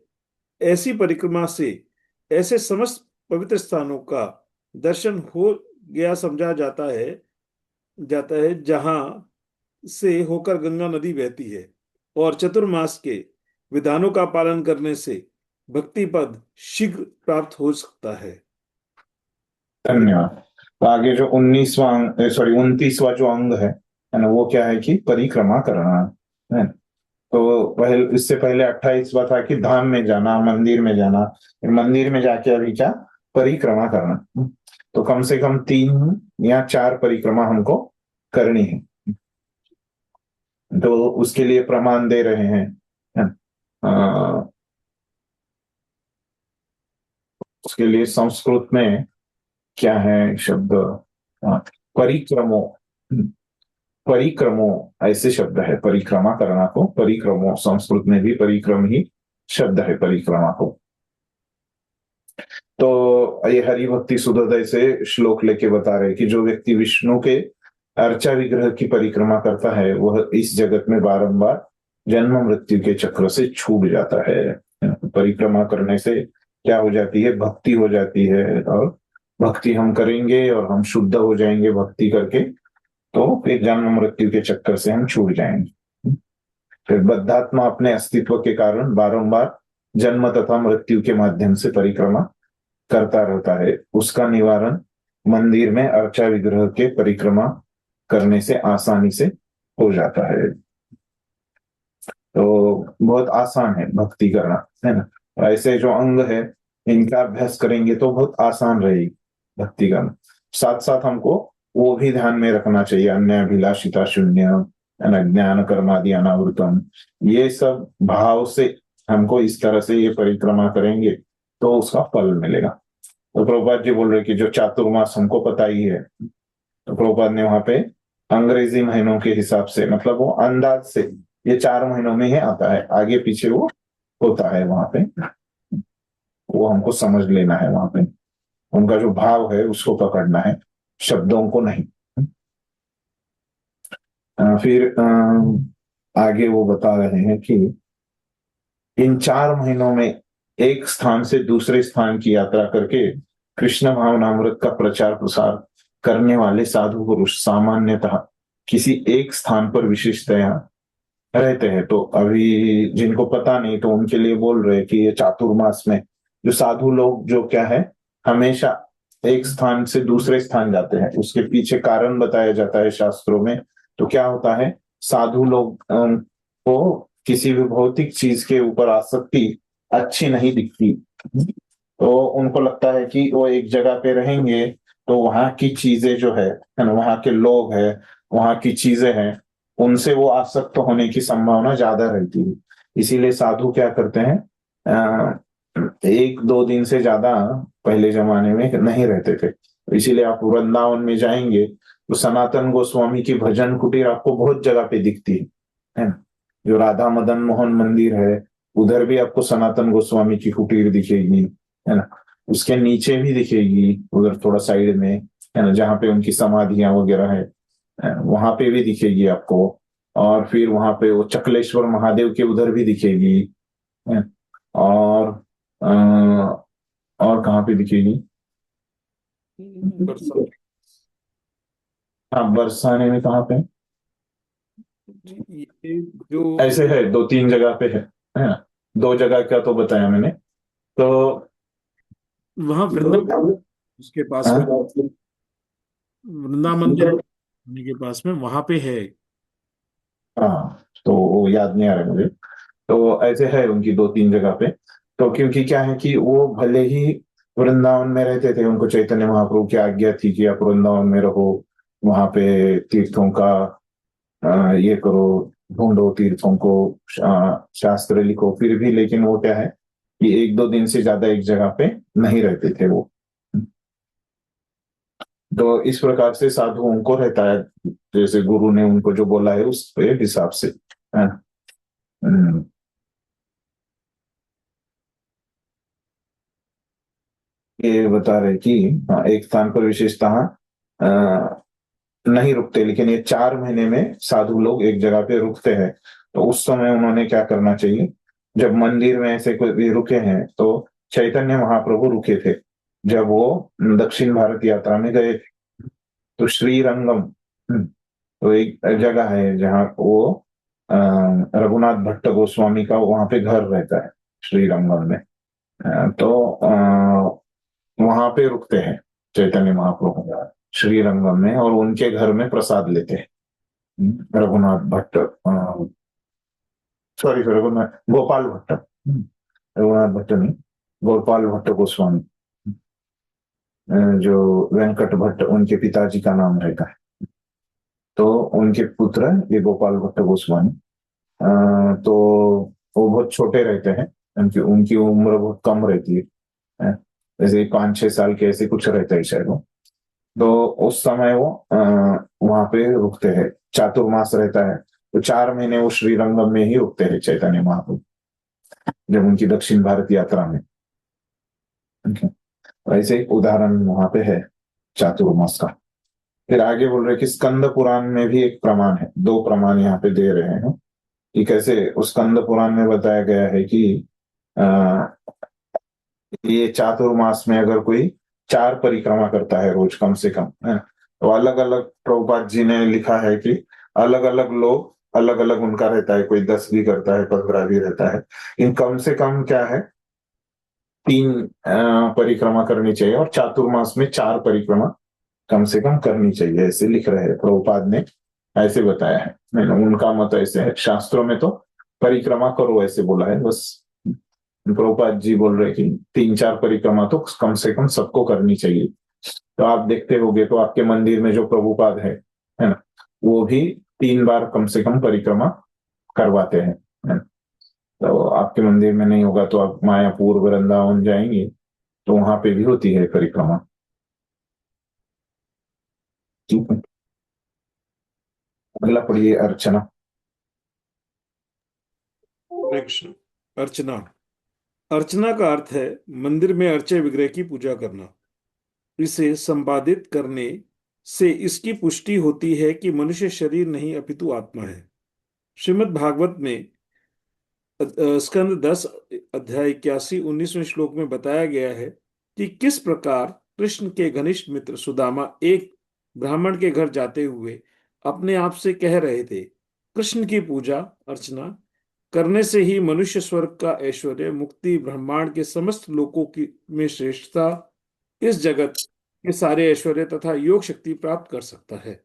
ऐसी परिक्रमा से ऐसे समस्त पवित्र स्थानों का दर्शन हो गया समझा जाता है जहां से होकर गंगा नदी बहती है, और चतुर्मास के विधानों का पालन करने से भक्ति पद शीघ्र प्राप्त हो सकता है। धन्यवाद। तो आगे जो 29वां जो अंग है ना, वो क्या है कि परिक्रमा करना है। तो इससे पहले 28वां था कि धाम में जाना, मंदिर में जाना। मंदिर में जाके अभी क्या परिक्रमा करना। तो कम से कम 3 या 4 परिक्रमा हमको करनी है। तो उसके लिए प्रमाण दे रहे हैं। उसके लिए संस्कृत में क्या है शब्द, परिक्रमो ऐसे शब्द है। परिक्रमा करना को परिक्रमो, संस्कृत में भी परिक्रम ही शब्द है परिक्रमा को। तो ये हरि भक्ति सुधोदय से श्लोक लेके बता रहे कि जो व्यक्ति विष्णु के अर्चा विग्रह की परिक्रमा करता है वह इस जगत में बारंबार जन्म मृत्यु के चक्र से छूट जाता है। परिक्रमा करने से क्या हो जाती है, भक्ति हो जाती है, और भक्ति हम करेंगे और हम शुद्ध हो जाएंगे भक्ति करके, तो फिर जन्म मृत्यु के चक्कर से हम छूट जाएंगे। फिर बद्धात्मा अपने अस्तित्व के कारण बारंबार जन्म तथा मृत्यु के माध्यम से परिक्रमा करता रहता है। उसका निवारण मंदिर में अर्चा विग्रह के परिक्रमा करने से आसानी से हो जाता है। तो बहुत आसान है भक्ति करना, है ना। ऐसे जो अंग है इनका अभ्यास करेंगे तो बहुत आसान रहेगी भक्ति करना। साथ साथ हमको वो भी ध्यान में रखना चाहिए, अन्य अभिलाषिता शून्य, ज्ञान कर्मादि अनावृतम, ये सब भाव से हमको इस तरह से ये परिक्रमा करेंगे तो उसका फल मिलेगा। तो प्रभुपाद जी बोल रहे कि जो चातुर्मास हमको पता ही है, तो प्रभुपाद ने वहां पे अंग्रेजी महीनों के हिसाब से, मतलब वो अंदाज से ये 4 महीनों में ही आता है, आगे पीछे वो होता है वहां पे, वो हमको समझ लेना है। वहां पे उनका जो भाव है उसको पकड़ना है, शब्दों को नहीं। फिर आगे वो बता रहे हैं कि इन 4 महीनों में एक स्थान से दूसरे स्थान की यात्रा करके कृष्ण भावनामृत का प्रचार प्रसार करने वाले साधु पुरुष सामान्यतः किसी एक स्थान पर विशेषतया रहते हैं। तो अभी जिनको पता नहीं तो उनके लिए बोल रहे कि ये चातुर्मास में जो साधु लोग जो क्या है हमेशा एक स्थान से दूसरे स्थान जाते हैं, उसके पीछे कारण बताया जाता है शास्त्रों में। तो क्या होता है, साधु लोग को किसी भी भौतिक चीज के ऊपर आसक्ति अच्छी नहीं दिखती, तो उनको लगता है कि वो एक जगह पे रहेंगे तो वहां की चीजें जो है ना, वहां के लोग है, वहां की चीजें हैं, उनसे वो आसक्त होने की संभावना ज्यादा रहती है। इसीलिए साधु क्या करते हैं, 1-2 दिन से ज्यादा पहले जमाने में नहीं रहते थे। इसीलिए आप वृंदावन में जाएंगे तो सनातन गोस्वामी की भजन कुटीर आपको बहुत जगह पे दिखती है ना। जो राधा मदन मोहन मंदिर है उधर भी आपको सनातन गोस्वामी की कुटीर दिखेगी, है ना। उसके नीचे भी दिखेगी उधर थोड़ा साइड में, है ना, जहाँ पे उनकी समाधियां वगैरह है वहां पे भी दिखेगी आपको। और फिर वहां पे वो चकलेश्वर महादेव के उधर भी दिखेगी, है। और कहाँ पे दिखेगी, हाँ, बरसाने में कहाँ पे? ये जो ऐसे है, 2-3 जगह पे है ना? 2 जगह का तो बताया मैंने। तो वहां वृंदावन उसके पास में, हाँ, वृंदावन मंदिर के पास में वहां पे है। हाँ, तो वो याद नहीं आ रहा मुझे। तो ऐसे है उनकी 2-3 जगह पे। तो क्योंकि क्या है कि वो भले ही वृंदावन में रहते थे, उनको चैतन्य महाप्रभु की आज्ञा थी कि आप वृंदावन में रहो, वहां पे तीर्थों का ये करो, ढूंढो तीर्थों को, शास्त्र लिखो, फिर भी लेकिन वो क्या है कि 1-2 दिन से ज्यादा एक जगह पे नहीं रहते थे वो। तो इस प्रकार से साधुओं को रहता है, जैसे गुरु ने उनको जो बोला है उस पे हिसाब से, है ना? ये बता रहे कि हाँ, एक स्थान पर विशेषतः नहीं रुकते, लेकिन ये 4 महीने में साधु लोग एक जगह पे रुकते हैं। तो उस समय उन्होंने क्या करना चाहिए? जब मंदिर में ऐसे कोई भी रुके हैं, तो चैतन्य महाप्रभु रुके थे जब वो दक्षिण भारत यात्रा में गए थे। तो श्रीरंगम, तो एक जगह है जहाँ वो रघुनाथ भट्ट गोस्वामी का वहां पे घर रहता है, श्रीरंगम में। तो वहां पे रुकते हैं चैतन्य महाप्रभु श्रीरंगम में, और उनके घर में प्रसाद लेते हैं। रघुनाथ भट्ट, सॉरी, रघुनाथ गोपाल भट्ट, रघुनाथ भट्ट नहीं, गोपाल भट्ट गोस्वामी, जो वेंकट भट्ट उनके पिताजी का नाम रहता है। तो उनके पुत्र ये गोपाल भट्ट गोस्वामी, तो वो बहुत छोटे रहते हैं, उनकी उनकी उम्र बहुत कम रहती है, जैसे 5-6 साल के ऐसे कुछ रहता है शायद वो। तो उस समय वो वहां पे रुकते हैं, चातुर्मास रहता है, तो 4 महीने वो श्रीरंगम में ही रुकते हैं चैतन्य महाप्रभु जब उनकी दक्षिण भारत यात्रा में। ऐसे एक उदाहरण वहां पे है चातुर्मास का। फिर आगे बोल रहे कि स्कंद पुराण में भी एक प्रमाण है, 2 प्रमाण यहाँ पे दे रहे हैं कि कैसे उस स्कंद पुराण में बताया गया है कि ये चातुर्मास में अगर कोई 4 परिक्रमा करता है रोज कम से कम, है, तो अलग अलग प्रभुपाद जी ने लिखा है कि अलग अलग लोग अलग अलग उनका रहता है, कोई 10 भी करता है, 15 भी रहता है, इन कम से कम क्या है 3 परिक्रमा करनी चाहिए, और चातुर्मास में 4 परिक्रमा कम से कम करनी चाहिए, ऐसे लिख रहे हैं प्रभुपाद ने, ऐसे बताया है। नहीं, उनका मत ऐसे है, शास्त्रों में तो परिक्रमा करो ऐसे बोला है, बस प्रभुपाद जी बोल रहे कि 3-4 परिक्रमा तो कम से कम सबको करनी चाहिए। तो आप देखते होगे तो आपके मंदिर में जो प्रभुपाद है ना, वो भी 3 बार कम से कम परिक्रमा करवाते हैं, है ना? तो आपके मंदिर में नहीं होगा तो आप मायापुर वृंदावन जाएंगे तो वहां पे भी होती है परिक्रमा। ठीक है, अगला पढ़िए अर्चना। कृष्ण। अर्चना। अर्चना का अर्थ है मंदिर में अर्चे विग्रह की पूजा करना। इसे संपादित करने से इसकी पुष्टि होती है कि मनुष्य शरीर नहीं अपितु आत्मा है। श्रीमद् भागवत में स्कंद 10 अध्याय 81-19वें श्लोक में बताया गया है कि किस प्रकार कृष्ण के घनिष्ठ मित्र सुदामा एक ब्राह्मण के घर जाते हुए अपने आप से कह रहे थे, कृष्ण की पूजा अर्चना करने से ही मनुष्य स्वर्ग का ऐश्वर्य, मुक्ति, ब्रह्मांड के समस्त लोकों की में श्रेष्ठता, इस जगत के सारे ऐश्वर्य तथा योग शक्ति प्राप्त कर सकता है।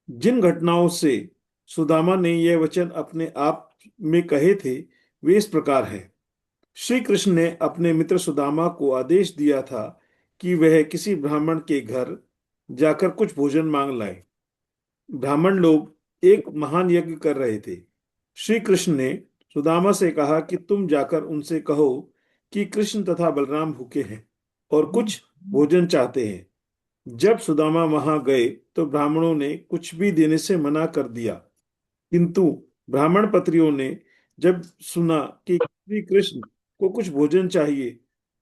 जिन घटनाओं से सुदामा ने यह वचन अपने आप में कहे थे वे इस प्रकार हैं। श्री कृष्ण ने अपने मित्र सुदामा को आदेश दिया था कि वह किसी ब्राह्मण के घर जाकर कुछ भोजन मांग लाए। ब्राह्मण लोग एक महान यज्ञ कर रहे थे। श्री कृष्ण ने सुदामा से कहा कि तुम जाकर उनसे कहो कि कृष्ण तथा बलराम भूखे हैं और कुछ भोजन चाहते हैं। जब सुदामा वहां गए तो ब्राह्मणों ने कुछ भी देने से मना कर दिया, किंतु ब्राह्मण पत्रियों ने जब सुना कि श्री कृष्ण को कुछ भोजन चाहिए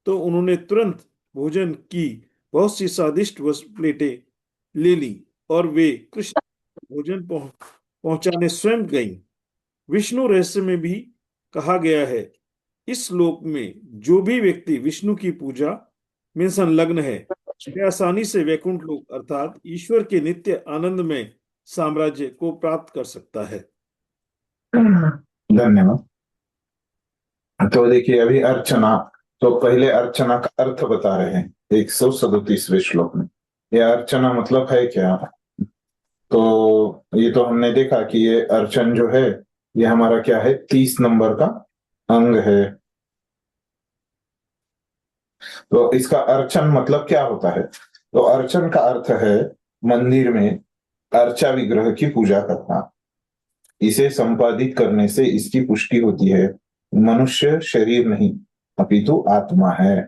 तो उन्होंने तुरंत भोजन की बहुत सी स्वादिष्ट प्लेटें ले ली और वे कृष्ण भोजन पहुंचाने स्वयं गईं। विष्णु रहस्य में भी कहा गया है, इस श्लोक में जो भी व्यक्ति विष्णु की पूजा में संलग्न है वे आसानी से वैकुंठ लोक अर्थात ईश्वर के नित्य आनंद में साम्राज्य को प्राप्त कर सकता है। धन्यवाद। तो देखिए अभी अर्चना, तो पहले अर्चना का अर्थ बता रहे हैं 137वें श्लोक में। यह अर्चना मतलब है क्या? तो ये तो हमने देखा कि ये अर्चन जो है ये हमारा क्या है, 30 नंबर का अंग है। तो इसका अर्चन मतलब क्या होता है? तो अर्चन का अर्थ है मंदिर में अर्चा विग्रह की पूजा करना। इसे संपादित करने से इसकी पुष्टि होती है। मनुष्य शरीर नहीं अपितु आत्मा है।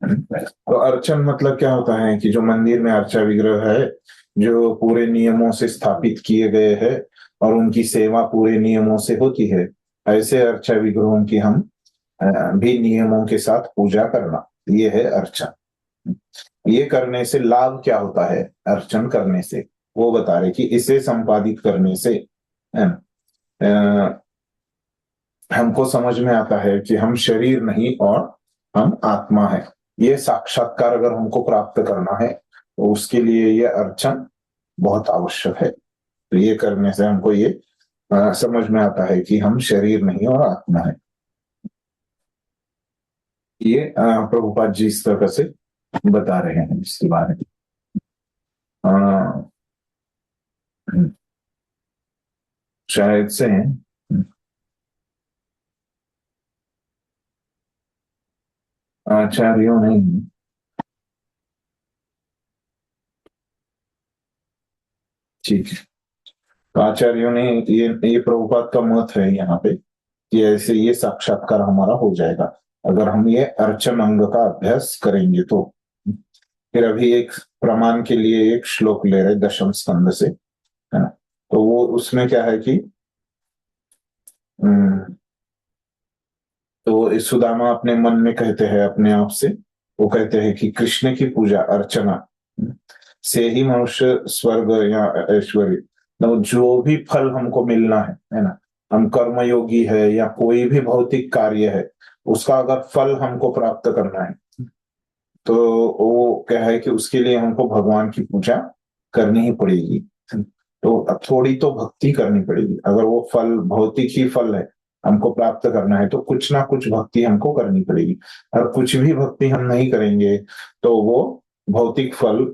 तो अर्चन मतलब क्या होता है कि जो मंदिर में अर्चा विग्रह है, जो पूरे नियमों से स्थापित किए गए हैं और उनकी सेवा पूरे नियमों से होती है, ऐसे अर्चा विग्रहों की हम भी नियमों के साथ पूजा करना, ये है अर्चन। ये करने से लाभ क्या होता है? अर्चन करने से वो बता रहे कि इसे संपादित करने से हमको समझ में आता है कि हम शरीर नहीं और हम आत्मा है। ये साक्षात्कार अगर हमको प्राप्त करना है तो उसके लिए ये अर्चन बहुत आवश्यक है। तो ये करने से हमको ये समझ में आता है कि हम शरीर नहीं और आत्मा है। ये प्रभुपाद जी इस तरह से बता रहे हैं इसके बारे में। शायद से आचार्यों ने, ठीक है, तो आचार्यों ने ये प्रभुपाद का मत है यहाँ पे कि ऐसे ये साक्षात्कार हमारा हो जाएगा अगर हम ये अर्चन अंग का अभ्यास करेंगे तो। फिर अभी एक प्रमाण के लिए एक श्लोक ले रहे दशम स्कंद से, है ना। तो वो उसमें क्या है कि तो सुदामा अपने मन में कहते हैं अपने आप से, वो कहते हैं कि कृष्ण की पूजा अर्चना से ही मनुष्य स्वर्ग या ऐश्वर्य, तो जो भी फल हमको मिलना है ना, हम कर्मयोगी है या कोई भी भौतिक कार्य है, उसका अगर फल हमको प्राप्त करना है तो वो क्या है कि उसके लिए हमको भगवान की पूजा करनी ही पड़ेगी। तो थोड़ी तो भक्ति करनी पड़ेगी। अगर वो फल भौतिक ही फल है हमको प्राप्त करना है तो कुछ ना कुछ भक्ति हमको करनी पड़ेगी। और कुछ भी भक्ति हम नहीं करेंगे तो वो भौतिक फल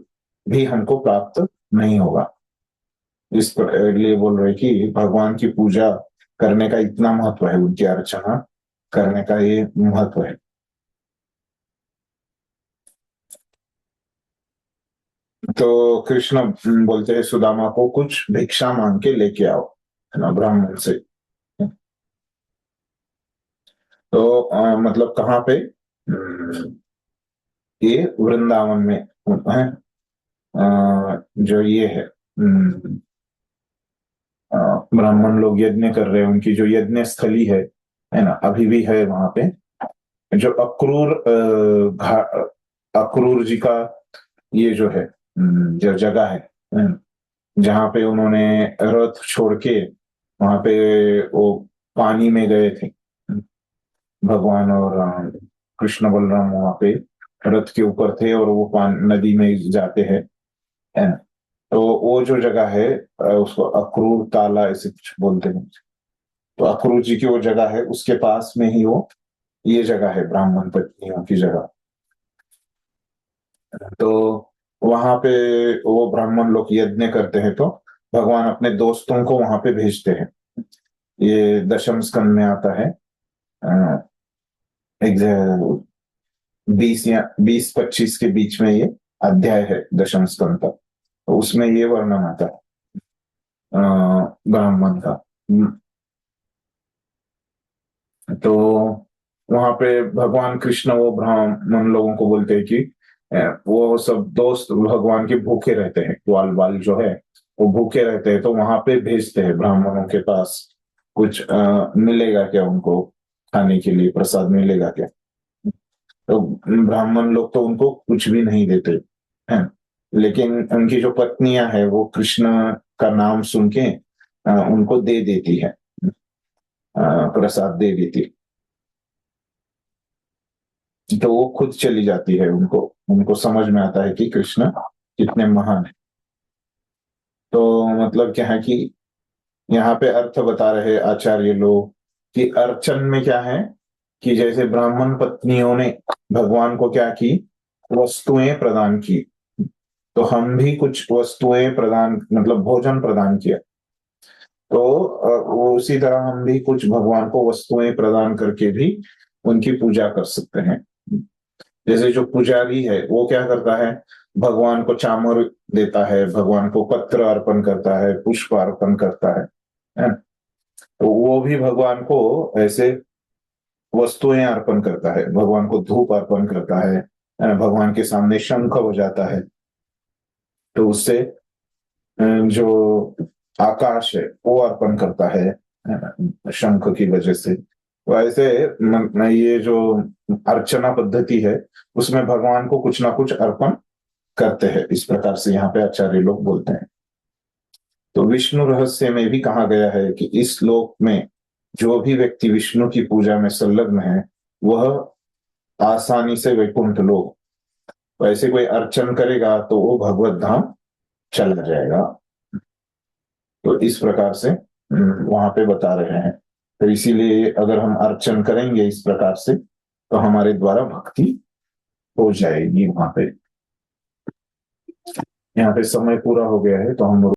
भी हमको प्राप्त नहीं होगा। इस लिए बोल रहे कि भगवान की पूजा करने का इतना महत्व है, उनकी अर्चना करने का ये महत्व है। तो कृष्ण बोलते हैं सुदामा को कुछ भिक्षा मांग के लेके आओ, है ना, ब्राह्मण से। तो मतलब कहाँ पे? ये वृंदावन में है। जो ये है ब्राह्मण लोग यज्ञ कर रहे हैं, उनकी जो यज्ञ स्थली है ना, अभी भी है वहां पे। जो अक्रूर जी का ये जो है जो जगह है जहाँ पे उन्होंने रथ छोड़ के वहां पे वो पानी में गए थे, भगवान और कृष्ण बलराम वहां पे रथ के ऊपर थे और वो नदी में जाते हैं, है ना। तो वो जो जगह है उसको अक्रूर ताला ऐसे कुछ बोलते हैं। तो अक्रूर जी की वो जगह है, उसके पास में ही वो ये जगह है ब्राह्मण पत्नियों की जगह। तो वहां पे वो ब्राह्मण लोग यज्ञ करते हैं तो भगवान अपने दोस्तों को वहां पे भेजते हैं। ये दशम स्कंद में आता है 20 या 20-25 के बीच में ये अध्याय है दशम स्कंद का। तो उसमें ये वर्णन आता है ब्राह्मण का। तो वहां पे भगवान कृष्ण वो ब्राह्मण लोगों को बोलते हैं कि वो सब दोस्त भगवान के भूखे रहते हैं, ग्वाल बाल जो है वो भूखे रहते हैं, तो वहां पे भेजते हैं ब्राह्मणों के पास कुछ मिलेगा क्या, उनको खाने के लिए प्रसाद मिलेगा क्या। तो ब्राह्मण लोग तो उनको कुछ भी नहीं देते हैं, लेकिन उनकी जो पत्नियां है वो कृष्ण का नाम सुन के उनको दे देती है, प्रसाद दे देती। तो वो खुद चली जाती है, उनको समझ में आता है कि कृष्ण कितने महान है। तो मतलब क्या है कि यहाँ पे अर्थ बता रहे आचार्य लोग कि अर्चन में क्या है कि जैसे ब्राह्मण पत्नियों ने भगवान को क्या की, वस्तुएं प्रदान की, तो हम भी कुछ वस्तुएं प्रदान मतलब भोजन प्रदान किया। तो वो उसी तरह हम भी कुछ भगवान को वस्तुएं प्रदान करके भी उनकी पूजा कर सकते हैं। जैसे जो पुजारी है वो क्या करता है, भगवान को चामर देता है, भगवान को पत्र अर्पण करता है, पुष्प अर्पण करता है। तो वो भी भगवान को ऐसे वस्तुएं अर्पण करता है, भगवान को धूप अर्पण करता है, भगवान के सामने शंख हो जाता है, तो उससे जो आकाश है वो अर्पण करता है शंख की वजह से। तो ऐसे ये जो अर्चना पद्धति है उसमें भगवान को कुछ ना कुछ अर्पण करते हैं, इस प्रकार से यहाँ पे आचार्य लोग बोलते हैं। तो विष्णु रहस्य में भी कहा गया है कि इस लोक में जो भी व्यक्ति विष्णु की पूजा में संलग्न है वह आसानी से वैकुंठ लोक, तो ऐसे कोई अर्चन करेगा तो वो भगवत धाम चला जाएगा। तो इस प्रकार से वहां पे बता रहे हैं। तो इसीलिए अगर हम अर्चन करेंगे इस प्रकार से तो हमारे द्वारा भक्ति हो जाएगी वहां पे। यहाँ पे समय पूरा हो गया है तो हम